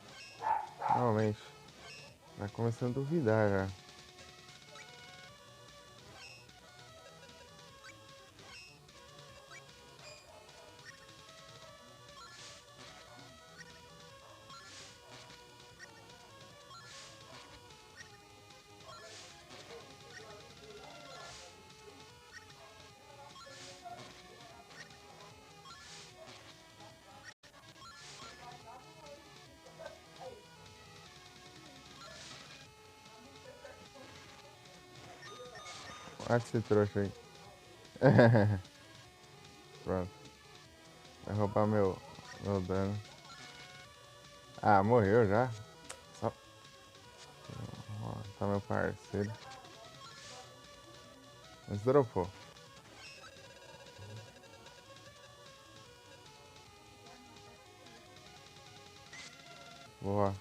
Realmente. Tá começando a duvidar já. Olha esse trouxa aí. Pronto. Vai roubar meu dano. Ah, morreu já. Só. Ó, tá meu parceiro. Mas dropou. Boa.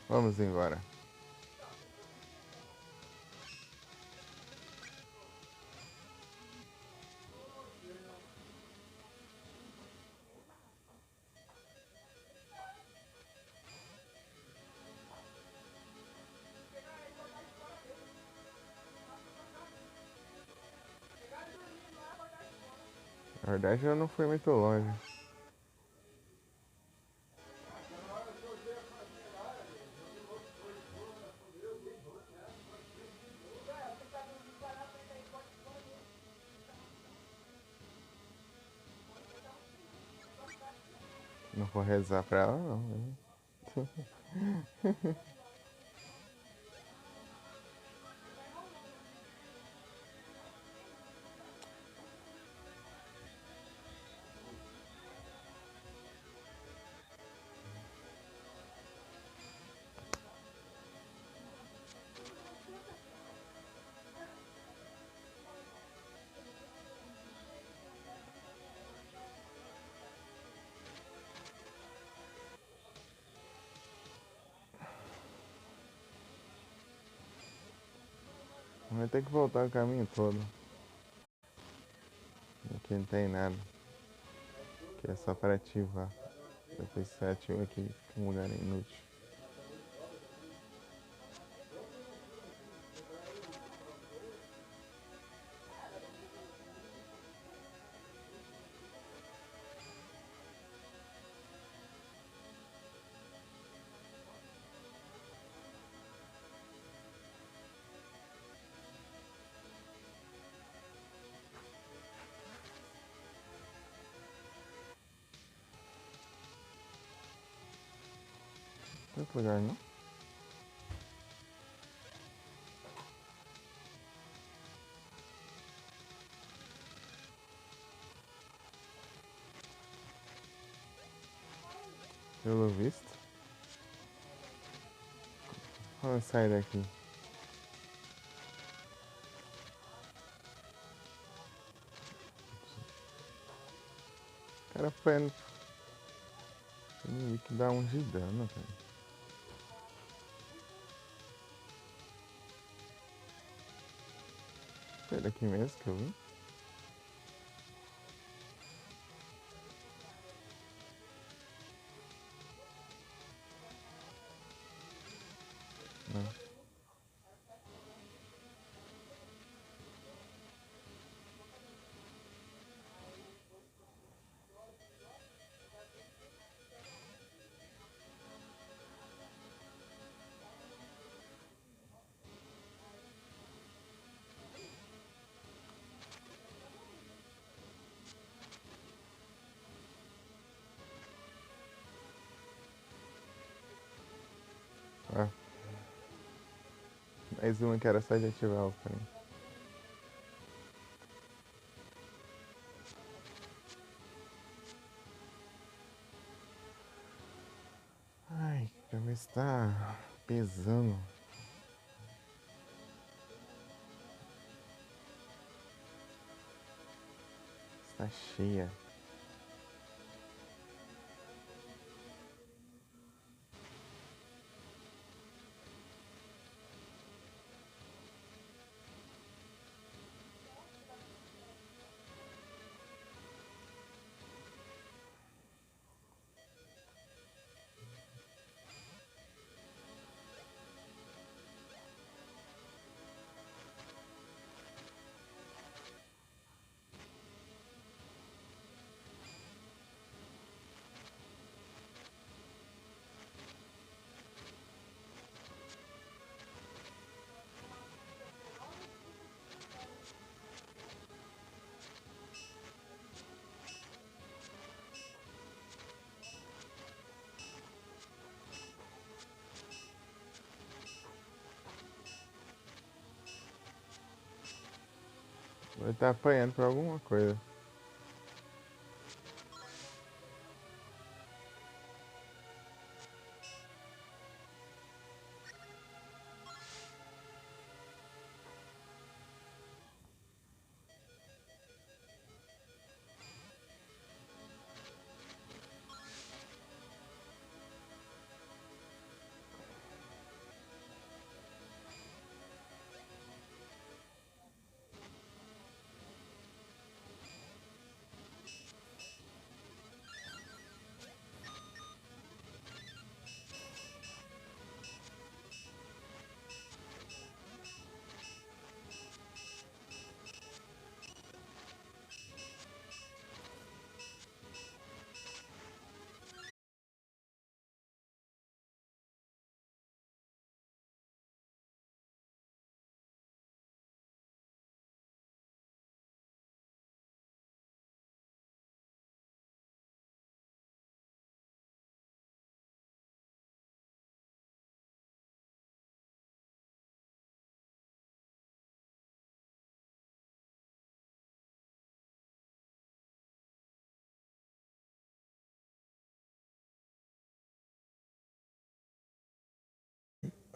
Vamos embora. Na verdade eu não fui muito longe. Não vou rezar pra ela não. Né? Vai ter que voltar o caminho todo. Aqui não tem nada. Aqui é só para ativar. Depois você ativa aqui, fica um lugar inútil. Não tem outro lugar não? Pelo visto. Vamos sair daqui. O cara foi. Tem que dar um de dano, cara. Foi daqui mesmo que eu vim? Não. Ah, mais uma que era só de ativar o trem. Ai, a cabeça tá pesando. Está cheia. Vai estar apanhando por alguma coisa.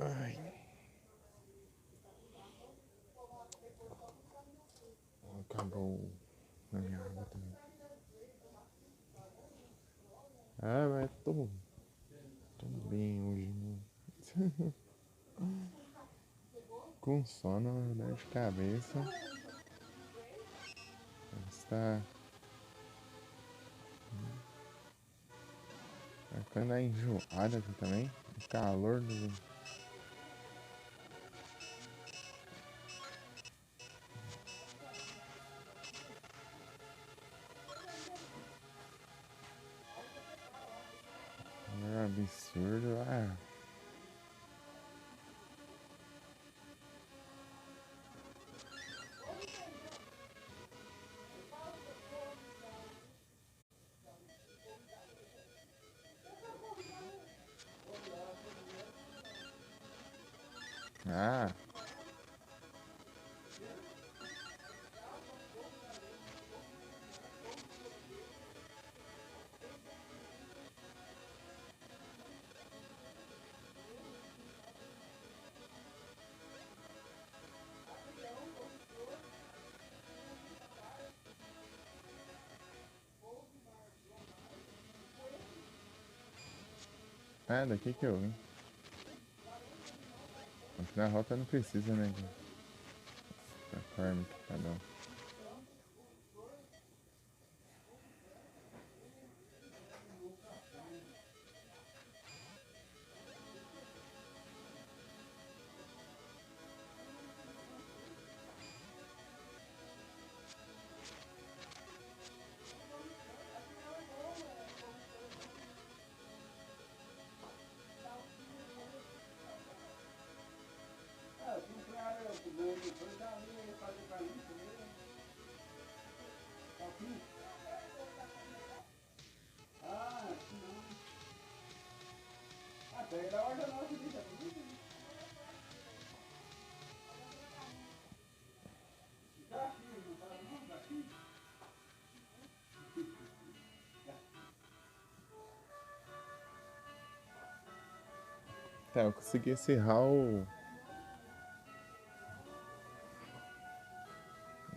Ai, acabou a minha água também. Ah, mas tô bem hoje, né? Com sono, dor de cabeça. Está ficando enjoada aqui também. O calor do. É absurdo. Ah, ah, daqui que eu vim. Acho que na rota não precisa, né? Da forma que cada um. Tá, eu consegui encerrar o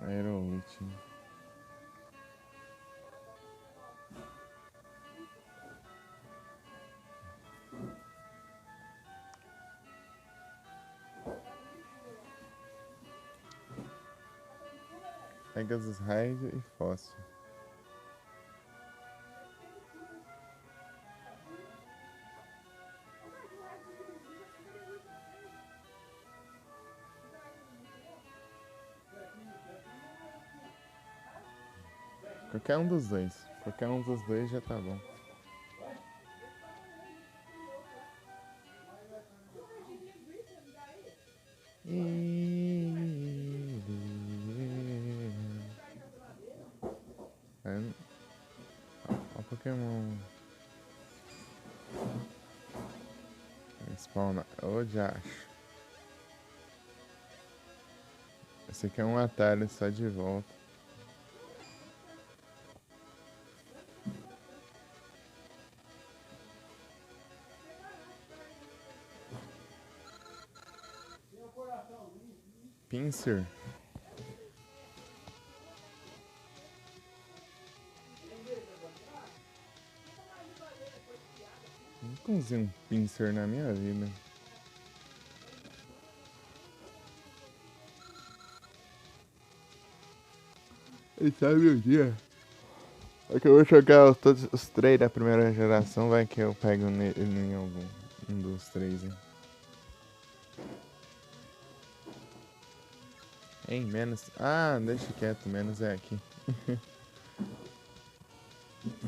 Aerolite. Pegasus Raid e Fóssil. Qualquer um dos dois. Qualquer um dos dois já tá bom. Ó, Pokémon. Spawna. Ô, Josh. Esse aqui é um atalho só de volta. Pincer. Nunca usei um pincer na minha vida. E sabe o dia? É que eu vou jogar todos os 3 da primeira geração, vai que eu pego em algum. Um dos 3, hein? Hein, menos. Ah, deixa quieto, menos é aqui.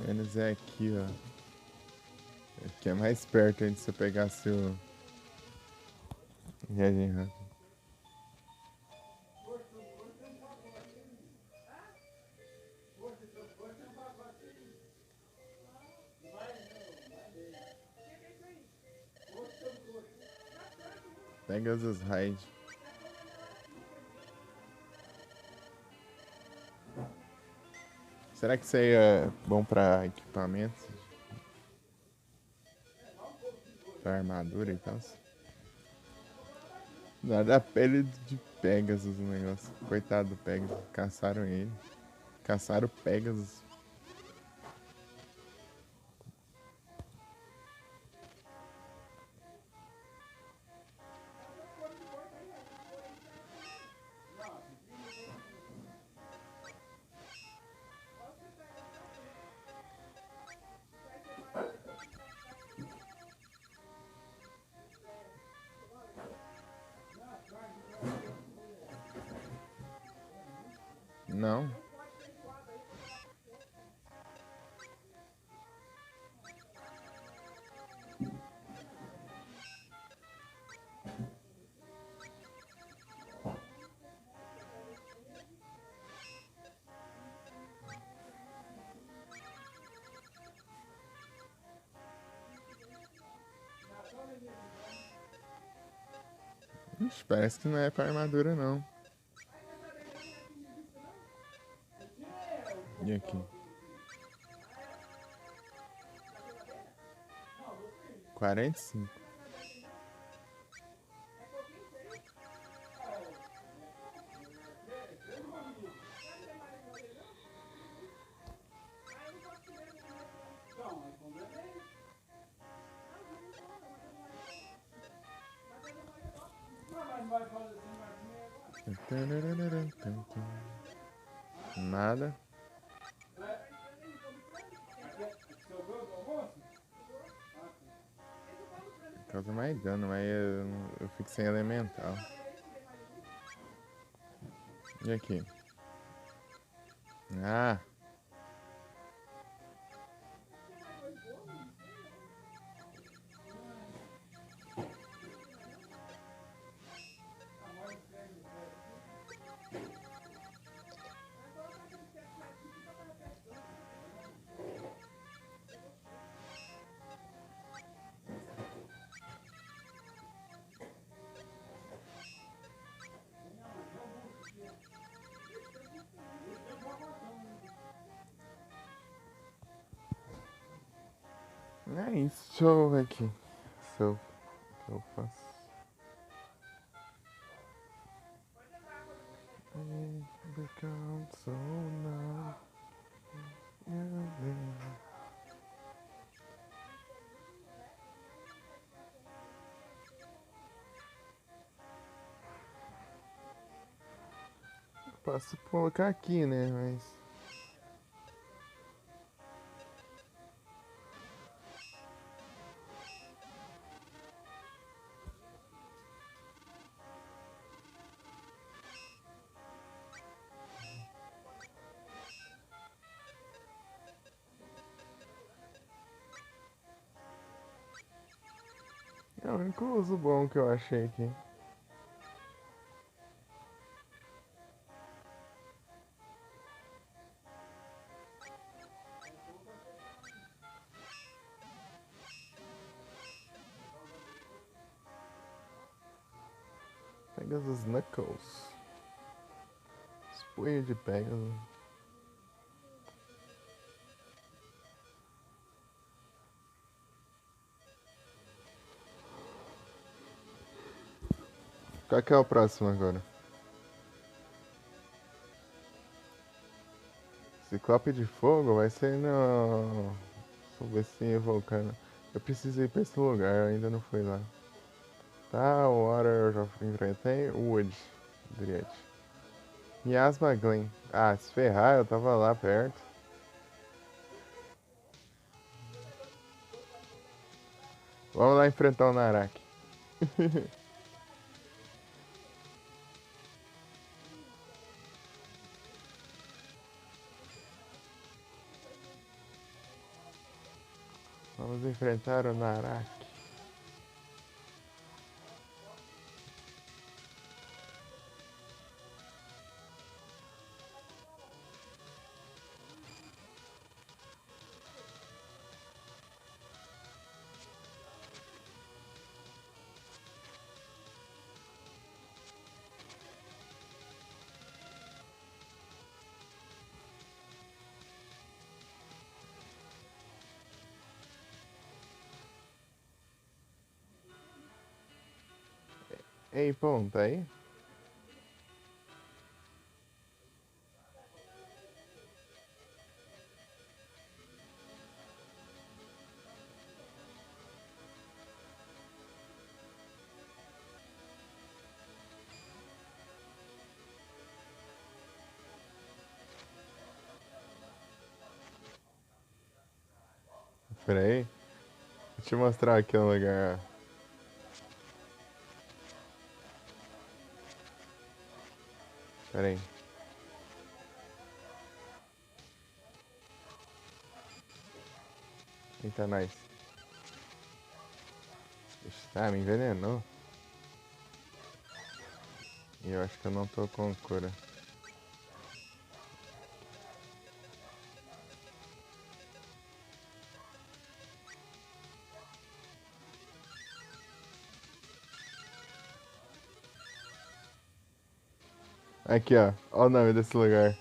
Menos é aqui, ó. Aqui é mais perto aí de você pegar seu. Viagem rápida. Pegasus Raid. Será que isso aí é bom pra equipamentos? Pra armadura e tal? Nada a pele de Pegasus o negócio. Coitado do Pegasus. Caçaram ele. Caçaram o Pegasus. Não. Ixi, parece que não é pra armadura, não. E aqui? 45. Nada. Causa mais dano, mas eu fico sem elemental. E aqui? Ah! É isso, deixa eu ver aqui. Se eu, o que eu faço. Become so now. Posso colocar aqui, né? Mas. É o único uso bom que eu achei aqui. Pega os Knuckles. Punho de Pegasus. Qual que é o próximo agora? Ciclope de Fogo vai ser no... Silvestre Vulcano. Eu preciso ir pra esse lugar, eu ainda não fui lá. Tá, o Water eu já enfrentei. Wood, Dried. Miasma Glen. Ah, se ferrar, eu tava lá perto. Vamos lá enfrentar o Naraki. Vamos enfrentar o Naraki. Ei, pô, tá aí? Pera aí. Deixa eu mostrar aqui um lugar. Pera aí. Eita, nice. Ixi, tá, me envenenou. E eu acho que eu não tô com cura. Aqui, ó. Ó o nome desse lugar.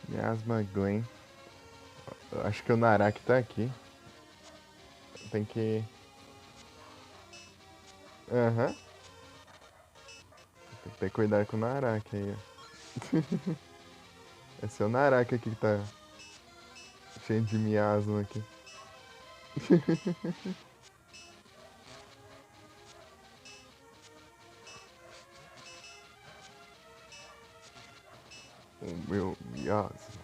Miasma Glen. Eu acho que o Naraki tá aqui. Tem que... Aham. Tem que ter cuidado com o Naraki aí, ó. Esse é o Naraki aqui que tá cheio de miasma aqui. O meu miasma.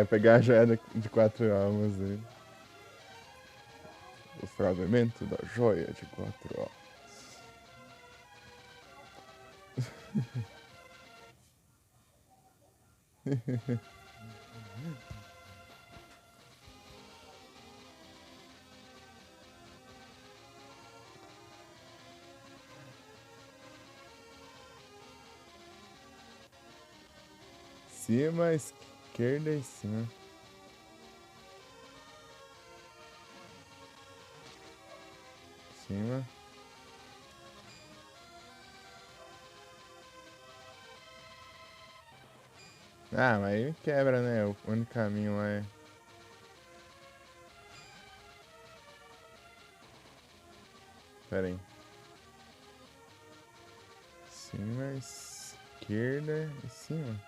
Pegar a joia de 4 almas dele. O fragmento da joia de 4 almas. Cima, esquerda e cima. Cima. Ah, mas aí quebra, né? O único caminho lá é. Pera aí. Cima, esquerda e cima.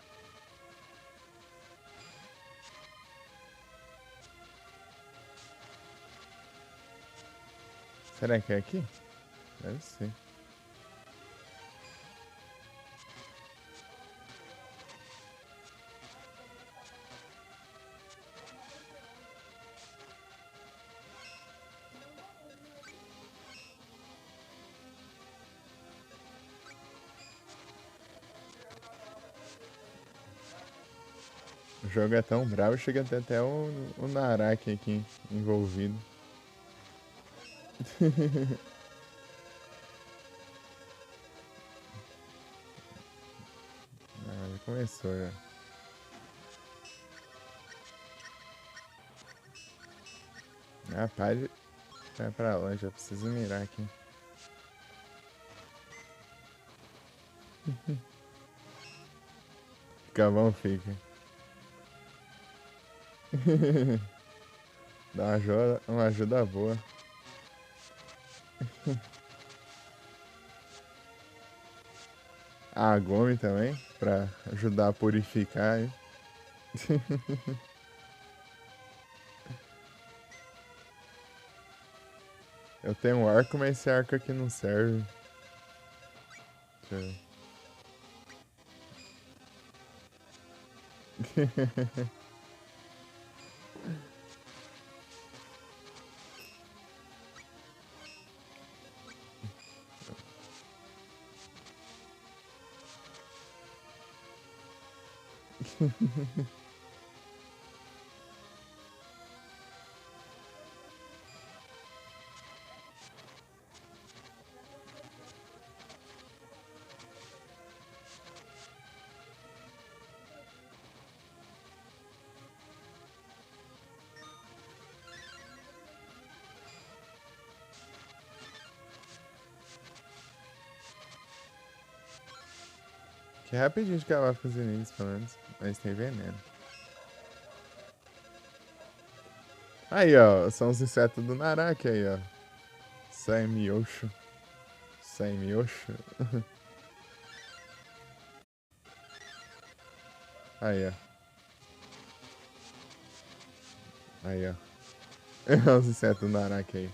Será que é aqui? Deve ser. jogo é tão bravo, chega a ter até o Naraki aqui envolvido. Ah, já começou já. Rapaz, vai pra longe, eu preciso mirar aqui. Fica bom, fica. Dá uma ajuda boa. A Gomi também, pra ajudar a purificar, hein? Eu tenho um arco, mas esse arco aqui não serve. Deixa eu ver. Que é rapidinho de acabar com os inimigos, pelo menos. Mas tem veneno. Aí, ó. São os insetos do Naraki aí, ó. Saimyosho. Saimyosho. Aí, ó. Aí, ó. Os insetos do Naraki aí.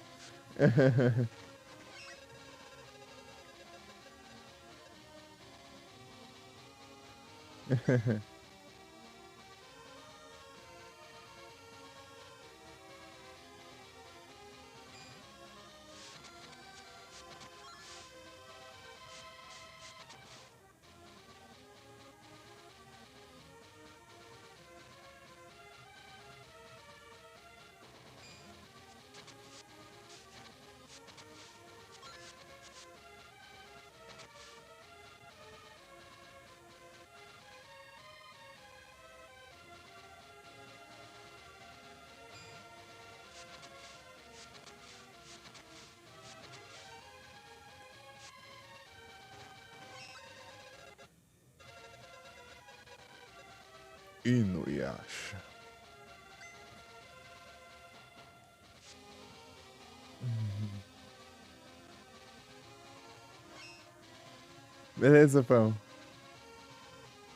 Inuyasha. Beleza, pão.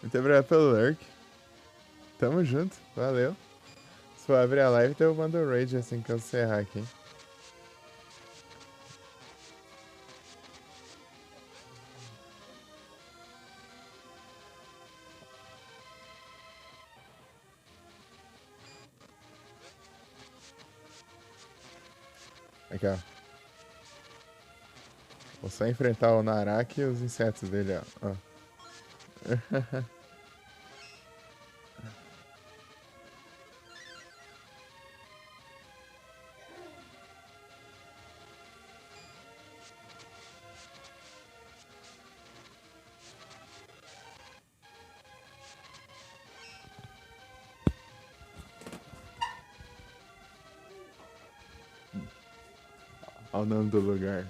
Muito obrigado pelo lurk. Tamo junto, valeu. Se for abrir a live, então eu mando o raid assim que eu encerrar aqui. Aqui, ó. Vou só enfrentar o Naraki e os insetos dele, ó. Olha o nome do lugar.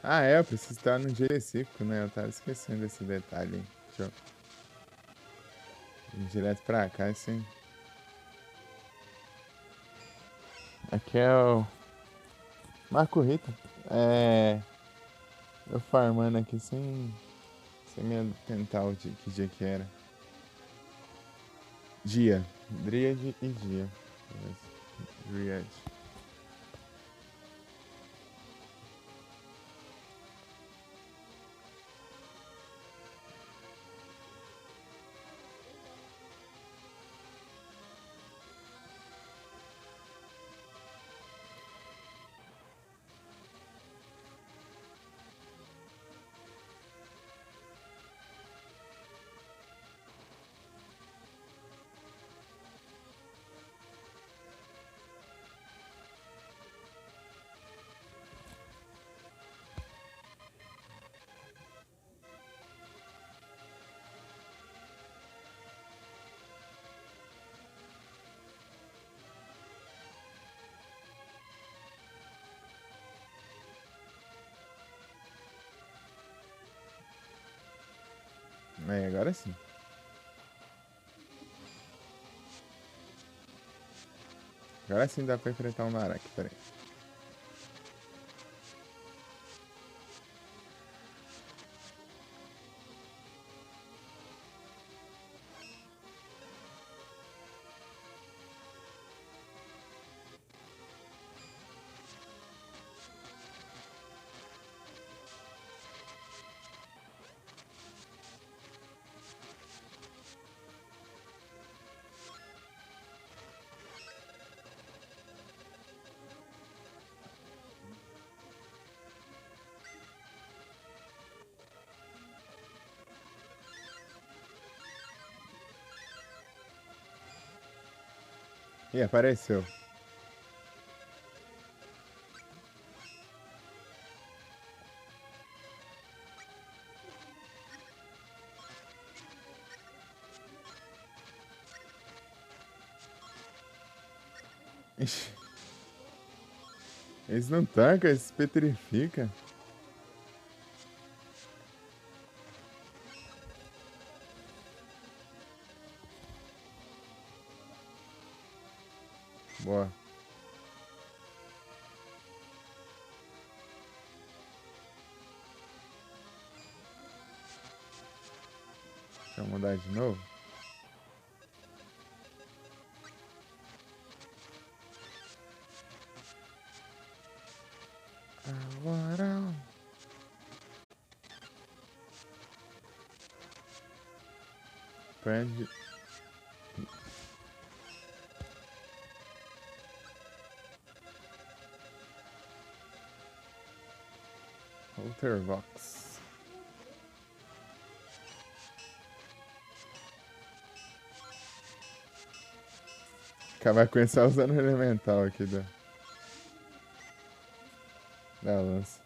Ah, é, eu preciso estar no dia específico, né? Eu tava esquecendo esse detalhe. Deixa eu Direto pra cá, assim. Aqui é o Marco Rita. É. Eu farmando aqui sem me atentar que dia que era. Dia. Dríade e dia. Dríade. É, agora sim. Agora sim dá pra enfrentar um Narak, peraí. Ih, apareceu. Ixi. Eles não tancam, eles petrificam. Boa. Deixa eu mudar de novo. Agora. Prende. Ultravox. Acabar com esse usando o elemental aqui da lança.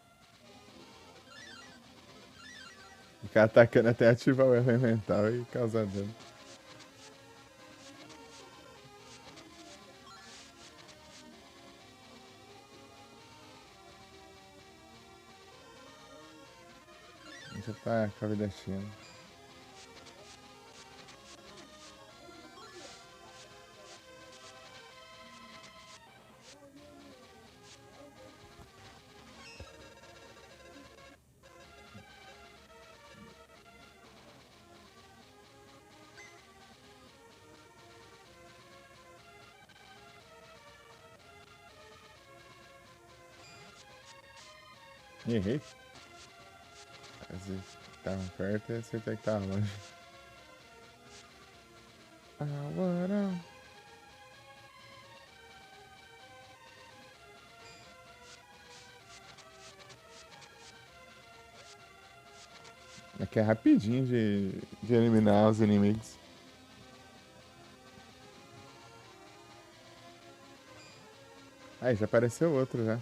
Ficar atacando até ativar o elemental e causar dano. Já tá com a vida cheia. Errei. Às vezes tava perto e acertei que tava longe. Agora. Aqui é rapidinho de eliminar os inimigos. Aí, já apareceu outro já.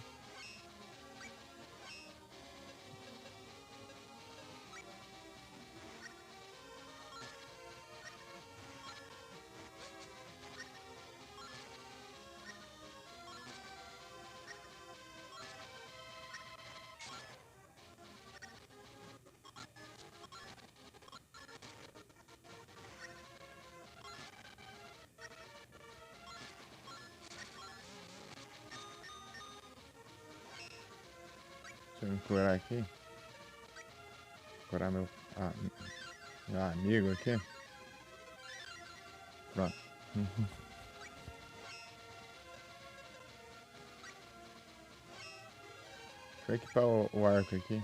Deixa eu me curar aqui. Curar ah, meu amigo aqui. Pronto. Deixa eu equipar o arco aqui.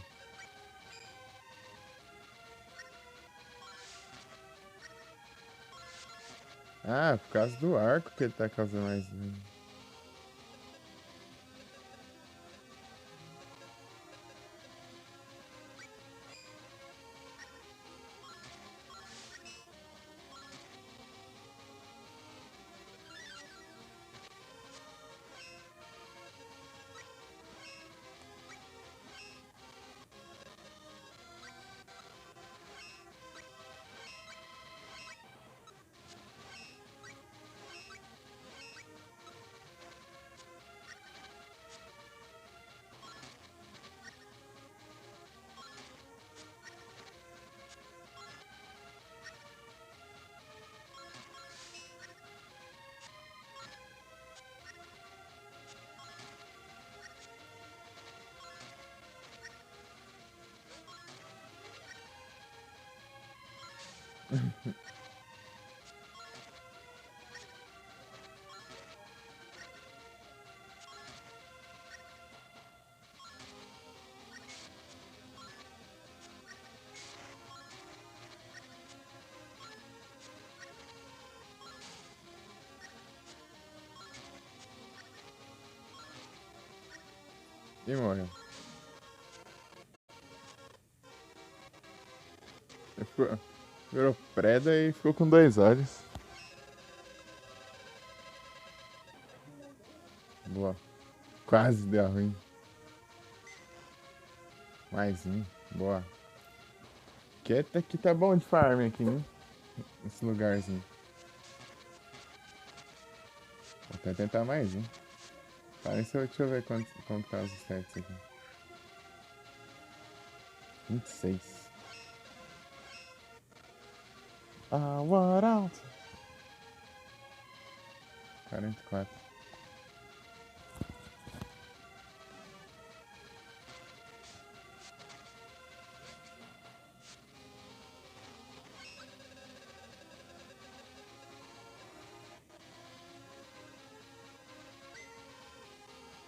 Ah, por causa do arco que ele tá causando mais dano. E morreu. Virou preda e ficou com 2 olhos. Boa. Quase deu ruim. Mais um. Boa. Aqui tá bom de farm aqui, né? Esse lugarzinho. Vou até tentar mais um. Deixa eu ver como tá os stats aqui. 26. Ah, what out? 44.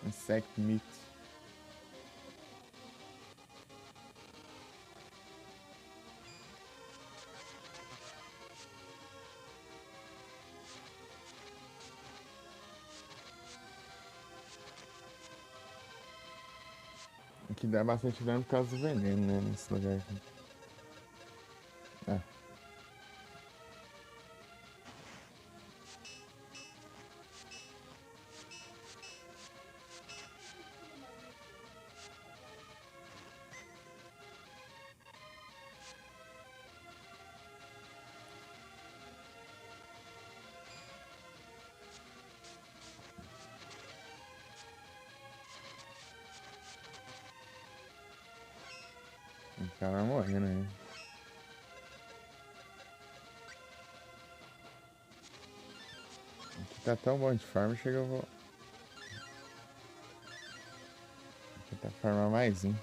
Insect meat. Aqui dá bastante dano por causa do veneno, né? Nesse lugar aqui. Ah. O cara vai morrendo aí. Aqui tá tão bom de farm, chega eu vou. Vou tentar farmar mais um.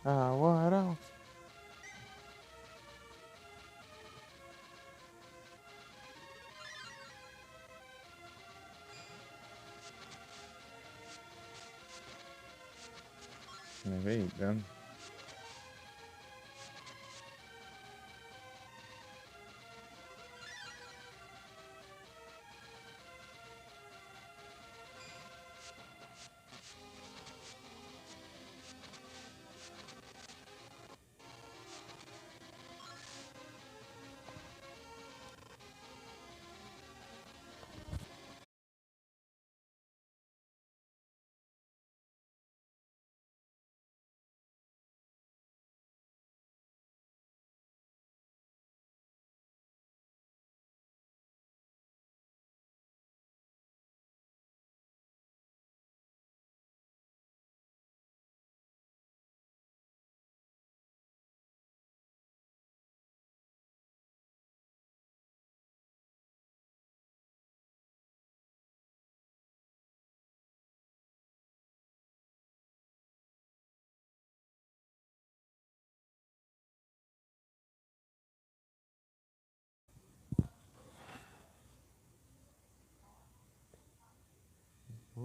Ah, what else? Levei dano.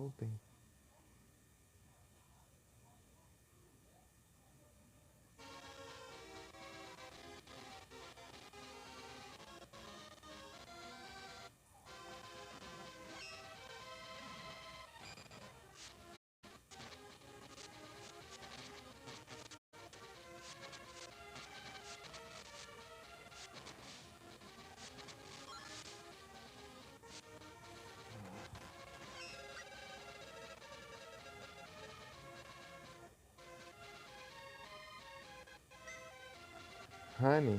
ontem. Honey,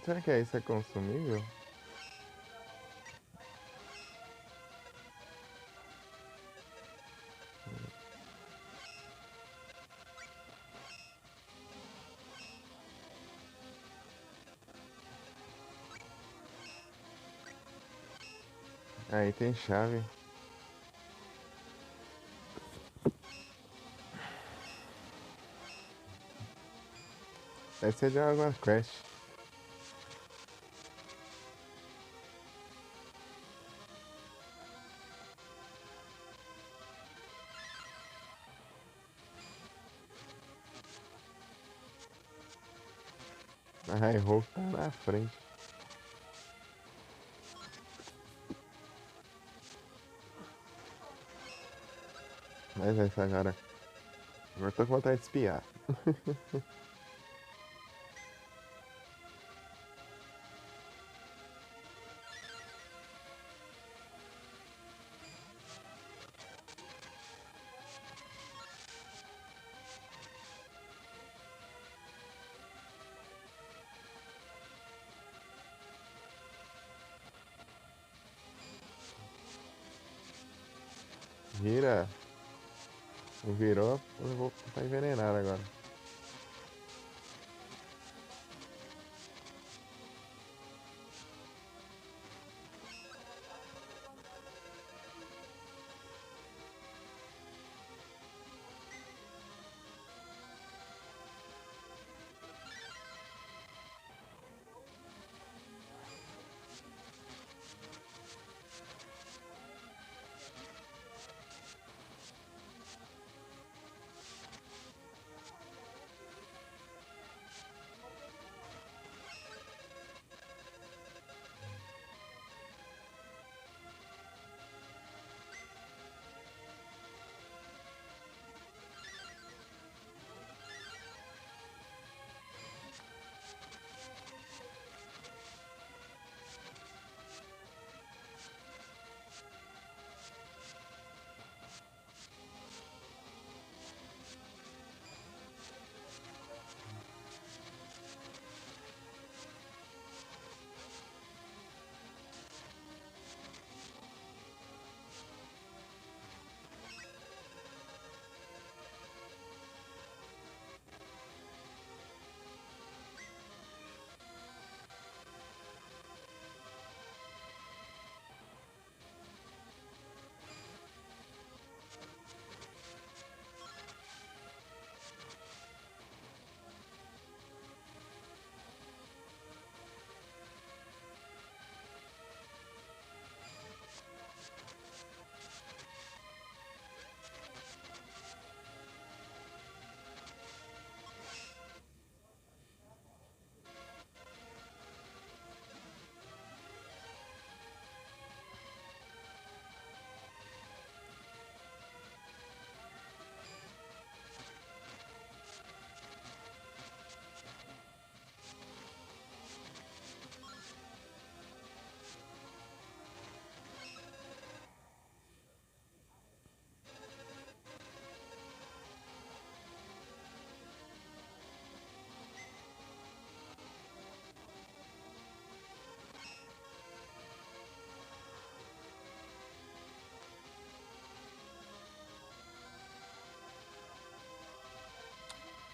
será que isso é consumível? Aí tem chave. Deve ser de Água Quest. A Hi-Ho tá na frente. Mas essa agora. Agora tô com vontade de espiar. Vira. Virou, eu vou estar envenenado agora.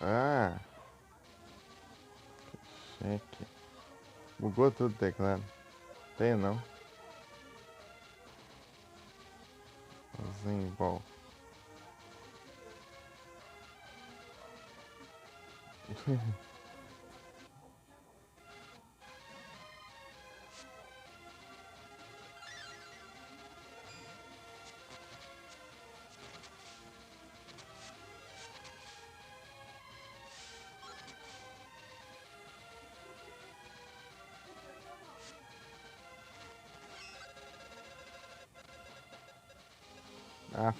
Ah, cheque. Bugou tudo o teclado. Tem não. Bom. Ah,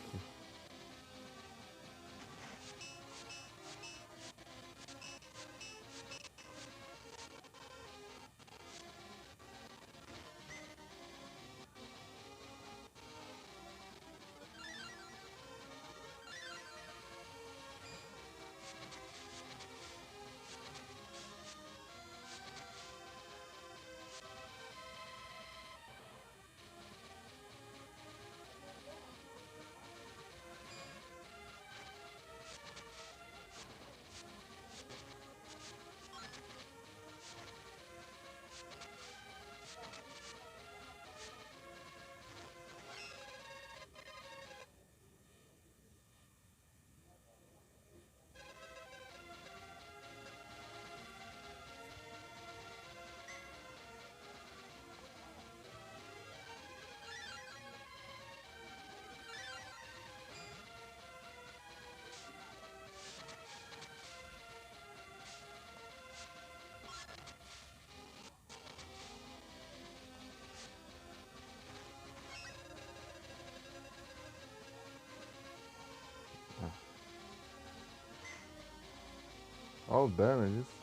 olha o dano disso.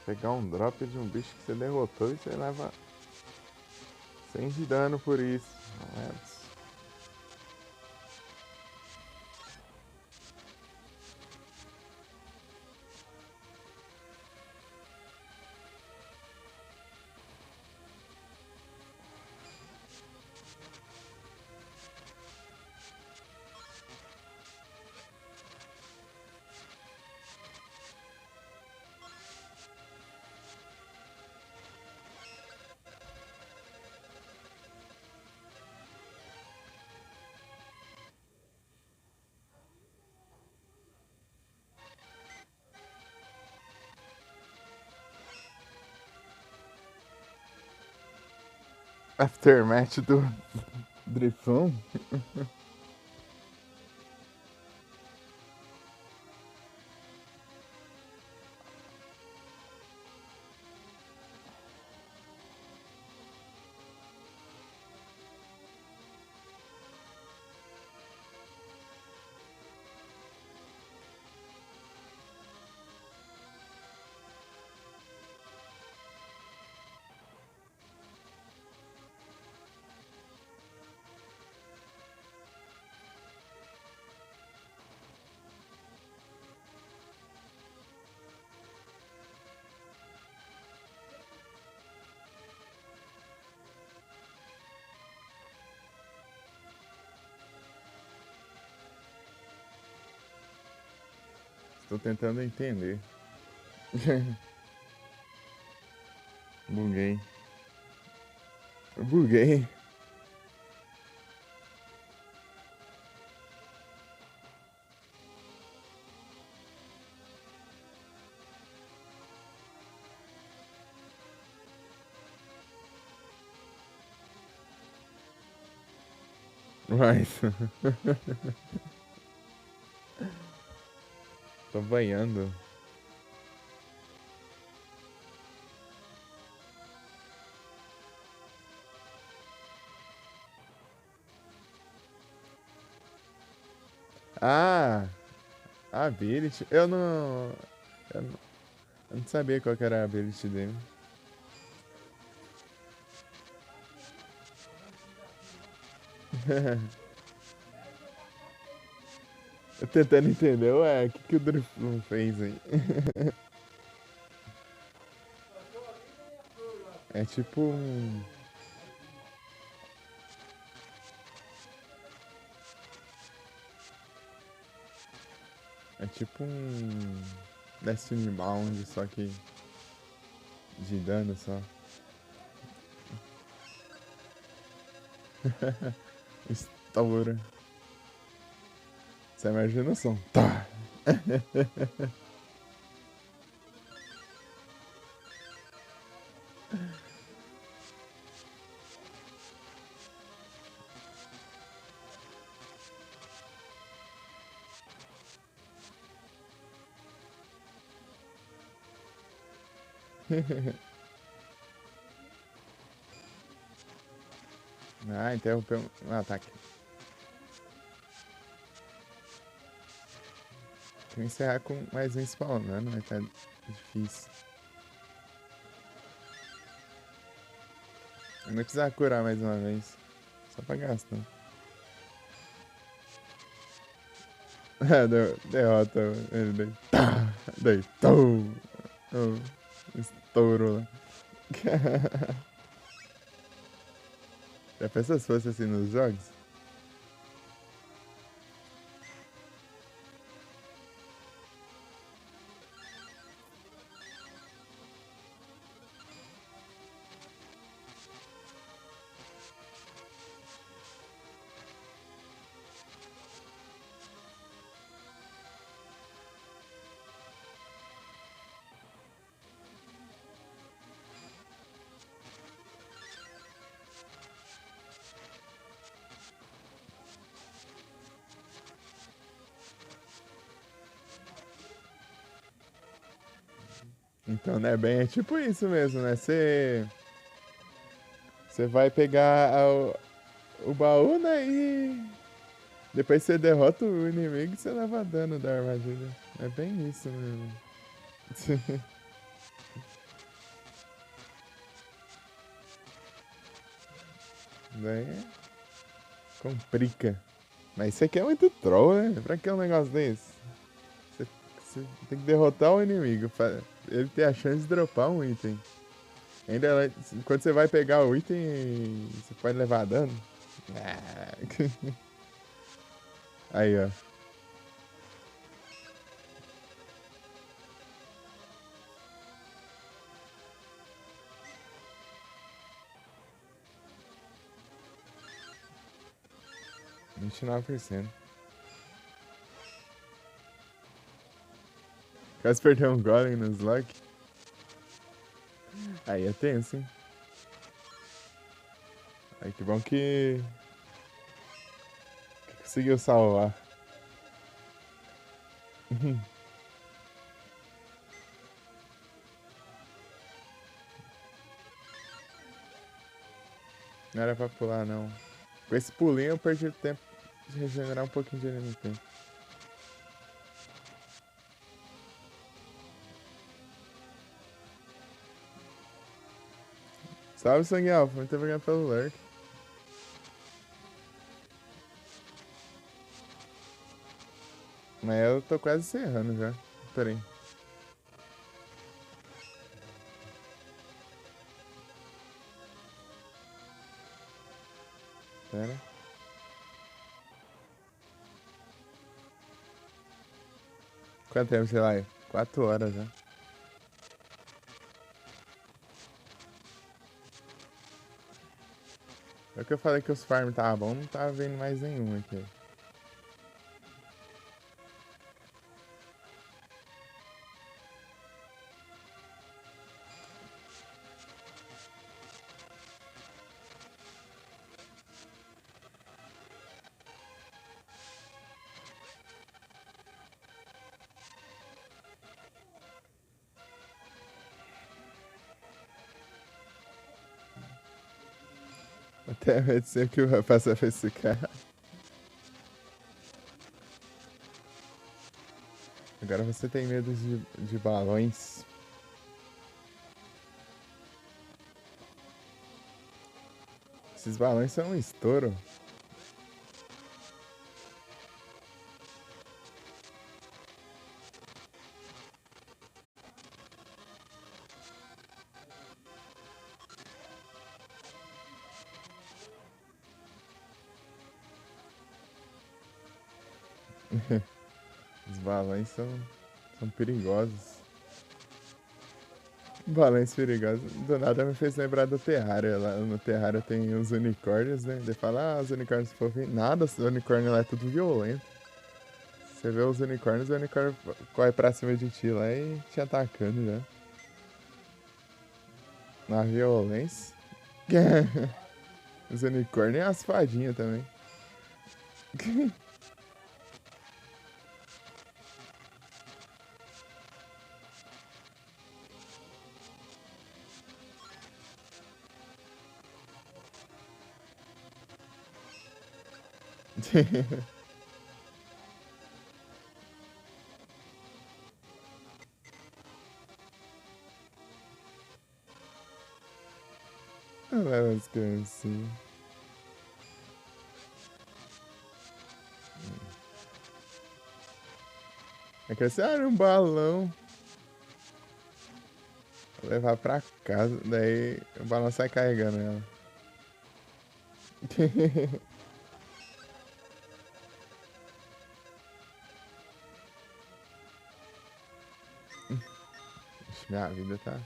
Pegar um drop de um bicho que você derrotou e você leva 100 de dano por isso. Não é absurdo. Aftermath do Drifão? Estou tentando entender. Buguei. Buguei. Mas. Tô banhando. Ah! A ability. Eu não, eu não sabia qual que era a ability dele. Eu tentando entender, ué, o que o Drifloon fez aí? É tipo um. É tipo um. Destiny Bound, só que de dano só. Estoura. Você imagina o som. Tá! Ah, interrompeu um ataque. Tem que encerrar com mais um spawnando, mas tá difícil. Eu não precisar curar mais uma vez. Só pra gastar. Derrota ele daí. Tá, deitou. Oh, estouro lá. Já pensou se fosse assim nos jogos? Então, né, bem, é tipo isso mesmo, né? Você vai pegar o baú, né? E depois você derrota o inimigo e você leva dano da armadilha. É bem isso mesmo. Daí complica. Mas isso aqui é muito troll, né? Pra que um negócio desse? Você, você tem que derrotar o inimigo pra ele ter a chance de dropar um item. Ainda quando você vai pegar o item, você pode levar dano. Ah. Aí, ó. 29%. Quase perdeu um golem no slug. Aí é tenso, hein? Aí que bom que conseguiu salvar. Não era pra pular, não. Com esse pulinho eu perdi o tempo de regenerar um pouquinho de NMP. Salve, Sangue Alpha. Muito obrigado pelo lurk. Mas eu tô quase encerrando já. Pera aí. Pera. Quanto tempo você vai? 4 horas já. É o que eu falei que os farms tava bom, não tava vendo mais nenhum aqui. Até vai dizer que vai passar pra esse cara. Agora você tem medo de balões. Esses balões são um estouro. Os balões são perigosos. Balões perigosos. Do nada me fez lembrar do Terraria. Lá no Terraria tem os unicórnios, né? Ele fala, os unicórnios fofinhos. Nada, os unicórnios lá é tudo violento. Você vê os unicórnios, o unicórnio corre pra cima de ti lá e te atacando já. Na violência. Os unicórnios e as fadinhas também. Leva as criancinhas. É que assim, era um balão. Vou levar pra casa, daí o balão sai carregando ela. Ixi, minha vida tá.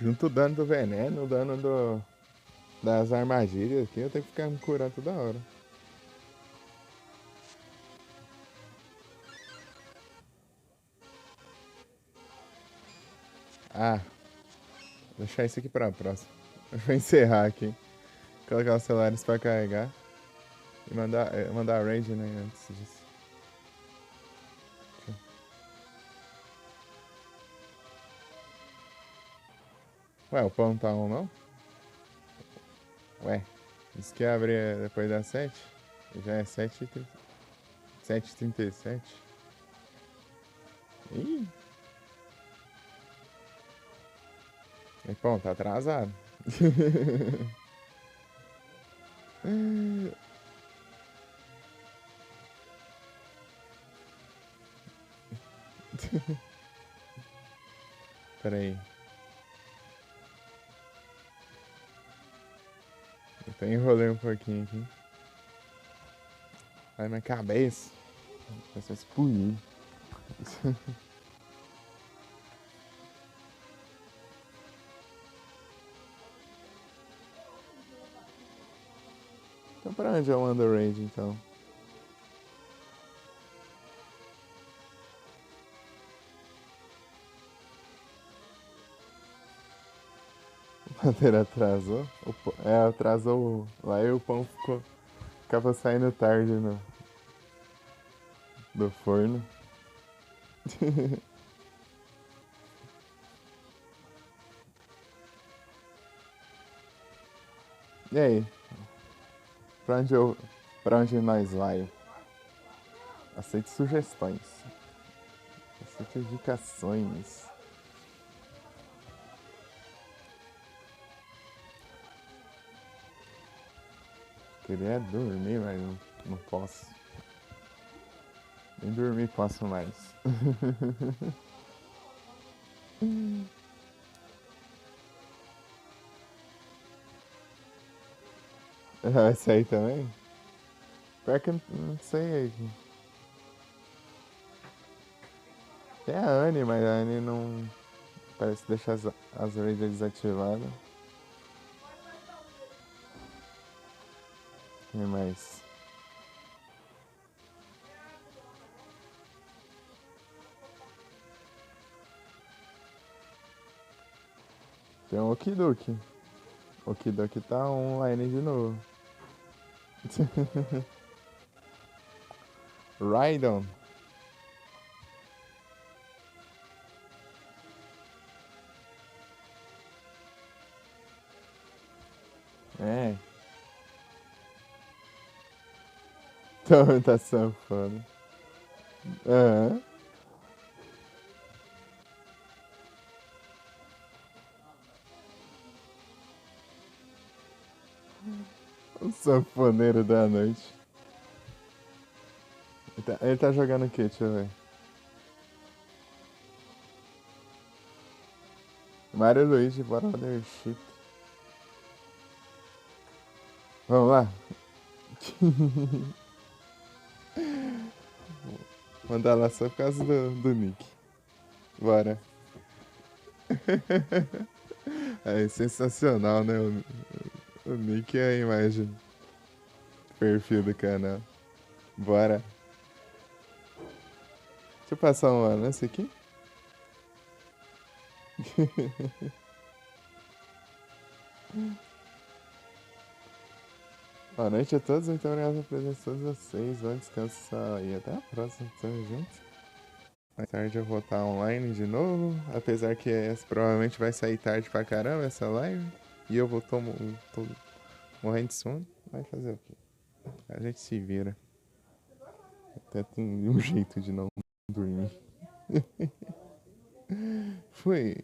Junto o dano do veneno, o dano das armadilhas aqui, eu tenho que ficar me curando toda hora. Ah, vou deixar isso aqui pra próxima. Eu vou encerrar aqui. Colocar os celulares pra carregar. E mandar raid, né, antes disso. Ué, o pão não tá on, não? Ué, disse que ia abrir depois das 7. Já é 7h37. Ih, e pão, tá atrasado. Pera aí. Eu até enrolei um pouquinho aqui. Ai, minha cabeça. Vai se explodir. Então pra onde é o underage, então? O Bandeira atrasou? Atrasou lá e o pão ficava saindo tarde do forno. E aí? Pra onde, pra onde nós vai? Aceite sugestões. Aceite indicações. Queria dormir, mas não posso. Nem dormir posso mais. Vai sair também? Pior que eu não sei. Tem a Anne, mas a Anne não. Parece deixar as raids desativadas. Quem mais? Tem o Okidoki. O Okidoki tá online de novo. Raidon. É. Então tá safando. Aham. O sanfoneiro da noite. Ele tá jogando o que? Deixa eu ver. Mario Luigi, bora Mothership. Vamos lá? Mandar lá só por causa do Nick. Bora. É sensacional, né? O Nick é a imagem. Perfil do canal. Bora. Deixa eu passar um lance aqui. Boa noite a todos, muito obrigado pela presença de todos vocês. Bom descanso e até a próxima. Tamo junto. Mais tarde eu vou estar online de novo, apesar que provavelmente vai sair tarde pra caramba essa live. E eu tô morrendo de sono. Vai fazer o quê? A gente se vira. Até tem um jeito de não dormir. Fui.